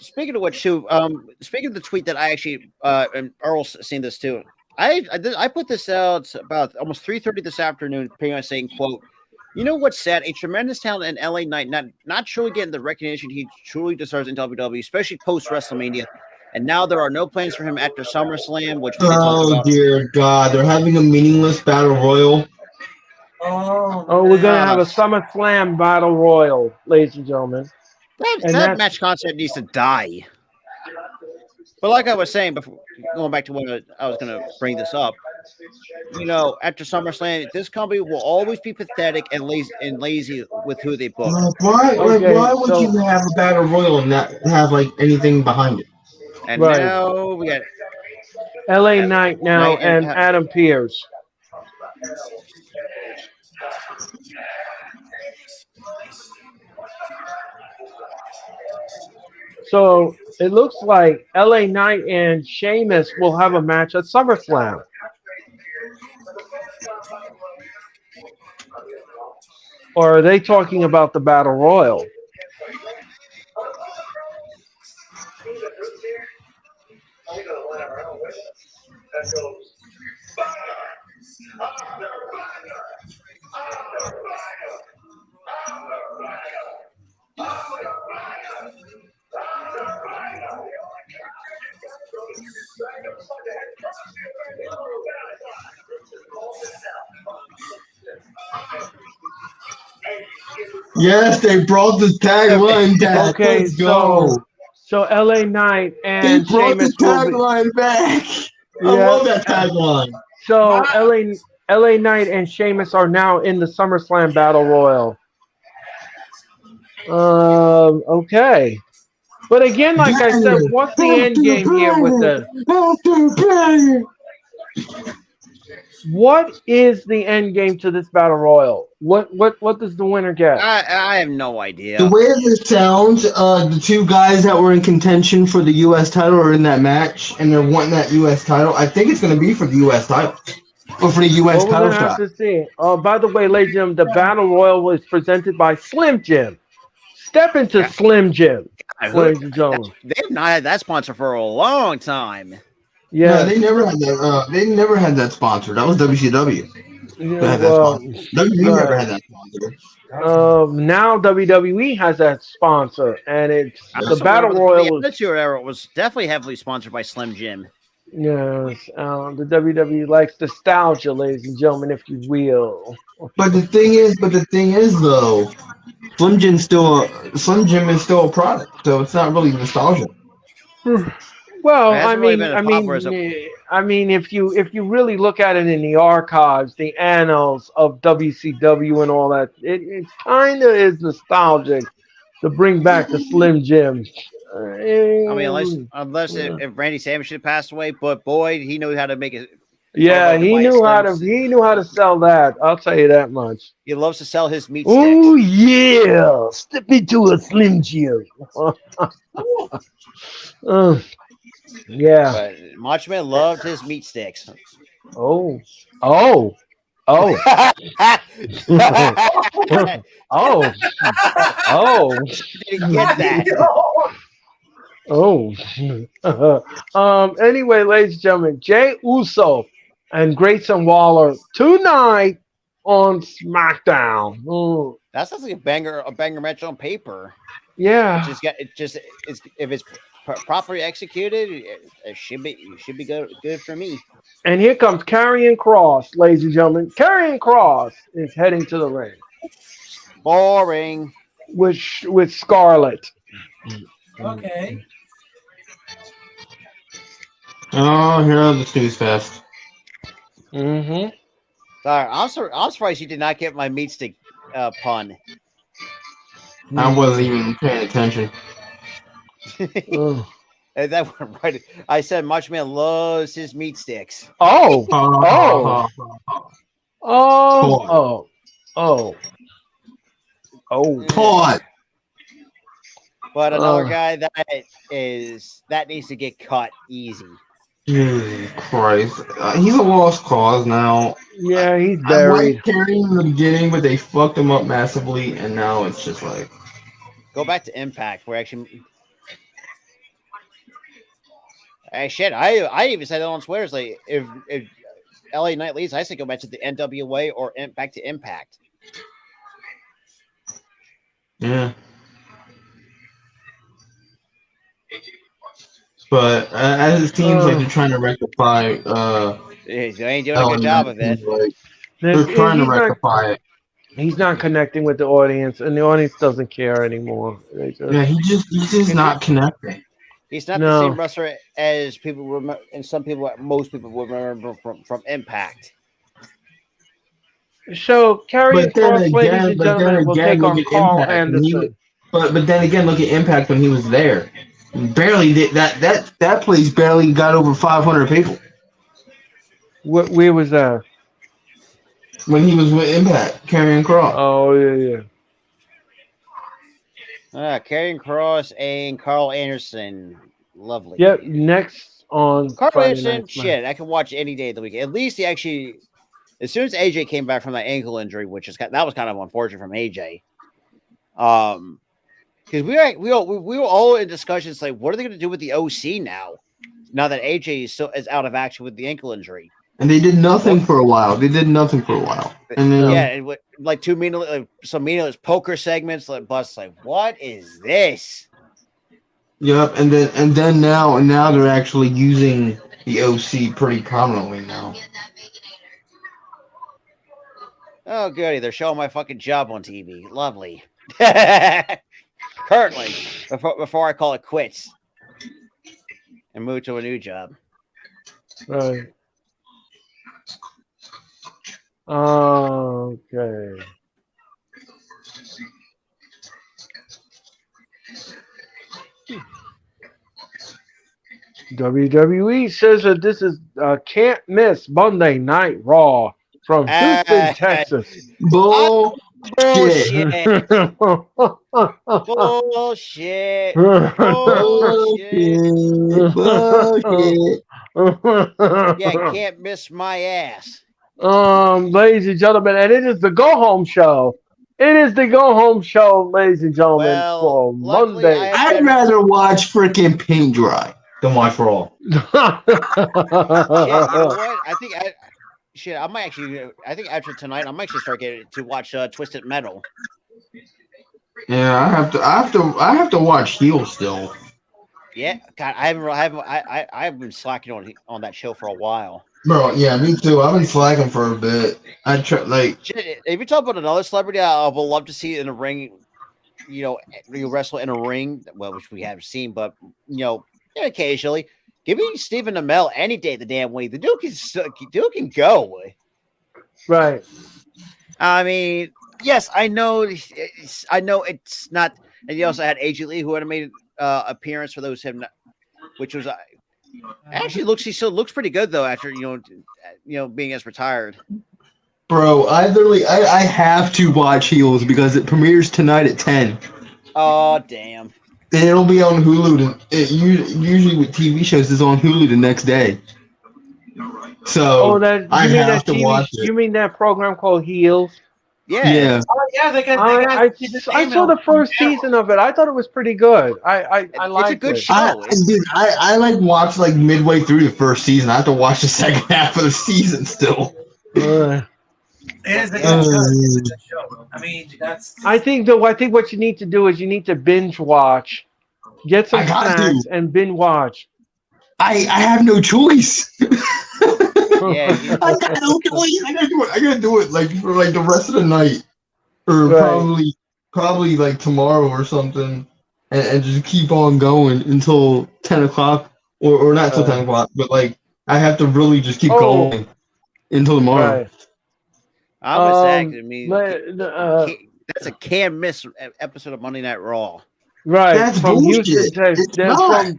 Speaker 2: speaking of which, too, speaking of the tweet that I actually and Earl's seen this too. I put this out about almost 3:30 this afternoon, pretty much saying, "quote You know what's sad? A tremendous talent in LA Knight, not truly getting the recognition he truly deserves in WWE, especially post WrestleMania. And now there are no plans for him after SummerSlam, which we did talk
Speaker 3: Oh
Speaker 2: about.
Speaker 3: dear God, they're having a meaningless battle royal.
Speaker 1: Oh, we're gonna have a SummerSlam Battle Royal, ladies and gentlemen.
Speaker 2: That match concept needs to die. But like I was saying before, going back to when I was going to bring this up, after SummerSlam, this company will always be pathetic and lazy with who they book.
Speaker 3: Why would you have a battle royal and not have like anything behind it?
Speaker 2: And now we got
Speaker 1: LA Knight now and Adam Pearce. So it looks like LA Knight and Sheamus will have a match at SummerSlam. Or are they talking about the Battle Royal?
Speaker 3: Yes, they brought the tagline back.
Speaker 1: Okay,
Speaker 3: Let's go.
Speaker 1: So LA Knight and
Speaker 3: they brought
Speaker 1: Sheamus
Speaker 3: the tagline back. I love that tagline.
Speaker 1: So LA Knight and Sheamus are now in the SummerSlam Battle Royal. Okay. But again, like I said, what's the end game here with this? What is the end game to this Battle Royal? What does the winner get?
Speaker 2: I have no idea.
Speaker 3: The way this sounds, the two guys that were in contention for the U.S. title are in that match, and they're wanting that U.S. title. I think it's going to be for the U.S. title. Or for the U.S. title shot.
Speaker 1: Have to see. By the way, ladies and gentlemen, the Battle Royal was presented by Slim Jim. Step into Slim Jim, ladies and gentlemen.
Speaker 2: They've not had that sponsor for a long time.
Speaker 1: Yeah,
Speaker 3: no, they never had that. They never had that sponsor. That was WCW.
Speaker 1: Yeah,
Speaker 3: WWE never had that sponsor.
Speaker 1: Now WWE has that sponsor, and it's the Battle Royal.
Speaker 2: The Attitude Era was definitely heavily sponsored by Slim Jim.
Speaker 1: Yes, the WWE likes nostalgia, ladies and gentlemen, if you will.
Speaker 3: But the thing is, though, Slim Jim is still a product, so it's not really nostalgia.
Speaker 1: Well, I mean, if you really look at it in the archives, the annals of WCW and all that, it kind of is nostalgic to bring back the Slim Jim.
Speaker 2: I mean, unless if Randy Savage had passed away, but boy, he knew how to make it.
Speaker 1: Yeah, he knew how to sell that. I'll tell you that much.
Speaker 2: He loves to sell his meat sticks.
Speaker 1: Oh yeah, step into a Slim Jim. Yeah.
Speaker 2: But Macho Man loved his meat sticks.
Speaker 1: Oh.
Speaker 2: Oh.
Speaker 1: Oh.
Speaker 2: Didn't get that.
Speaker 1: Oh. Anyway, ladies and gentlemen, Jay Uso and Grayson Waller tonight on SmackDown. Oh.
Speaker 2: That sounds like a banger match on paper.
Speaker 1: Yeah.
Speaker 2: If it's properly executed, it should be good for me.
Speaker 1: And here comes Karrion Kross, ladies and gentlemen. Karrion Kross is heading to the ring.
Speaker 2: Boring.
Speaker 1: With Scarlett.
Speaker 4: Okay.
Speaker 3: Oh, here on the snooze fest.
Speaker 1: Mm-hmm.
Speaker 2: Sorry, I'm surprised you did not get my meat stick pun.
Speaker 3: I wasn't even paying attention.
Speaker 2: And that went right. I said Macho Man loves his meat sticks.
Speaker 1: Oh.
Speaker 3: Pause.
Speaker 2: But another guy that needs to get cut easy.
Speaker 3: Jesus Christ. He's a lost cause now.
Speaker 1: Yeah, he's
Speaker 3: I
Speaker 1: buried.
Speaker 3: liked carrying in the beginning, but they fucked him up massively, and now it's just like.
Speaker 2: Go back to Impact, where actually. Hey, shit, I even said it on Twitter. It's like if LA Knight leaves, I say go back to the NWA or back to Impact.
Speaker 3: Yeah. But as it seems like they're trying to rectify,
Speaker 2: They ain't doing a good job of it.
Speaker 3: like they're trying to rectify it.
Speaker 1: He's not connecting with the audience, and the audience doesn't care anymore.
Speaker 3: Yeah, he's just not connecting.
Speaker 2: He's not the same wrestler as people remember, and most people would remember from Impact.
Speaker 1: So Karrion Kross, ladies and gentlemen, will take on Carl Anderson.
Speaker 3: But then again, look at Impact when he was there. Barely did that place barely got over 500 people.
Speaker 1: Where was that?
Speaker 3: When he was with Impact, Karrion Kross.
Speaker 1: Oh yeah.
Speaker 2: Karrion Kross and Carl Anderson, lovely.
Speaker 1: Yep. Next on
Speaker 2: Carl
Speaker 1: Friday
Speaker 2: Anderson,
Speaker 1: Night
Speaker 2: shit, I can watch any day of the week. At least he actually, as soon as AJ came back from that ankle injury, that was kind of unfortunate from AJ. Because we were all in discussions like, what are they going to do with the OC now? Now that AJ is out of action with the ankle injury.
Speaker 3: And they did nothing for a while. And then
Speaker 2: and like some meaningless poker segments. Like, Bus, like, what is this?
Speaker 3: Yep, and then now they're actually using the OC pretty prominently now.
Speaker 2: Oh, goody, they're showing my fucking job on TV. Lovely. Currently, before I call it quits and move to a new job.
Speaker 1: Right. Okay. WWE says that this is can't miss Monday Night Raw from Houston, Texas.
Speaker 3: Bullshit.
Speaker 2: Bullshit. Yeah, can't miss my ass.
Speaker 1: Ladies and gentlemen, and it is the go home show. It is the go home show, ladies and gentlemen, for Monday.
Speaker 3: I'd rather watch freaking paint dry than watch Raw.
Speaker 2: Shit, you know what? I think after tonight, I might actually start getting to watch Twisted Metal.
Speaker 3: Yeah, I have to watch Heel still.
Speaker 2: Yeah, God, I've been slacking on that show for a while.
Speaker 3: Bro, yeah, me too. I've been slacking for a bit.
Speaker 2: Shit, if you talk about another celebrity, I would love to see in a ring. You wrestle in a ring, well, which we haven't seen, but occasionally. Give me Stephen Amell any day of the damn week. The Duke can go.
Speaker 1: Right.
Speaker 2: I mean, yes, I know it's not. And you also had AJ Lee, who had made appearance for those him, which was actually he still looks pretty good though after being as retired.
Speaker 3: Bro, I have to watch Heels because it premieres tonight at 10.
Speaker 2: Oh damn.
Speaker 3: And it'll be on Hulu. Usually with TV shows, it's on Hulu the next day. So I have to watch it.
Speaker 1: You mean that program called Heels?
Speaker 3: Yeah.
Speaker 1: I saw the first season of it. I thought it was pretty good. I liked it.
Speaker 2: It's a good show.
Speaker 3: I watched midway through the first season. I have to watch the second half of the season still.
Speaker 4: It is a good show. I mean,
Speaker 1: I think what you need to do is you need to binge watch, get some snacks, and binge watch.
Speaker 3: I have no choice.
Speaker 2: Yeah,
Speaker 3: I got no choice. I gotta do it for the rest of the night, or probably tomorrow or something, and just keep on going until 10 o'clock, or not till 10 o'clock, but I have to really just keep going until tomorrow.
Speaker 1: Right.
Speaker 2: I was saying, I mean, that's a can't miss episode of Monday Night Raw.
Speaker 1: Right.
Speaker 3: That's
Speaker 1: from
Speaker 3: bullshit.
Speaker 1: Houston, Texas.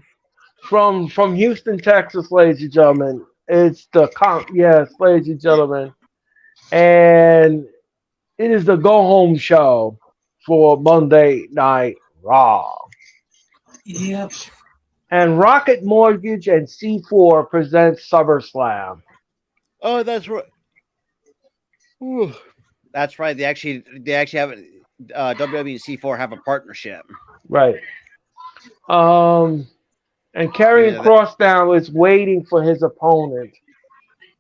Speaker 1: From Houston, Texas, ladies and gentlemen. It's yes, ladies and gentlemen. And it is the go home show for Monday Night Raw.
Speaker 4: Yep.
Speaker 1: And Rocket Mortgage and C4 presents SummerSlam.
Speaker 2: Oh, that's right. Ooh. That's right. They actually have WWE and C4 have a partnership.
Speaker 1: Right. And Karrion
Speaker 2: Yeah, that,
Speaker 1: Kross now is waiting for his opponent,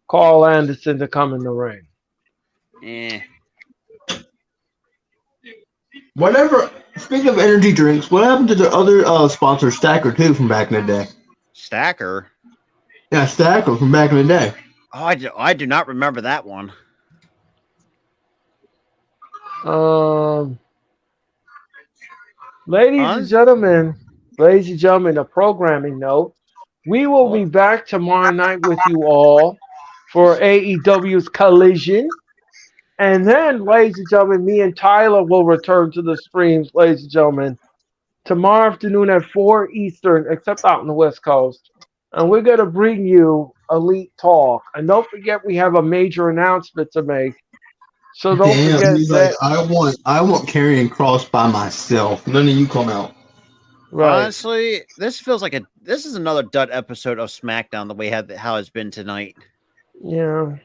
Speaker 1: Carl Anderson, to come in the ring.
Speaker 2: eh.
Speaker 3: Whatever. Speaking of energy drinks, what happened to the other sponsor, Stacker, too, from back in the day?
Speaker 2: Stacker.
Speaker 3: Yeah, Stacker from back in the day.
Speaker 2: Oh, I do not remember that one.
Speaker 1: Um, ladies and gentlemen, a programming note. We will be back tomorrow night with you all for AEW's Collision. And then, ladies and gentlemen, me and Tyler will return to the streams, ladies and gentlemen, tomorrow afternoon at 4 Eastern, except out on the West Coast. And we're going to bring you Elite Talk. And don't forget, we have a major announcement to make. So don't
Speaker 3: Damn,
Speaker 1: forget
Speaker 3: he's
Speaker 1: that.
Speaker 3: like, I want Karrion Kross by myself. None of you come out.
Speaker 1: Right.
Speaker 2: Honestly, this feels like this is another dud episode of SmackDown the way how it's been tonight.
Speaker 1: Yeah.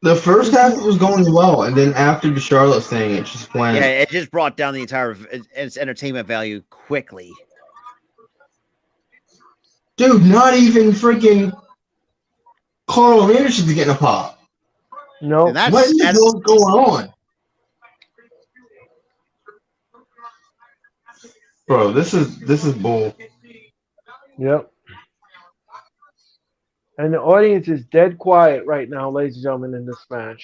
Speaker 3: The first half was going well, and then after the Charlotte thing, it just went.
Speaker 2: Yeah, it just brought down the entire its entertainment value quickly.
Speaker 3: Dude, not even freaking Carl Anderson's getting a pop.
Speaker 1: No.
Speaker 2: And
Speaker 3: What the hell's going on? Bro, this is bull.
Speaker 1: Yep. And the audience is dead quiet right now, ladies and gentlemen, in this match.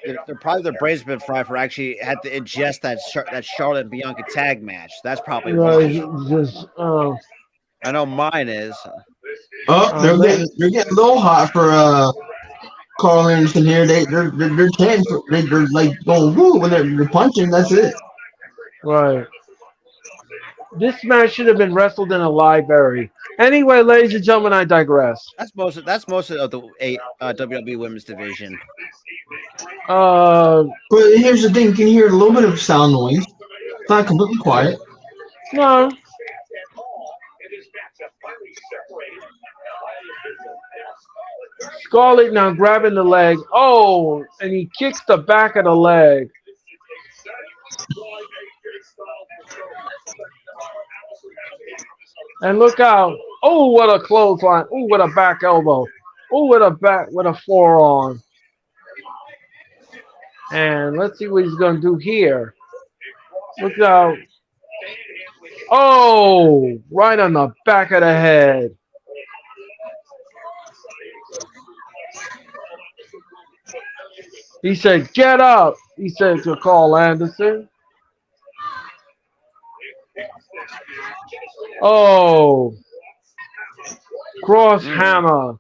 Speaker 2: They're probably their brains been fried for actually had to ingest that Charlotte and Bianca tag match. That's probably why.
Speaker 1: Just,
Speaker 2: I know mine is.
Speaker 3: Oh, they're getting a little hot for Carl Anderson here. They're chanting, they're like going woo when they're punching. That's it.
Speaker 1: right. This match should have been wrestled in a library. Anyway, ladies and gentlemen, I digress.
Speaker 2: That's most of the WWE Women's Division.
Speaker 3: But here's the thing: you can hear a little bit of sound noise. It's not completely quiet.
Speaker 1: No. Scarlett now grabbing the leg. Oh, and he kicks the back of the leg. And look out. Oh, what a clothesline. Oh, what a back elbow. Oh, what a forearm. And let's see what he's going to do here. Look out. Oh, right on the back of the head. He said, get up. He said to Carl Anderson. Oh, cross hammer.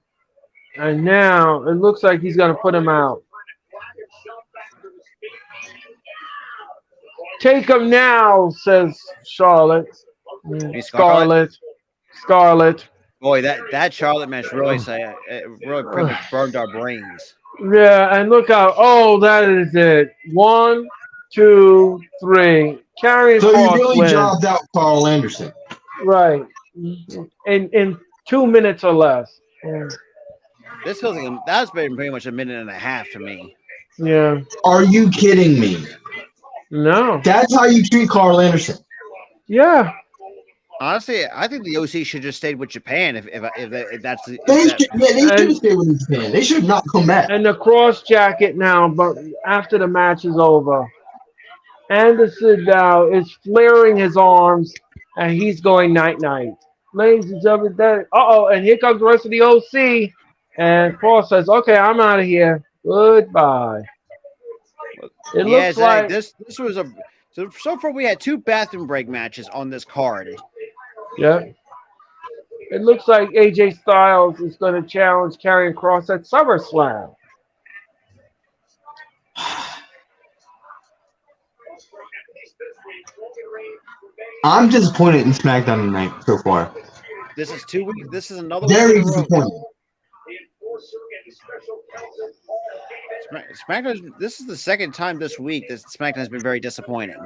Speaker 1: And now it looks like he's going to put him out. Take him now, says Charlotte. Scarlett.
Speaker 2: Boy, that Charlotte match really pretty much burned our brains.
Speaker 1: Yeah, and look out. Oh, that is it. 1, 2, 3. Karrion
Speaker 3: So you
Speaker 1: Kross
Speaker 3: really
Speaker 1: wins.
Speaker 3: jobbed out Carl Anderson.
Speaker 1: Right. In 2 minutes or less. Yeah.
Speaker 2: This feels like that's been pretty much a minute and a half to me.
Speaker 1: Yeah.
Speaker 3: Are you kidding me?
Speaker 1: No.
Speaker 3: That's how you treat Carl Anderson.
Speaker 1: Yeah.
Speaker 2: Honestly, I think the OC should just stayed with Japan if that's the.
Speaker 3: They should have stayed with Japan. They should not come back.
Speaker 1: And the cross jacket now, but after the match is over, Anderson now is flaring his arms, and he's going night-night. Ladies and gentlemen, and here comes the rest of the OC. And Cross says, okay, I'm out of here. Goodbye. It looks like
Speaker 2: this was so far we had 2 bathroom break matches on this card.
Speaker 1: Yeah. It looks like AJ Styles is going to challenge Karrion Kross at SummerSlam.
Speaker 3: I'm disappointed in SmackDown tonight so far.
Speaker 2: This is 2 weeks. This is another
Speaker 3: Very
Speaker 2: week in a row.
Speaker 3: disappointed.
Speaker 2: SmackDown. This is the second time this week that SmackDown has been very disappointing.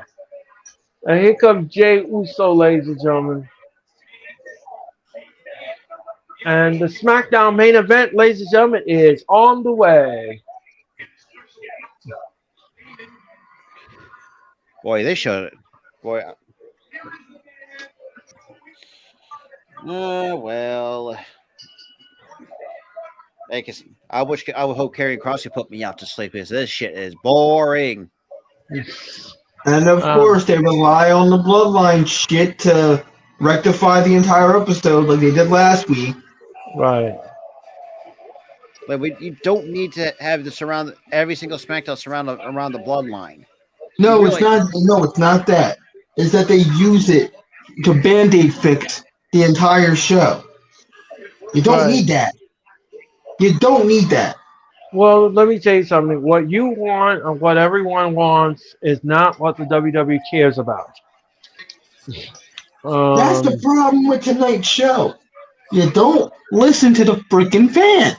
Speaker 1: And here comes Jay Uso, ladies and gentlemen. And the SmackDown main event, ladies and gentlemen, is on the way.
Speaker 2: Boy, they showed it. Boy. Well. I would hope Karrion Kross could put me out to sleep because this shit is boring.
Speaker 3: And of course, they rely on the bloodline shit to rectify the entire episode like they did last week.
Speaker 1: Right.
Speaker 2: Like you don't need to have the surround every single SmackDown surround around the bloodline.
Speaker 3: No, it's not. No, it's not that. It's that they use it to band-aid fix the entire show. You don't need that. You don't need that.
Speaker 1: Well, let me tell you something. What you want and what everyone wants is not what the WWE cares about.
Speaker 3: That's the problem with tonight's show. You don't listen to the freaking fans.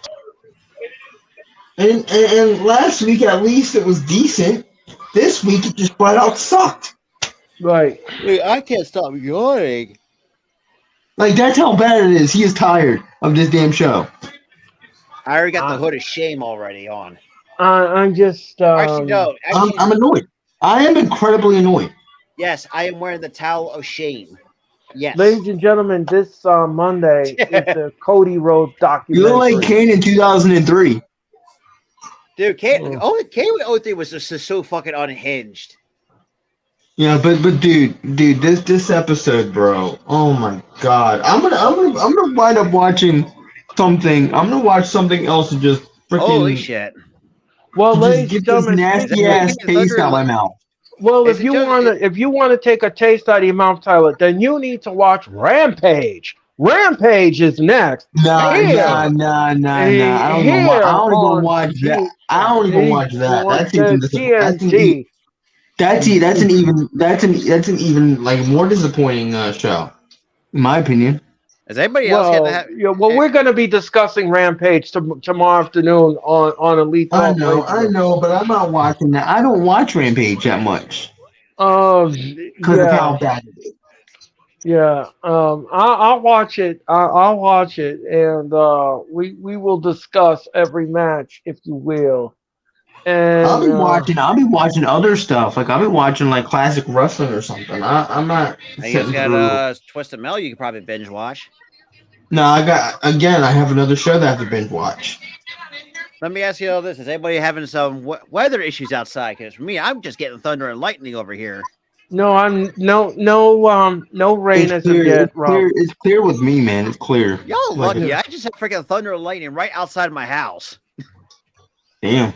Speaker 3: And last week, at least, it was decent. This week, it just flat out sucked.
Speaker 1: Right.
Speaker 2: Dude, I can't stop yawning.
Speaker 3: Like, that's how bad it is. He is tired of this damn show.
Speaker 2: I already got the hood of shame already on.
Speaker 1: I'm just.
Speaker 2: Actually, no. Actually,
Speaker 3: I'm annoyed. I am incredibly annoyed.
Speaker 2: Yes, I am wearing the towel of shame. Yes.
Speaker 1: Ladies and gentlemen, this Monday is the Cody Rhodes documentary.
Speaker 3: You look like Kane in 2003.
Speaker 2: Dude, Kane with 03 was just so fucking unhinged.
Speaker 3: Yeah, but dude, this episode, bro. Oh my god, I'm gonna wind up watching something. I'm gonna watch something else and just freaking
Speaker 2: holy shit.
Speaker 1: Well,
Speaker 3: just
Speaker 1: ladies
Speaker 3: get
Speaker 1: and
Speaker 3: this
Speaker 1: gentlemen,
Speaker 3: nasty ass taste out my mouth.
Speaker 1: well, if you want to take a taste out of your mouth, Tyler, then you need to watch Rampage. Rampage is next.
Speaker 3: Nah. I don't even watch that. I don't even watch that. That's an even like more disappointing show, in my opinion.
Speaker 2: Is anybody else getting that?
Speaker 1: Yeah, well, we're going to be discussing Rampage tomorrow afternoon on Elite Talk.
Speaker 3: I know, but I'm not watching that. I don't watch Rampage that much.
Speaker 1: Because
Speaker 3: of how bad it is.
Speaker 1: Yeah, I'll watch it. I'll watch it, and we will discuss every match, if you will. And
Speaker 3: I'll be watching other stuff. Like I'll be watching like classic wrestling or something. I'm not.
Speaker 2: You guys got Twisted Metal. You can probably binge watch.
Speaker 3: No, I have another show that I have to binge watch.
Speaker 2: Let me ask you all this: is anybody having some weather issues outside? Because for me, I'm just getting thunder and lightning over here.
Speaker 1: No, I'm no rain as of yet, Rob.
Speaker 3: It's clear with me, man. It's clear.
Speaker 2: Y'all lucky. I just have freaking thunder and lightning right outside my house.
Speaker 3: Damn.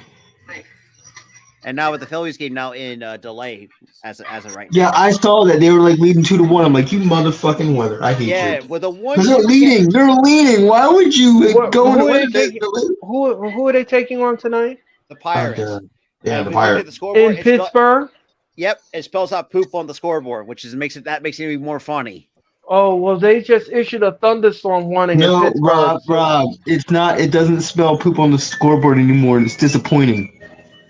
Speaker 2: And now with the Phillies game now in delay as of right now.
Speaker 3: Yeah, I saw that they were like leading 2-1. I'm like, you motherfucking weather. I hate you.
Speaker 2: Yeah, with a one.
Speaker 3: They're leading. They're leading. Why would you go
Speaker 1: who are they taking on tonight?
Speaker 2: The Pirates.
Speaker 3: The Pirates.
Speaker 1: In Pittsburgh.
Speaker 2: Yep, it spells out poop on the scoreboard, which makes it even more funny.
Speaker 1: Oh well, they just issued a thunderstorm warning.
Speaker 3: No, Rob, it's not. It doesn't spell poop on the scoreboard anymore. It's disappointing.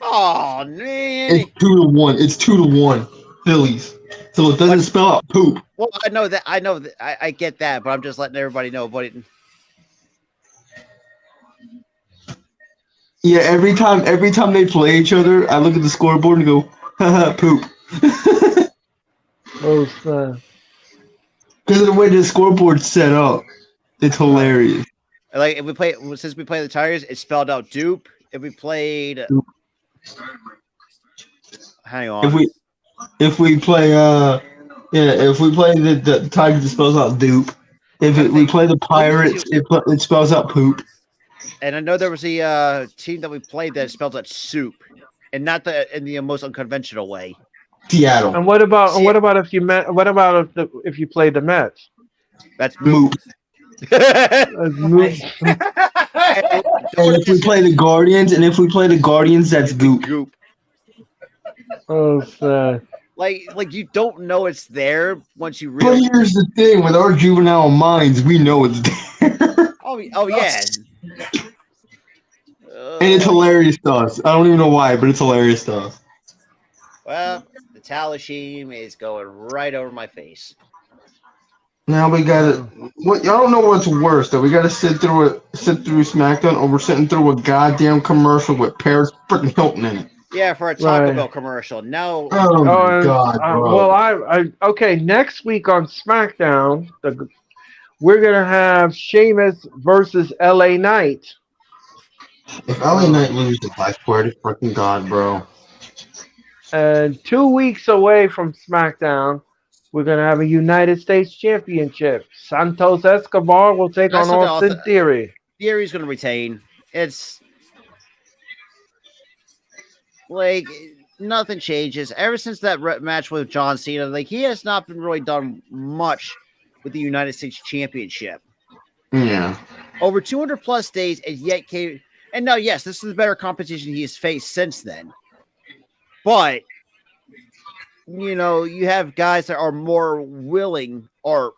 Speaker 2: Oh man!
Speaker 3: It's 2-1. It's 2-1 Phillies. So it doesn't spell out poop.
Speaker 2: Well, I know that. I get that, but I'm just letting everybody know. But
Speaker 3: yeah, every time they play each other, I look at the scoreboard and go, haha, poop.
Speaker 1: Oh, son.
Speaker 3: Because of the way the scoreboard's set up, it's hilarious.
Speaker 2: Like since we play the Tigers, it's spelled out dupe. If we played, hang on.
Speaker 3: If we play the Tigers, it spells out dupe. We play the Pirates, it spells out poop.
Speaker 2: And I know there was a team that we played that spelled out soup, and not in the most unconventional way.
Speaker 3: Seattle.
Speaker 1: And what about if you played the Mets?
Speaker 2: That's moop.
Speaker 3: And if we play the Guardians, that's goop.
Speaker 1: Oh, sad.
Speaker 2: Like you don't know it's there once you really.
Speaker 3: But here's the thing: with our juvenile minds, we know it's there.
Speaker 2: Oh yeah.
Speaker 3: And it's hilarious to us. I don't even know why, but it's hilarious to us.
Speaker 2: Well, the Talashim is going right over my face.
Speaker 3: Now we gotta. What I don't know what's worse though. We gotta sit through SmackDown, or we're sitting through a goddamn commercial with Paris freaking Hilton in it.
Speaker 2: Yeah, for a Taco
Speaker 1: Right.
Speaker 2: Bell commercial. No,
Speaker 3: Oh my
Speaker 1: and,
Speaker 3: god, bro!
Speaker 1: well, okay. Next week on SmackDown, we're gonna have Sheamus versus LA Knight.
Speaker 3: If LA Knight loses, I swear to freaking god, bro.
Speaker 1: And 2 weeks away from SmackDown, we're going to have a United States Championship. Santos Escobar will take on Austin Theory.
Speaker 2: Theory's going to retain. It's like nothing changes. Ever since that match with John Cena, like he has not been really done much with the United States Championship.
Speaker 3: Yeah.
Speaker 2: Over 200 plus days, and yet came. And now, yes, this is the better competition he has faced since then. But, you know, you have guys that are more willing or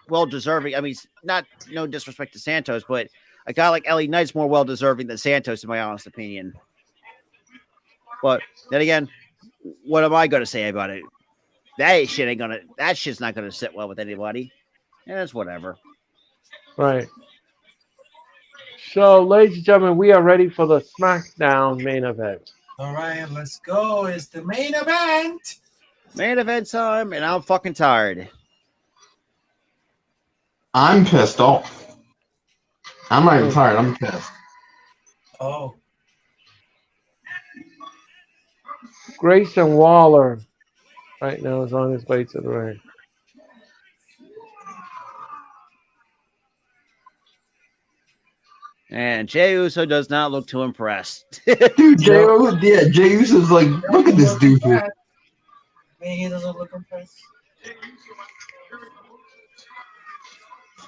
Speaker 2: well-deserving. I mean, not no disrespect to Santos, but a guy like LA Knight's more well-deserving than Santos, in my honest opinion. But then again, what am I going to say about it? That shit's not going to sit well with anybody. And it's whatever.
Speaker 1: Right. So, ladies and gentlemen, we are ready for the SmackDown main event.
Speaker 4: All right, let's go. It's the main event.
Speaker 2: Main event time, and I'm fucking tired.
Speaker 3: I'm pissed off. I'm not even tired. I'm pissed.
Speaker 4: Oh,
Speaker 1: Grayson Waller right now is on his way to the ring.
Speaker 2: And Jey Uso does not look too impressed.
Speaker 3: Dude, Jey Uso's like, look at this dude.
Speaker 4: Man, he doesn't look impressed.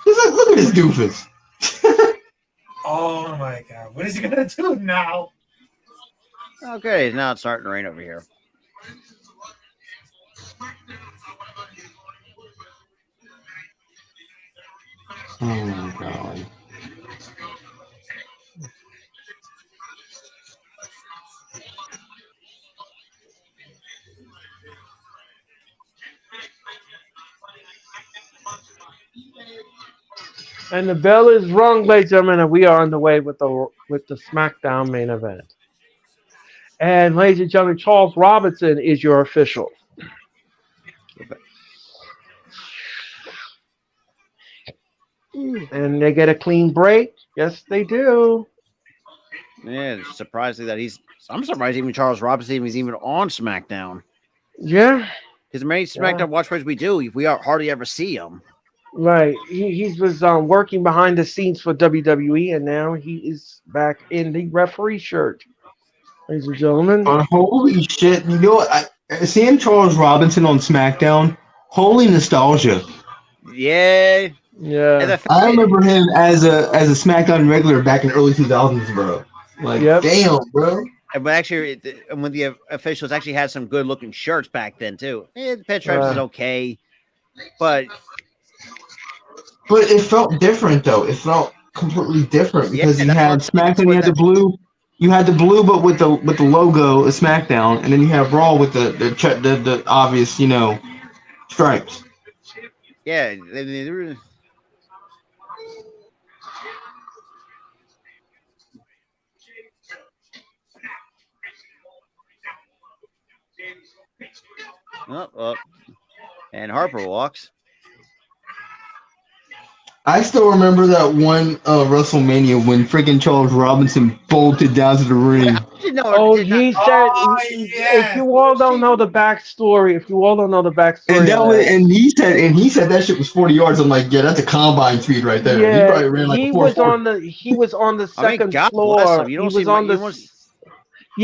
Speaker 3: He's like, look at this doofus.
Speaker 4: Oh my god, what is he gonna do now?
Speaker 2: Okay, now it's starting to rain over here.
Speaker 3: Oh my god.
Speaker 1: And the bell is rung, ladies and gentlemen, and we are on the way with the SmackDown main event. And ladies and gentlemen, Charles Robinson is your official. And they get a clean break. Yes, they do.
Speaker 2: Yeah, it's surprising that I'm surprised even Charles Robinson is even on SmackDown.
Speaker 1: Yeah.
Speaker 2: Because the many SmackDown watch parties we do, we hardly ever see him.
Speaker 1: Right. He was working behind the scenes for WWE, and now he is back in the referee shirt. Ladies and gentlemen.
Speaker 3: But holy shit, you know what? Seeing Charles Robinson on SmackDown, holy nostalgia.
Speaker 2: Yeah.
Speaker 1: Yeah.
Speaker 3: I remember him as a SmackDown regular back in the early 2000s, bro. Like, damn, bro.
Speaker 2: But actually, when the officials actually had some good-looking shirts back then, too. The pinstripes is okay. But
Speaker 3: it felt different, though. It felt completely different because you had SmackDown, you had the blue. You had the blue, but with the logo of SmackDown, and then you have Raw with the obvious, stripes.
Speaker 2: Yeah, and Harper walks.
Speaker 3: I still remember that one WrestleMania when freaking Charles Robinson bolted down to the ring.
Speaker 1: He said, if you all don't know the backstory,
Speaker 3: and he said that shit was 40 yards. I'm like, yeah, that's a combine speed right there.
Speaker 1: Yeah,
Speaker 3: he probably ran like
Speaker 1: he was on the second floor.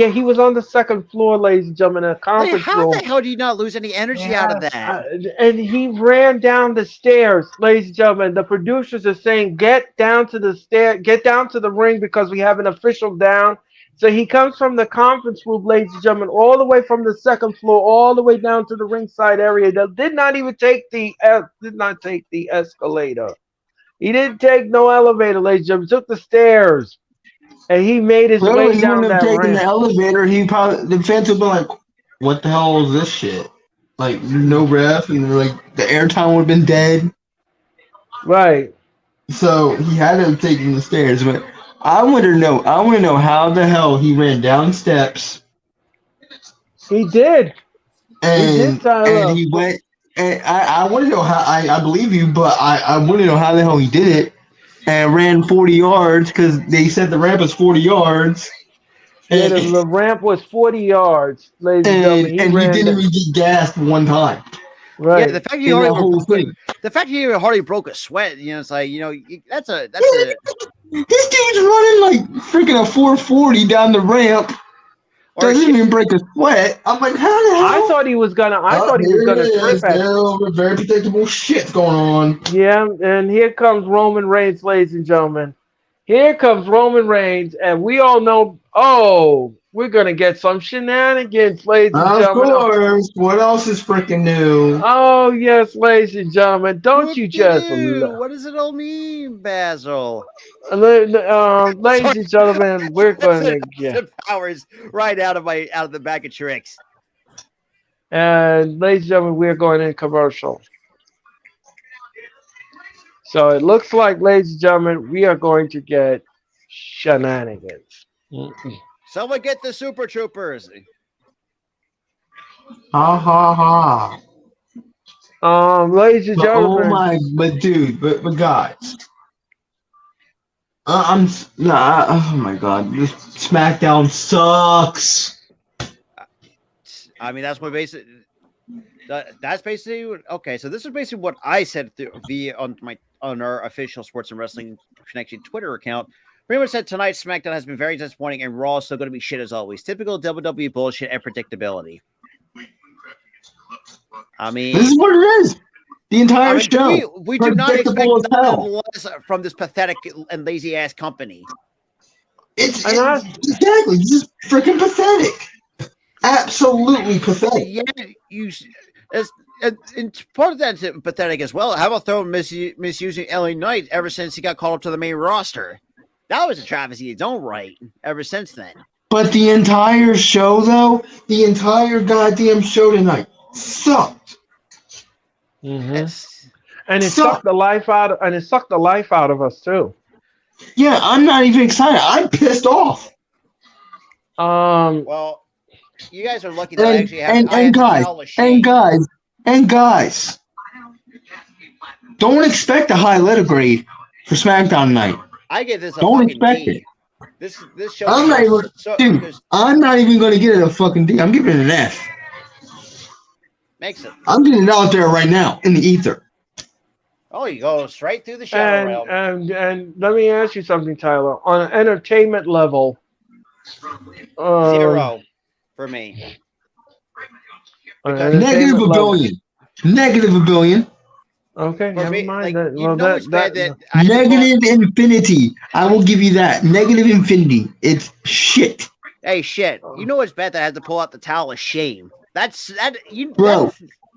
Speaker 1: He was on the second floor, ladies and gentlemen, in a conference room.
Speaker 2: How the hell do you not lose any energy out of that?
Speaker 1: And he ran down the stairs, ladies and gentlemen. The producers are saying, get down to the ring because we have an official down. So he comes from the conference room, ladies and gentlemen, all the way from the second floor, all the way down to the ringside area. They did not even take the escalator. He didn't take no elevator, ladies and gentlemen. He took the stairs. And he made his way down that ramp.
Speaker 3: The elevator, the fans would be like, what the hell is this shit? Like, no ref, and like the airtime would have been dead.
Speaker 1: Right.
Speaker 3: So he had to have taken the stairs. But I want to know. How the hell he ran down steps
Speaker 1: He did. He did,
Speaker 3: and
Speaker 1: Tyler.
Speaker 3: he went. And I want to know how. I believe you, but I want to know how the hell he did it and ran 40 yards because they said the ramp is 40 yards.
Speaker 1: Yeah,
Speaker 3: And,
Speaker 1: the ramp was 40 yards, ladies and gentlemen. He
Speaker 3: and he
Speaker 1: ran
Speaker 3: didn't even get gassed one time
Speaker 2: Yeah, the
Speaker 1: right.
Speaker 2: fact he
Speaker 3: in that
Speaker 2: already
Speaker 3: whole thing.
Speaker 2: the fact he hardly broke a sweat, it's like that's a
Speaker 3: This dude's running like freaking a 440 down the ramp.
Speaker 2: or
Speaker 3: Doesn't
Speaker 2: shit.
Speaker 3: even break a sweat. I'm like, how the hell?
Speaker 1: I thought he was gonna. I thought he was
Speaker 3: here
Speaker 1: gonna
Speaker 3: it
Speaker 1: trip
Speaker 3: is.
Speaker 1: at.
Speaker 3: Now, very predictable shit's going on.
Speaker 1: Yeah, and here comes Roman Reigns, ladies and gentlemen. Here comes Roman Reigns, and we all know. Oh, we're gonna get some shenanigans, ladies and
Speaker 3: Of
Speaker 1: gentlemen.
Speaker 3: course. What else is freaking new?
Speaker 1: Oh yes, ladies and gentlemen. Don't you just
Speaker 2: Whoop-de-doo. What does it all mean, Basil?
Speaker 1: ladies and gentlemen, we're
Speaker 2: That's
Speaker 1: gonna
Speaker 2: an
Speaker 1: get.
Speaker 2: Austin Powers right out of the bag of tricks.
Speaker 1: And ladies and gentlemen, we're going in commercial. So it looks like, ladies and gentlemen, we are going to get shenanigans. Mm-mm.
Speaker 2: Someone get the Super Troopers.
Speaker 3: Ha ha ha.
Speaker 1: Ladies and
Speaker 3: But oh
Speaker 1: gentlemen,
Speaker 3: my, but dude, but guys. Oh my god, this SmackDown sucks.
Speaker 2: I mean, that's what basically. That's basically okay. So this is basically what I said via on our official Sports and Wrestling Connection Twitter account. Pretty much said tonight SmackDown has been very disappointing and Raw is still going to be shit as always. Typical WWE bullshit and predictability. I mean,
Speaker 3: This is what it is. The entire show.
Speaker 2: we do not expect
Speaker 3: Predictable as hell.
Speaker 2: nothing less from this pathetic and lazy ass company.
Speaker 3: Exactly. This is freaking pathetic. Absolutely pathetic.
Speaker 2: Yeah, and part of that's pathetic as well. How about throwing misusing LA Knight ever since he got called up to the main roster? That was a travesty in its own right. Ever since then,
Speaker 3: But the entire show, though, the entire goddamn show tonight sucked.
Speaker 2: it's,
Speaker 1: and it
Speaker 3: Suck.
Speaker 1: sucked the life out, and it sucked the life out of us too.
Speaker 3: Yeah, I'm not even excited. I'm pissed off.
Speaker 2: well, you guys are lucky that I actually have.
Speaker 3: And
Speaker 2: I had the
Speaker 3: guys,
Speaker 2: towel of shame.
Speaker 3: and guys, don't expect a high letter grade for SmackDown tonight.
Speaker 2: I give this a
Speaker 3: Don't
Speaker 2: fucking
Speaker 3: expect
Speaker 2: D.
Speaker 3: it.
Speaker 2: This show.
Speaker 3: I'm not even, dude.
Speaker 2: because
Speaker 3: I'm not even gonna get it a fucking D. I'm giving it an F.
Speaker 2: makes it.
Speaker 3: I'm getting it out there right now in the ether.
Speaker 2: Oh, you go straight through the shadow realm.
Speaker 1: And let me ask you something, Tyler. On an entertainment level,
Speaker 2: 0 for me.
Speaker 1: on an
Speaker 2: Because-
Speaker 3: Negative
Speaker 1: entertainment
Speaker 3: a
Speaker 1: level-
Speaker 3: billion. Negative a billion.
Speaker 1: Okay,
Speaker 2: For
Speaker 1: never
Speaker 2: me,
Speaker 1: mind
Speaker 2: like,
Speaker 1: that.
Speaker 2: you
Speaker 1: Well,
Speaker 2: know it's bad that I
Speaker 3: Negative infinity. I will give you that. Negative infinity. It's shit.
Speaker 2: hey, shit. You know what's bad that I had to pull out the towel of shame. That's that you
Speaker 3: Bro.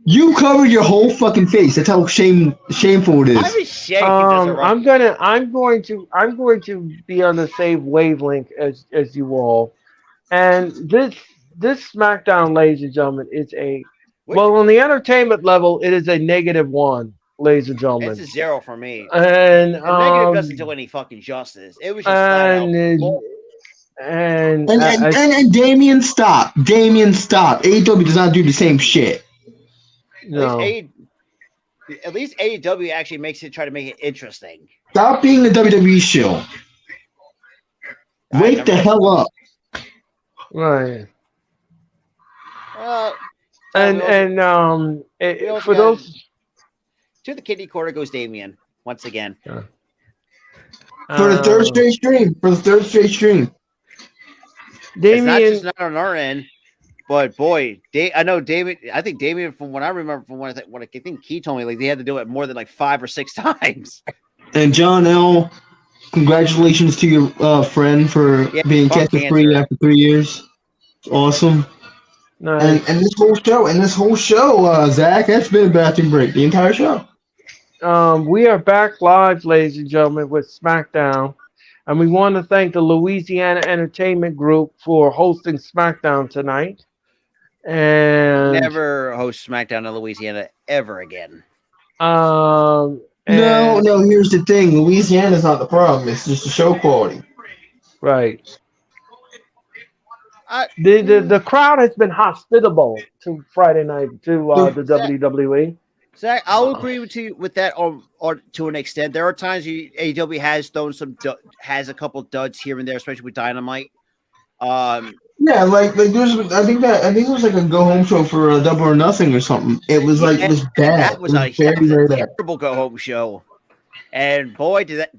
Speaker 3: You covered your whole fucking face. That's how shameful it is.
Speaker 2: I'm ashamed.
Speaker 1: I'm going to be on the same wavelength as you all, and this SmackDown, ladies and gentlemen, is well, on the entertainment level, it is a -1, ladies and gentlemen.
Speaker 2: It's a 0 for me.
Speaker 1: And
Speaker 2: The negative doesn't do any fucking justice. It was just flat out bull-
Speaker 3: And Damien, stop. Damien, stop. AEW does not do the same shit.
Speaker 1: no.
Speaker 2: At least AEW actually try to make it interesting.
Speaker 3: Stop being a WWE show. Wake the hell up.
Speaker 1: Right.
Speaker 2: Uh,
Speaker 1: And
Speaker 2: we also
Speaker 1: for
Speaker 2: got-
Speaker 1: those
Speaker 2: to the kitty corner goes Damien once again.
Speaker 3: For the third straight stream.
Speaker 2: It's not
Speaker 1: Damien,
Speaker 2: just not on our end, but boy, I know Damien. I think Damien, from what I remember, from what I think he told me, like they had to do it more than like 5 or 6 times.
Speaker 3: And John L., congratulations to your friend for being
Speaker 2: fuck
Speaker 3: cancer-free
Speaker 2: cancer.
Speaker 3: after 3 years. It's awesome.
Speaker 1: nice.
Speaker 3: And this whole show, Zach, that's been a bathroom break. The entire show.
Speaker 1: We are back live, ladies and gentlemen, with SmackDown. And we want to thank the Louisiana Entertainment Group for hosting SmackDown tonight. and
Speaker 2: Never host SmackDown in Louisiana ever again.
Speaker 1: um,
Speaker 3: No,
Speaker 1: and
Speaker 3: no. Here's the thing: Louisiana's not the problem. It's just the show quality.
Speaker 1: right.
Speaker 2: I,
Speaker 1: The crowd has been hospitable to Friday night to the
Speaker 3: The,
Speaker 1: WWE.
Speaker 2: Zach, I'll agree with you with that, or to an extent. There are times AEW has thrown has a couple duds here and there, especially with Dynamite.
Speaker 3: yeah, like there's. I think it was like a go home show for Double or Nothing or something. It was like it
Speaker 2: Yeah,
Speaker 3: was bad.
Speaker 2: that
Speaker 3: It
Speaker 2: was
Speaker 3: was
Speaker 2: that was a
Speaker 3: very bad.
Speaker 2: terrible go home show, and boy,
Speaker 3: It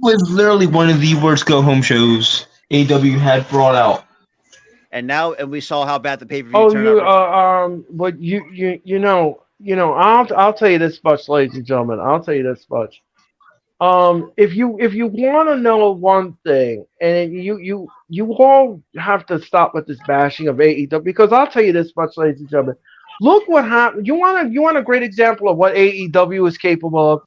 Speaker 3: was literally one of the worst go home shows AW had brought out.
Speaker 2: and we saw how bad the pay per view
Speaker 1: Oh,
Speaker 2: turned out.
Speaker 1: but I'll tell you this much, ladies and gentlemen. I'll tell you this much. If you want to know one thing, and you all have to stop with this bashing of AEW, because I'll tell you this much, ladies and gentlemen. Look what happened. You want a great example of what AEW is capable of.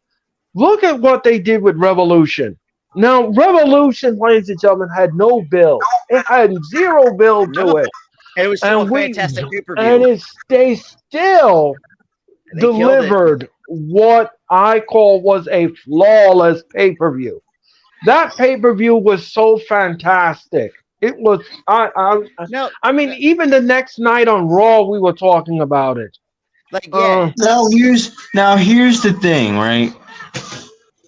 Speaker 1: Look at what they did with Revolution. Now, Revolution, ladies and gentlemen, had no build. It had zero build
Speaker 2: No,
Speaker 1: to it,
Speaker 2: and it was still a fantastic pay per
Speaker 1: and
Speaker 2: view.
Speaker 1: they still
Speaker 2: They killed it.
Speaker 1: delivered what I call was a flawless pay per view. That pay per view was so fantastic. It was.
Speaker 2: No,
Speaker 1: I mean, even the next night on Raw, we were talking about it.
Speaker 2: like yeah,
Speaker 3: Now here's the thing, right?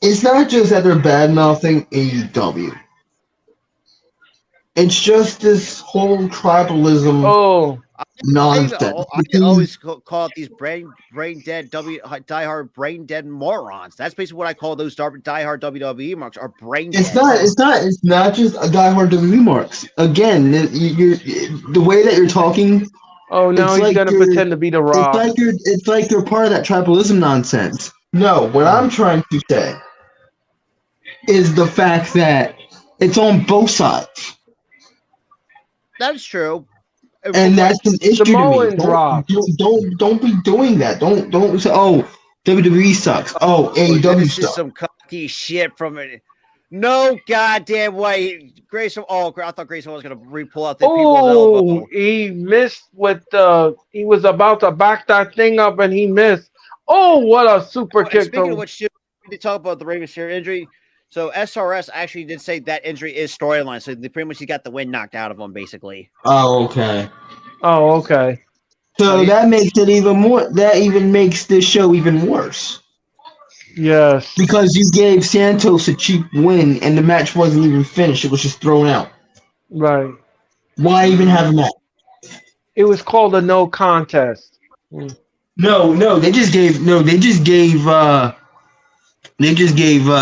Speaker 3: It's not just that they're bad mouthing AEW. It's just this whole tribalism
Speaker 1: Oh,
Speaker 3: nonsense.
Speaker 2: I always call it these brain dead diehard brain dead morons. That's basically what I call those diehard WWE marks are brain dead.
Speaker 3: It's not just a diehard WWE marks. Again, the way that you're talking.
Speaker 1: oh, now
Speaker 3: It's
Speaker 1: he's
Speaker 3: like
Speaker 1: gonna
Speaker 3: you're-
Speaker 1: pretend to be the Rock.
Speaker 3: It's like you're part of that tribalism nonsense. No, what I'm trying to say is the fact that it's on both sides,
Speaker 2: That's true.
Speaker 3: and that's an issue to
Speaker 1: Samoan
Speaker 3: me.
Speaker 1: drop.
Speaker 3: Don't be doing that. Don't say, oh, WWE sucks. Oh, AEW
Speaker 2: This is
Speaker 3: sucks.
Speaker 2: some cocky shit from it. No goddamn way. Grayson. Oh, I thought Grayson was gonna pull out the people's elbow.
Speaker 1: Oh, he missed with he was about to back that thing up and he missed. Oh, what a super
Speaker 2: And
Speaker 1: kick!
Speaker 2: speaking of which, too, we need to talk about the Rey Mysterio injury. So SRS actually did say that injury is storyline. So they pretty much he got the wind knocked out of him, basically.
Speaker 3: Oh, okay.
Speaker 1: Oh, okay.
Speaker 3: So that makes it even more. That even makes this show even worse
Speaker 1: Yes.
Speaker 3: because you gave Santos a cheap win, and the match wasn't even finished. It was just thrown out.
Speaker 1: Right.
Speaker 3: Why even have a match?
Speaker 1: It was called a no contest.
Speaker 3: No, they just gave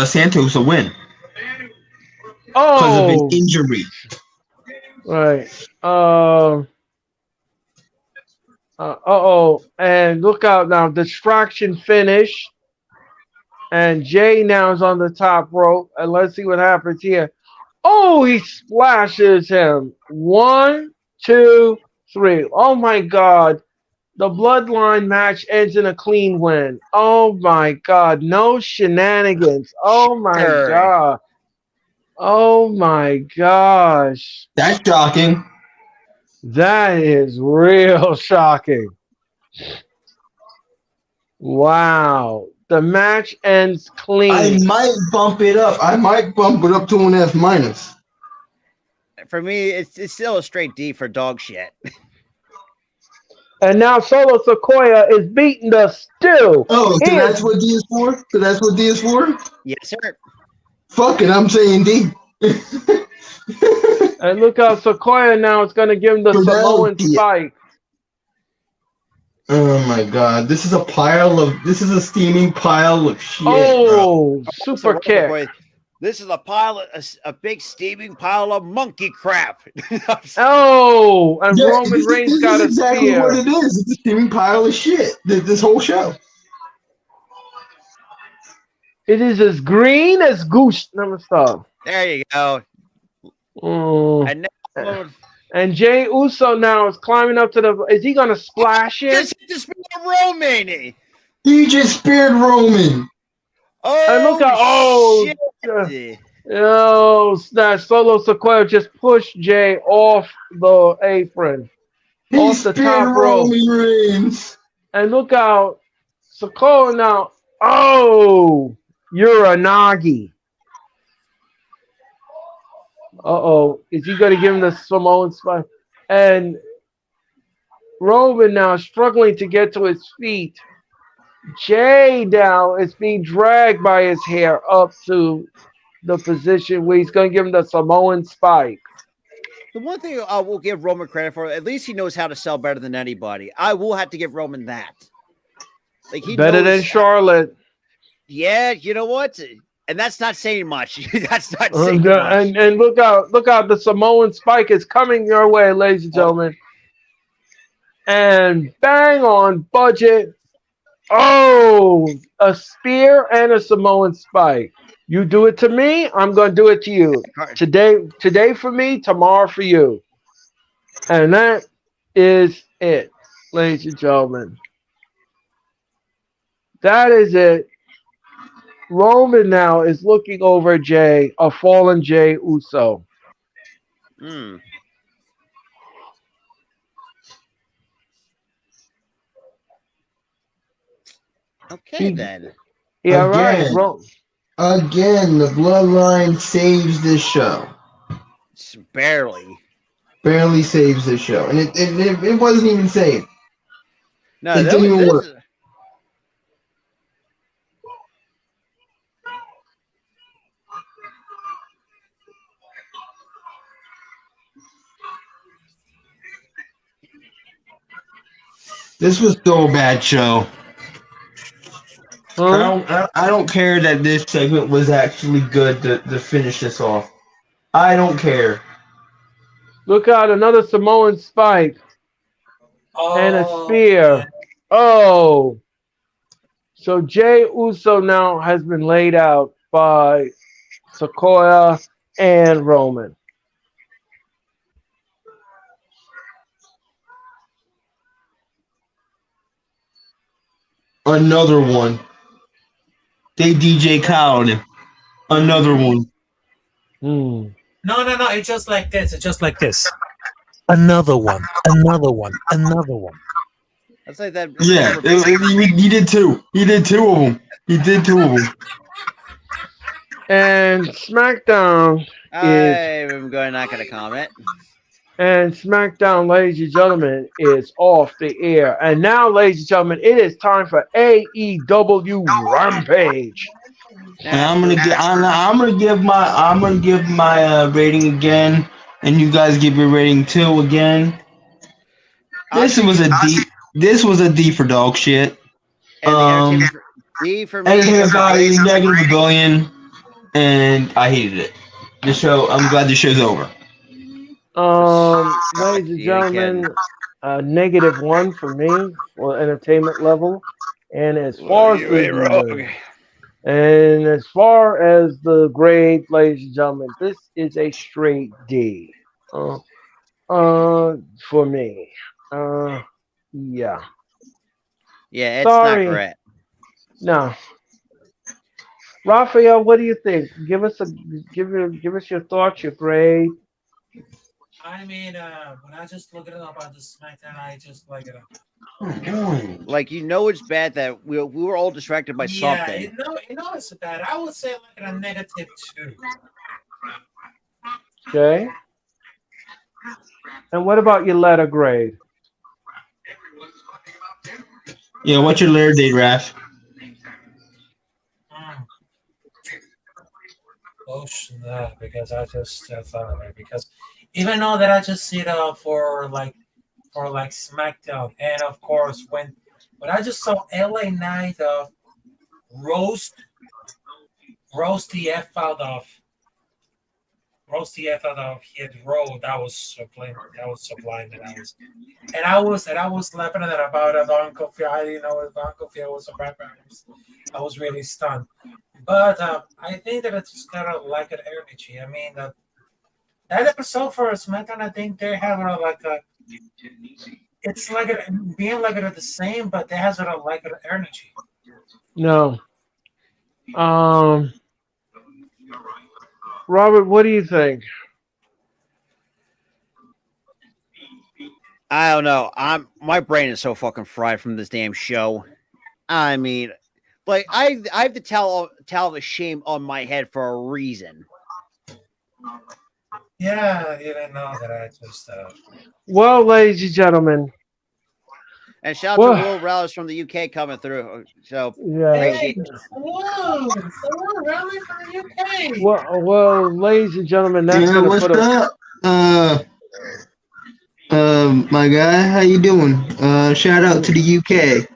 Speaker 3: Santos a win because of an
Speaker 1: Oh,
Speaker 3: injury.
Speaker 1: right. And look out now. Distraction finish. And Jay now is on the top rope. And let's see what happens here. Oh, he splashes him. 1, 2, 3. Oh my God. The bloodline match ends in a clean win. Oh my God. No shenanigans. Oh my
Speaker 2: Sure.
Speaker 1: God. Oh my gosh.
Speaker 3: That's shocking.
Speaker 1: That is real shocking. Wow. The match ends
Speaker 3: I
Speaker 1: clean.
Speaker 3: might bump it up. I might bump it up to an F minus.
Speaker 2: For me, it's still a straight D for dog shit.
Speaker 1: And now Solo Sequoia is beating the stew.
Speaker 3: Oh, so
Speaker 1: He
Speaker 3: that's
Speaker 1: is-
Speaker 3: what D is for? So that's what D is for?
Speaker 2: Yes, sir.
Speaker 3: Fuck it, I'm saying D.
Speaker 1: And look how Sequoia now is going to give him the
Speaker 3: For that,
Speaker 1: Samoan
Speaker 3: yeah.
Speaker 1: spike.
Speaker 3: Oh my god, this is a steaming pile of shit. Bro.
Speaker 1: Oh,
Speaker 2: So,
Speaker 1: super kick.
Speaker 2: boy, this is a big steaming pile of monkey crap.
Speaker 1: Oh, and
Speaker 3: Yeah,
Speaker 1: Roman
Speaker 3: this
Speaker 1: Reigns
Speaker 3: is
Speaker 1: got a
Speaker 3: exactly
Speaker 1: spear.
Speaker 3: what it is. It's a steaming pile of shit. This whole show.
Speaker 1: It is as green as goose. Never stop.
Speaker 2: There you go.
Speaker 1: Mm.
Speaker 2: And now,
Speaker 1: And Jay Uso now is climbing up to the. Is he going to splash it?
Speaker 2: just hit the spear of Roman.
Speaker 3: He just speared Roman.
Speaker 2: Oh,
Speaker 1: And look at
Speaker 2: shit.
Speaker 1: oh, snap! Solo Sequoia just pushed Jay off the apron.
Speaker 3: He
Speaker 1: off the
Speaker 3: speared
Speaker 1: top rope.
Speaker 3: Roman Reigns.
Speaker 1: And look out, Sokola now. Oh, you're a Nagi. Uh-oh. Is he going to give him the Samoan spot? And Roman now struggling to get to his feet. Jay now is being dragged by his hair up to the position where he's going to give him the Samoan spike.
Speaker 2: The one thing I will give Roman credit for, at least he knows how to sell better than anybody. I will have to give Roman that. Like he
Speaker 1: Better
Speaker 2: knows
Speaker 1: than Charlotte.
Speaker 2: Yeah, you know what? And that's not saying much. That's not saying much.
Speaker 1: And look out, the Samoan spike is coming your way, ladies and gentlemen. And bang on budget. Oh, a spear and a Samoan spike. You do it to me, I'm gonna do it to you. Today for me, tomorrow for you. And that is it, ladies and gentlemen. That is it. Roman now is looking over Jay, a fallen Jay Uso.
Speaker 2: Hmm. Okay, then.
Speaker 1: Yeah,
Speaker 3: Again.
Speaker 1: right.
Speaker 3: Again, the bloodline saves this show.
Speaker 2: Barely.
Speaker 3: Barely saves this show. And it wasn't even saved.
Speaker 2: No,
Speaker 3: it didn't even work. This was still a bad show. I don't care that this segment was actually good to finish this off. I don't care.
Speaker 1: Look out, another Samoan spike. And a spear.
Speaker 4: Man.
Speaker 1: Oh. So Jay Uso now has been laid out by Sequoia and Roman.
Speaker 3: Another one. They DJ Khaled him. Another one.
Speaker 1: Hmm.
Speaker 4: No. It's just like this. It's just like this. Another one. Another one. Another one.
Speaker 2: That's like that.
Speaker 3: Yeah, he did two. He did two of them. He did two of them.
Speaker 1: And SmackDown
Speaker 2: I'm not going to comment.
Speaker 1: And SmackDown, ladies and gentlemen, is off the air. And now, ladies and gentlemen, it is time for AEW Rampage.
Speaker 3: And I'm gonna give my rating again, and you guys give your rating too again. This was a D for dog shit.
Speaker 2: And D for me.
Speaker 3: Entertainment value -1 billion, and I hated it. The show. I'm glad the show's over.
Speaker 1: Ladies and gentlemen, -1 for me for entertainment level. And as far as the grade, ladies and gentlemen, this is a straight D. For me. Yeah.
Speaker 2: Yeah, it's
Speaker 1: Sorry.
Speaker 2: not correct.
Speaker 1: No. Raphael, what do you think? Give us your thoughts, your grade.
Speaker 4: I mean, when I just look it up on the SmackDown, I just like it up.
Speaker 2: Like, it's bad that we were all distracted by something.
Speaker 4: You know it's bad. I would say like a -2.
Speaker 1: Okay. And what about your letter grade?
Speaker 3: Yeah, what's your letter date, Raph?
Speaker 4: Oh, snap, because I just thought of it. Because even though that I just see it for SmackDown, and of course when I just saw LA Knight roast the F out of Hit Row, that was sublime. And I was laughing at that about Uncle Phil. I didn't know if Uncle Phil was a rapper. I was really stunned. But I think that it's kind of like an energy. I mean, that episode for SmackDown, I think they have it's like being like the same, but they have like an energy.
Speaker 1: No. Robert, what do you think?
Speaker 2: I don't know. My brain is so fucking fried from this damn show. I mean, like I have the towel of shame on my head for a reason.
Speaker 4: Yeah, you didn't know that I just.
Speaker 1: Well, ladies and gentlemen,
Speaker 2: And shout out
Speaker 1: Well-
Speaker 2: to Will Rallis from the UK coming through. So
Speaker 1: yeah.
Speaker 2: appreciate
Speaker 4: Whoa! Someone rally from the UK.
Speaker 1: Well, ladies and gentlemen, that's
Speaker 3: Yeah,
Speaker 1: gonna
Speaker 3: what's
Speaker 1: put a
Speaker 3: up? My guy, how you doing? Shout out to the UK.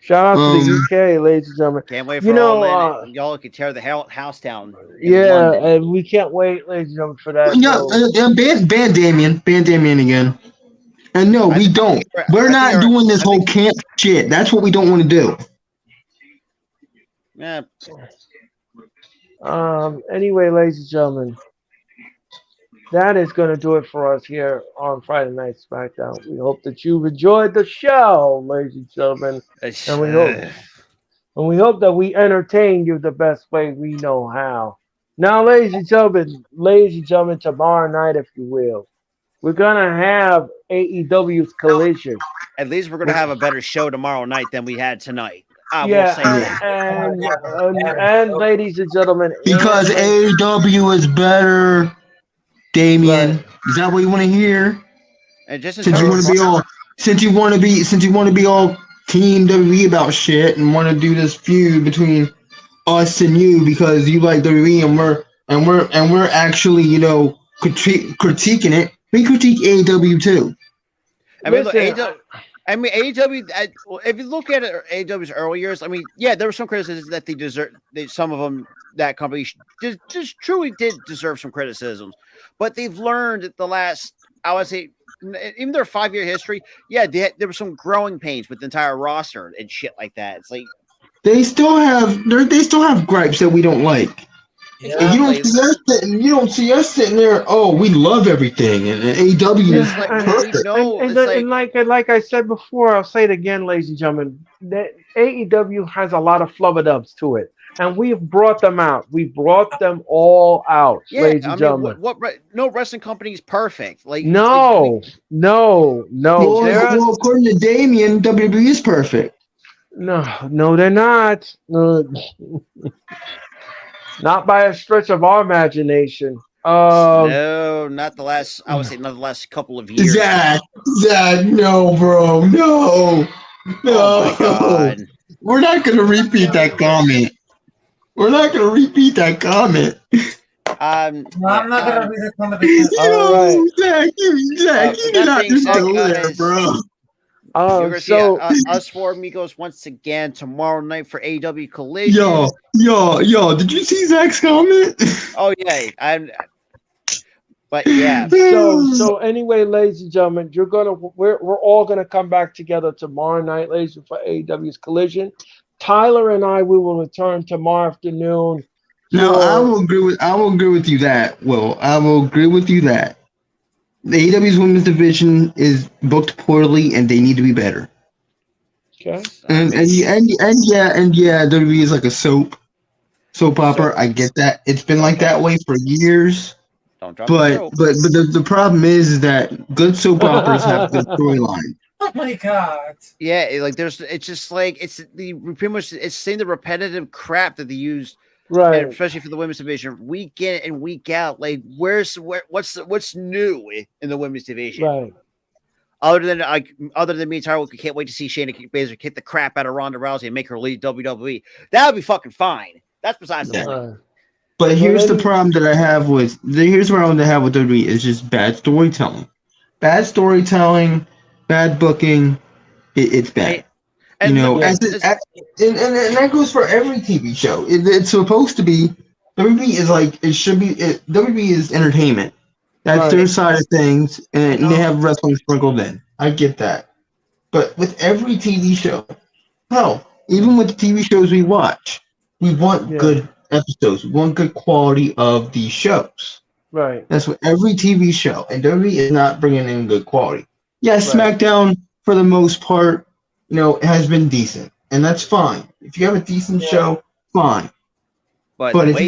Speaker 1: shout out to the
Speaker 3: Um,
Speaker 1: UK, ladies and gentlemen.
Speaker 2: can't wait
Speaker 1: You
Speaker 2: for all
Speaker 1: know,
Speaker 2: in. Y'all can tear the house down in
Speaker 1: yeah,
Speaker 2: London.
Speaker 1: and we can't wait, ladies and gentlemen, for that.
Speaker 3: yeah,
Speaker 1: So,
Speaker 3: ban Damien again. And no, we don't. We're not doing this whole camp shit. That's what we don't want to do.
Speaker 2: Yeah,
Speaker 1: anyway, ladies and gentlemen, that is going to do it for us here on Friday Night Smackdown. We hope that you've enjoyed the show, ladies and gentlemen, and we hope that we entertain you the best way we know how. Now, ladies and gentlemen, tomorrow night, if you will, we're gonna have AEW's Collision.
Speaker 2: at least we're gonna have a better show tomorrow night than we had tonight. I will
Speaker 1: Yeah,
Speaker 2: say that.
Speaker 1: and ladies and gentlemen,
Speaker 3: Because AEW is better, Damien.
Speaker 1: Right.
Speaker 3: Is that what you want to hear?
Speaker 2: And just in
Speaker 3: Since you
Speaker 2: terms
Speaker 3: want
Speaker 2: of
Speaker 3: to be all, since you want to be all Team WWE about shit and want to do this feud between us and you because you like WWE and we're actually critiquing it. We critique AEW too.
Speaker 2: I mean,
Speaker 1: listen,
Speaker 2: look, AEW. If you look at it, AEW's early years. I mean, yeah, there were some criticisms that they deserve. Some of them, that company just truly did deserve some criticisms. But they've learned the last, I would say, even their 5-year history. Yeah, there were some growing pains with the entire roster and shit like that. It's like
Speaker 3: they still have gripes that we don't like.
Speaker 4: Yeah.
Speaker 3: And you don't see us sitting there. Oh, we love everything, and AEW is
Speaker 2: It's like,
Speaker 3: perfect.
Speaker 2: we know,
Speaker 1: and like I said before, I'll say it again, ladies and gentlemen. That AEW has a lot of flubber-dubs to it, and we've brought them out. We brought them all out,
Speaker 2: yeah.
Speaker 1: ladies
Speaker 2: I
Speaker 1: and
Speaker 2: mean,
Speaker 1: gentlemen.
Speaker 2: no wrestling company is perfect. Like
Speaker 1: No.
Speaker 3: Well, according to Damien, WWE is perfect.
Speaker 1: No, they're not. No. Not by a stretch of our imagination.
Speaker 2: No, not the last. I would say not the last couple of years.
Speaker 3: Zach, no, bro, no.
Speaker 2: Oh my god!
Speaker 3: We're not gonna repeat that comment.
Speaker 4: No, I'm not gonna read the comment.
Speaker 1: All right.
Speaker 3: Zach, you did not just go there,
Speaker 2: guys,
Speaker 3: bro.
Speaker 2: You're gonna see us four amigos once again tomorrow night for AEW Collision.
Speaker 3: Yo, did you see Zach's comment?
Speaker 2: Oh yeah, but yeah.
Speaker 1: So anyway, ladies and gentlemen, we're all gonna come back together tomorrow night, ladies, for AEW's Collision. Tyler and I, we will return tomorrow afternoon.
Speaker 3: No, I will agree with you that. Well, I will agree with you that the AEW's women's division is booked poorly, and they need to be better.
Speaker 1: Okay.
Speaker 3: And yeah, WWE is like a soap opera. I get that. It's been like that way for years.
Speaker 2: Don't drop the soap.
Speaker 3: But the problem is that good soap operas have good storyline.
Speaker 4: Oh my god!
Speaker 2: Yeah, it's just like it's pretty much it's saying the repetitive crap that they use,
Speaker 1: Right.
Speaker 2: and especially for the women's division, week in and week out. Like, what's new in the women's division?
Speaker 1: Right.
Speaker 2: Other than me and Tyler, we can't wait to see Shayna Baszler kick the crap out of Ronda Rousey and make her leave WWE. That would be fucking fine. That's besides the point.
Speaker 1: Right.
Speaker 3: But here's the problem that I have with WWE is just bad storytelling. Bad booking. It's bad.
Speaker 2: And
Speaker 3: and that goes for every TV show. It's supposed to be. WWE is like it should be. WWE is entertainment. That's their side of things, and they have wrestling sprinkled in. I get that, but with every TV show, hell, even with the TV shows we watch, we want good episodes. We want good quality of these shows.
Speaker 1: Right.
Speaker 3: That's what every TV show, and WWE is not bringing in good quality. Yeah, SmackDown for the most part, has been decent, and that's fine. If you have a decent show, fine.
Speaker 2: But
Speaker 3: if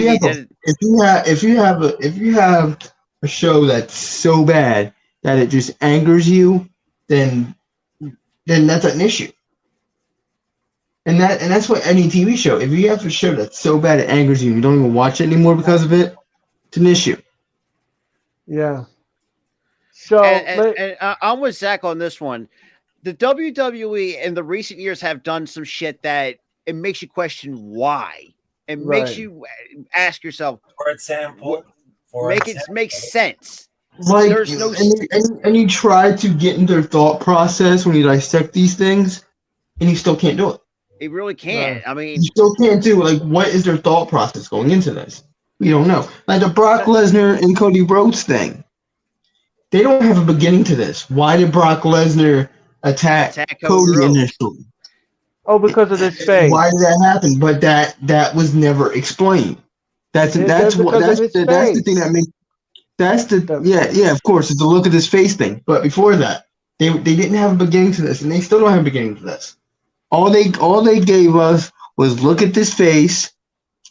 Speaker 3: you have a show that's so bad that it just angers you, then that's an issue. And that's what any TV show. If you have a show that's so bad it angers you, you don't even watch it anymore because of it. It's an issue.
Speaker 1: Yeah. So
Speaker 2: I'm with Zach on this one. The WWE in the recent years have done some shit that it makes you question why. It makes you ask yourself,
Speaker 4: For example,
Speaker 2: makes sense.
Speaker 3: Like,
Speaker 2: There's no
Speaker 3: and you try to get in their thought process when you dissect these things, and you still can't do it.
Speaker 2: It really can't.
Speaker 1: Right.
Speaker 2: I mean,
Speaker 3: You still can't do like what is their thought process going into this? We don't know. Like the Brock Lesnar and Cody Rhodes thing. They don't have a beginning to this. Why did Brock Lesnar attack Cody
Speaker 2: Rhodes
Speaker 3: initially?
Speaker 1: Oh, because of this face.
Speaker 3: Why did that happen? But that was never explained. That's the thing that makes of course, it's the look at his face thing. But before that, they didn't have a beginning to this, and they still don't have a beginning to this. All they gave us was look at this face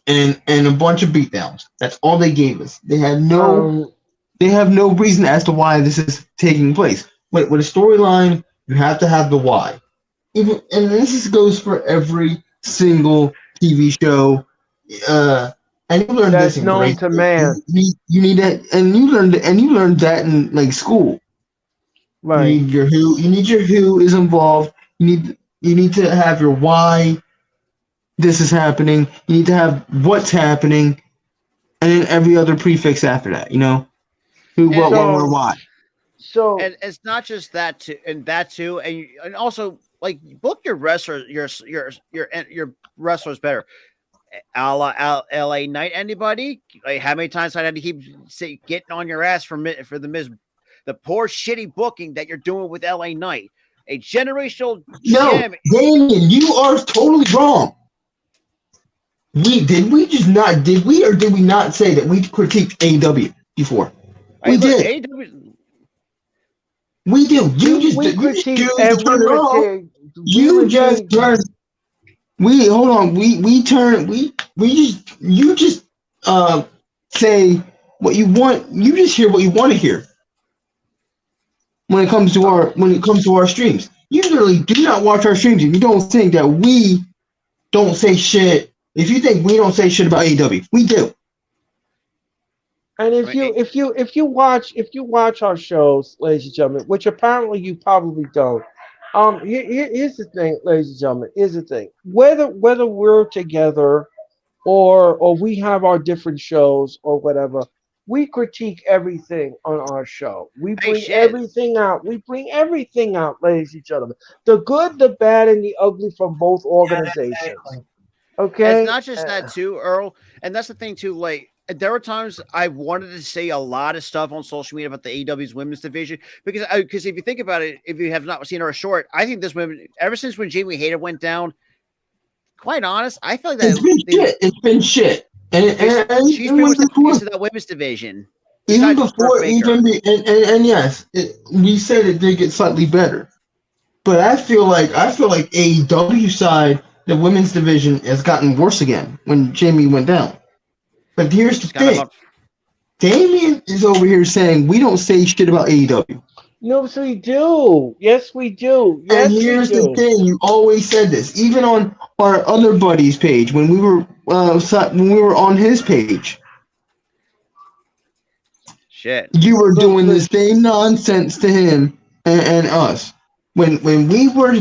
Speaker 3: and a bunch of beatdowns. That's all they gave us. They have no reason as to why this is taking place. With a storyline, you have to have the why. And this goes for every single TV show. And you learned
Speaker 1: that's
Speaker 3: this in
Speaker 1: known
Speaker 3: grade
Speaker 1: to man.
Speaker 3: You need that, and you learned that in like school.
Speaker 1: Right.
Speaker 3: You need your who. You need your who is involved. You need to have your why. This is happening. You need to have what's happening, and then every other prefix after that. You know, who, what, where, why.
Speaker 1: So
Speaker 2: and it's not just that too, and also like book your wrestlers, your wrestlers better. LA Knight, anybody? Like, how many times I had to keep getting on your ass for the Miz, the poor shitty booking that you're doing with LA Knight, a generational gem.
Speaker 3: Damien, you are totally wrong. Did we not say that we critiqued AEW before? We did.
Speaker 2: AEW,
Speaker 3: we do. You just say what you want. You just hear what you want to hear. When it comes to our streams, you literally do not watch our streams, and you don't think that we don't say shit. If you think we don't say shit about AEW, we do.
Speaker 1: And if you watch our shows, ladies and gentlemen, which apparently you probably don't. Here's the thing, ladies and gentlemen. Here's the thing. Whether we're together or we have our different shows or whatever, we critique everything on our show. We bring everything out. We bring everything out, ladies and gentlemen. The good, the bad, and the ugly from both organizations.
Speaker 4: Yeah, exactly.
Speaker 1: Okay.
Speaker 2: It's not just that too, Earl, and that's the thing too. Like, there were times I wanted to say a lot of stuff on social media about the AEW's women's division because if you think about it, if you have not seen our short, I think this women ever since when Jamie Hayter went down, quite honest, I feel like that
Speaker 3: it's been shit. And
Speaker 2: she's been the piece of that women's division.
Speaker 3: Even before, yes, we said it did get slightly better. But I feel like AEW side, the women's division has gotten worse again when Jamie went down. But here's the thing. Damien is over here saying we don't say shit about AEW.
Speaker 1: No, so we do. Yes, we do. Yes,
Speaker 3: and here's the thing. You always said this. Even on our other buddy's page, when we were on his page.
Speaker 2: Shit.
Speaker 3: You were doing the same nonsense to him and us. When we were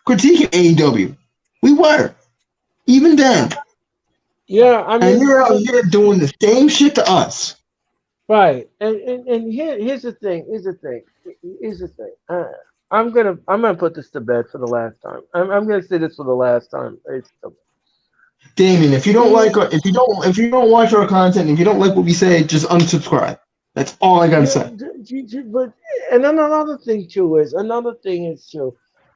Speaker 3: critiquing AEW. We were. Even then.
Speaker 1: Yeah, I mean,
Speaker 3: and you're out here doing the same shit to us.
Speaker 1: Right. And here's the thing. I'm gonna put this to bed for the last time. I'm gonna say this for the last time.
Speaker 3: Damien, if you don't watch our content, if you don't like what we say, just unsubscribe. That's all I gotta say.
Speaker 1: But and then another thing is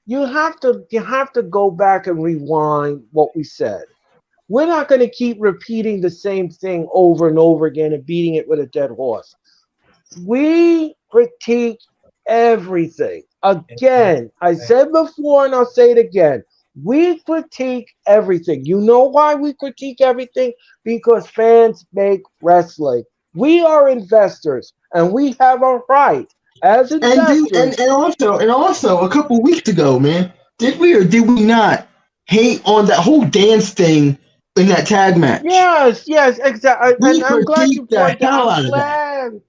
Speaker 1: you have to go back and rewind what we said. We're not going to keep repeating the same thing over and over again and beating it with a dead horse. We critique everything. Again, I said before and I'll say it again. We critique everything. You know why we critique everything? Because fans make wrestling. We are investors and we have a right as investors.
Speaker 3: And also a couple weeks ago, man, did we or did we not hate on that whole dance thing in that tag match?
Speaker 1: Yes, exactly.
Speaker 3: We
Speaker 1: And I'm glad you
Speaker 3: critiqued the
Speaker 1: pointed that.
Speaker 3: hell
Speaker 1: I'm
Speaker 3: out of that.
Speaker 1: glad.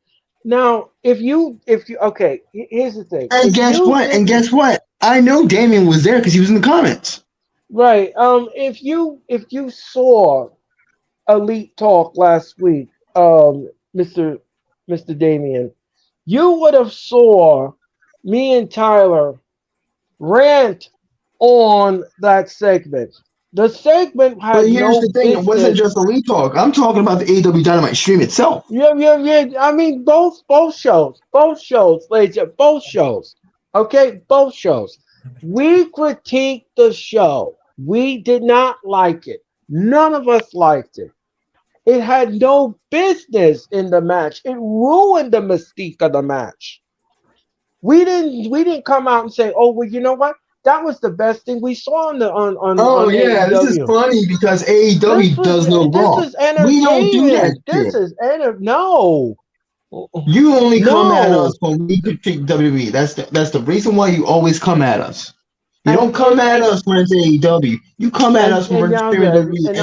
Speaker 1: Now, okay, here's the thing.
Speaker 3: And
Speaker 1: If
Speaker 3: guess
Speaker 1: you
Speaker 3: what? And
Speaker 1: didn't,
Speaker 3: guess what? I know Damien was there because he was in the comments.
Speaker 1: right, if you saw Elite Talk last week, Mr. Mr. Damien, you would have saw me and Tyler rant on that segment. The segment
Speaker 3: But
Speaker 1: had
Speaker 3: here's
Speaker 1: no
Speaker 3: the thing: it wasn't
Speaker 1: business.
Speaker 3: just Elite Talk. I'm talking about the AW Dynamite stream itself.
Speaker 1: Yeah. I mean, both shows, ladies, both shows. Okay, both shows. We critiqued the show. We did not like it. None of us liked it. It had no business in the match. It ruined the mystique of the match. We didn't come out and say, "Oh, well, you know what? That was the best thing we saw
Speaker 3: Oh
Speaker 1: on
Speaker 3: yeah, this is
Speaker 1: AEW."
Speaker 3: funny because AEW does no
Speaker 1: This
Speaker 3: wrong.
Speaker 1: is
Speaker 3: We don't do that
Speaker 1: entertainment.
Speaker 3: shit.
Speaker 1: No.
Speaker 3: You only come at
Speaker 1: No.
Speaker 3: us when we critique WWE. That's the reason why you always come at us. You don't
Speaker 1: And
Speaker 3: come
Speaker 1: and
Speaker 3: at
Speaker 1: and
Speaker 3: us when it's AEW. You come at us when
Speaker 1: and
Speaker 3: we're
Speaker 1: now
Speaker 3: streaming WWE
Speaker 1: and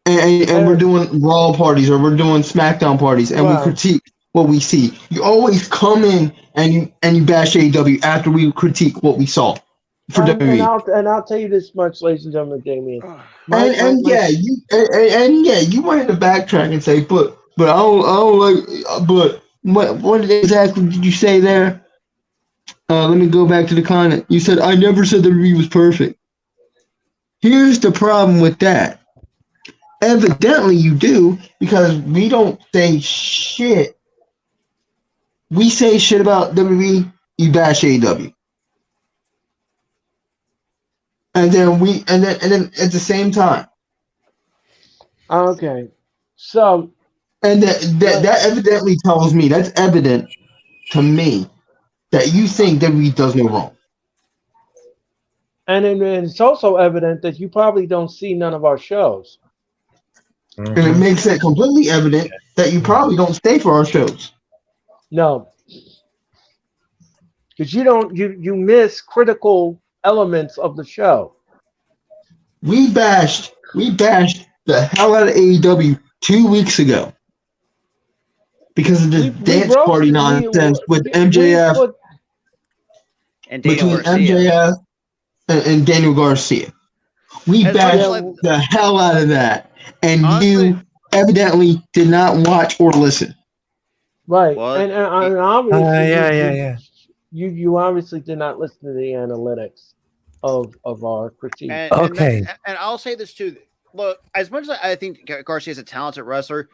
Speaker 3: and
Speaker 1: now
Speaker 3: we're
Speaker 1: and,
Speaker 3: doing Raw parties or we're doing SmackDown parties and we
Speaker 1: well,
Speaker 3: critique what we see. You always come in and you bash AEW after we critique what we saw for WWE.
Speaker 1: I'll tell you this much, ladies and gentlemen, Damien.
Speaker 3: And and
Speaker 1: My
Speaker 3: yeah, you wanted to backtrack and say, but I don't like. But what exactly did you say there? Let me go back to the comment. You said I never said the review was perfect. Here's the problem with that. Evidently, you do because we don't say shit. We say shit about WWE. You bash AEW, and then at the same time.
Speaker 1: okay. So
Speaker 3: And
Speaker 1: but
Speaker 3: that evidently tells me, that's evident to me, that you think WWE does no wrong.
Speaker 1: and it's also evident that you probably don't see none of our shows.
Speaker 3: And it makes it completely evident that you probably don't stay for our shows.
Speaker 1: No, because you miss critical elements of the show.
Speaker 3: We bashed the hell out of AEW 2 weeks ago because of this
Speaker 1: We
Speaker 3: dance
Speaker 1: roast
Speaker 3: party nonsense with MJF,
Speaker 1: put
Speaker 2: And Daniel
Speaker 3: between
Speaker 2: Garcia.
Speaker 3: MJF and Daniel Garcia. We
Speaker 2: As much as
Speaker 3: bashed
Speaker 2: like-
Speaker 3: the hell out of that, and
Speaker 2: Honestly-
Speaker 3: you evidently did not watch or listen.
Speaker 1: right,
Speaker 2: Well,
Speaker 1: and obviously
Speaker 5: Yeah.
Speaker 1: you obviously did not listen to the analytics of our critique.
Speaker 5: Okay.
Speaker 2: And I'll say this too. Look, as much as I think Garcia is a talented wrestler,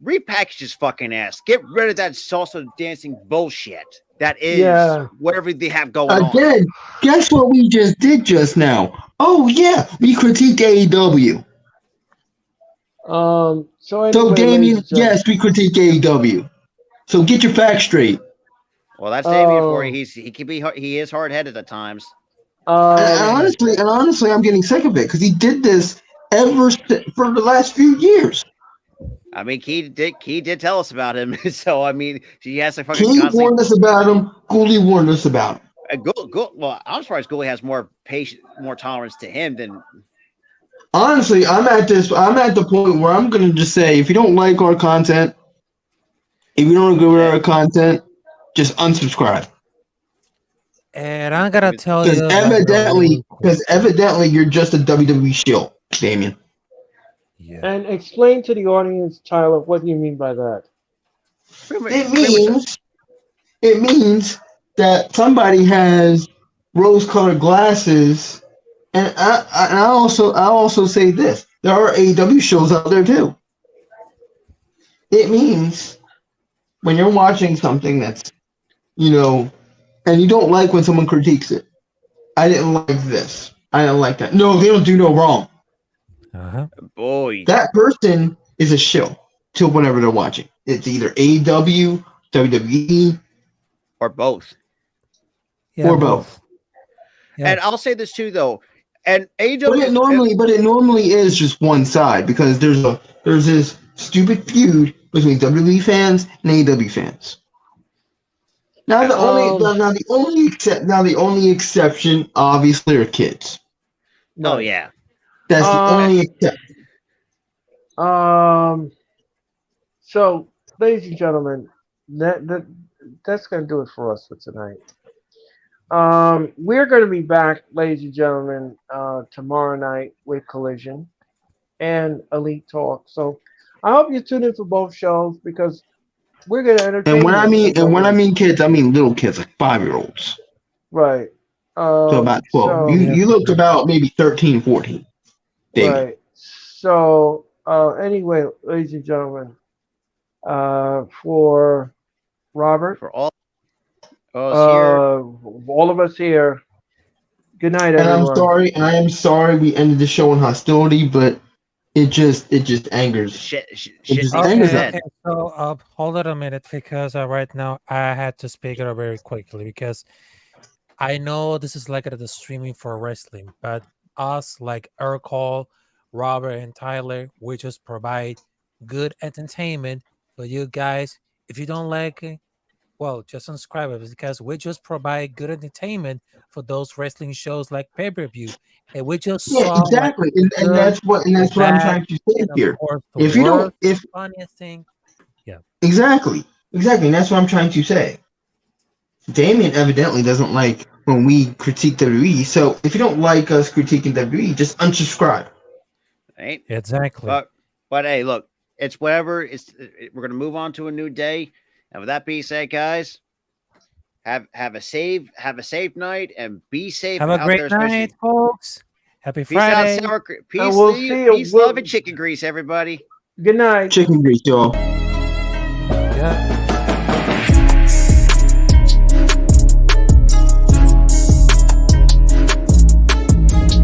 Speaker 2: repackage his fucking ass. Get rid of that salsa dancing bullshit. That is
Speaker 1: Yeah.
Speaker 2: whatever they have going on.
Speaker 3: Again, guess what we just did just now? Oh yeah, we critiqued AEW.
Speaker 1: So anyway,
Speaker 3: So
Speaker 1: ladies
Speaker 3: Damien,
Speaker 1: and gentlemen,
Speaker 3: yes, we critique AEW. So get your facts straight.
Speaker 2: Well, that's Damien for
Speaker 1: Oh.
Speaker 2: you. He is hard headed at times.
Speaker 3: And honestly, I'm getting sick of it because he did this for the last few years.
Speaker 2: I mean, Key did tell us about him. So I mean, he has to fucking
Speaker 3: King
Speaker 2: constantly.
Speaker 3: warned us about him. Gooley warned us about him.
Speaker 2: Well, I'm surprised Gooley has more patience, more tolerance to him than.
Speaker 3: Honestly, I'm at the point where I'm gonna just say, if you don't like our content, if you don't agree with our content, just unsubscribe.
Speaker 5: And I'm gonna tell you
Speaker 3: Because evidently you're just a WWE shill, Damien.
Speaker 5: Yeah.
Speaker 1: and explain to the audience, Tyler, what do you mean by that?
Speaker 3: It means that somebody has rose-colored glasses, and I also say this: there are AEW shows out there too. It means when you're watching something that's, and you don't like when someone critiques it. I didn't like this. I didn't like that. No, they don't do no wrong.
Speaker 2: Boy,
Speaker 3: That person is a shill to whatever they're watching. It's either AEW, WWE,
Speaker 2: or both.
Speaker 5: Yeah,
Speaker 3: or both.
Speaker 5: Yeah.
Speaker 2: And I'll say this too, though. And AEW,
Speaker 3: But it normally is just one side because there's this stupid feud between WWE fans and AEW fans. Now the only
Speaker 1: Um,
Speaker 3: now the only exception obviously are kids.
Speaker 2: Oh
Speaker 1: right.
Speaker 2: yeah.
Speaker 3: That's the
Speaker 1: Um,
Speaker 3: only exception.
Speaker 1: um, so, ladies and gentlemen, that's going to do it for us for tonight. We're going to be back, ladies and gentlemen, tomorrow night with Collision and Elite Talk. So, I hope you tune in for both shows because we're going to
Speaker 3: And
Speaker 1: entertain you in some
Speaker 3: when I
Speaker 1: way.
Speaker 3: mean kids, I mean little kids, like 5-year-olds.
Speaker 1: Right.
Speaker 3: So about 12.
Speaker 1: So,
Speaker 5: Yeah.
Speaker 3: You look about maybe 13, 14. Damien.
Speaker 1: right. So, anyway, ladies and gentlemen, for Robert,
Speaker 2: For all us here.
Speaker 1: all of us here, good night,
Speaker 3: And
Speaker 1: everyone.
Speaker 3: I am sorry we ended the show in hostility, but it just angers. It
Speaker 2: Shit
Speaker 3: just
Speaker 2: needs to be
Speaker 3: angers
Speaker 5: Okay,
Speaker 3: us.
Speaker 2: said.
Speaker 5: okay. So, hold on a minute because right now I had to speak it up very quickly because I know this is like the streaming for wrestling, but us like Urkel, Robert, and Tyler, we just provide good entertainment for you guys. If you don't like it, well, just subscribe it because we just provide good entertainment for those wrestling shows like pay-per-view. And we just
Speaker 3: Yeah,
Speaker 5: saw like
Speaker 3: exactly.
Speaker 5: the good,
Speaker 3: And
Speaker 5: the
Speaker 3: that's what I'm
Speaker 5: bad,
Speaker 3: trying to say
Speaker 5: and of
Speaker 3: here.
Speaker 5: course the
Speaker 3: If you don't
Speaker 5: worst,
Speaker 3: if
Speaker 5: funniest thing. Yeah.
Speaker 3: exactly. Exactly, and that's what I'm trying to say. Damien evidently doesn't like when we critique WWE, so if you don't like us critiquing WWE, just unsubscribe.
Speaker 2: Right?
Speaker 5: Exactly.
Speaker 2: But hey, look, it's whatever. We're gonna move on to a new day. And with that being said, guys, have a safe night and be safe
Speaker 5: Have a
Speaker 2: out
Speaker 5: great
Speaker 2: there,
Speaker 5: night,
Speaker 2: especially.
Speaker 5: folks. Happy
Speaker 2: Peace out,
Speaker 5: Friday.
Speaker 1: And
Speaker 2: peace,
Speaker 1: we'll see you.
Speaker 2: peace, love, and chicken grease, everybody.
Speaker 1: Good night.
Speaker 3: Chicken grease, y'all.
Speaker 5: Yeah.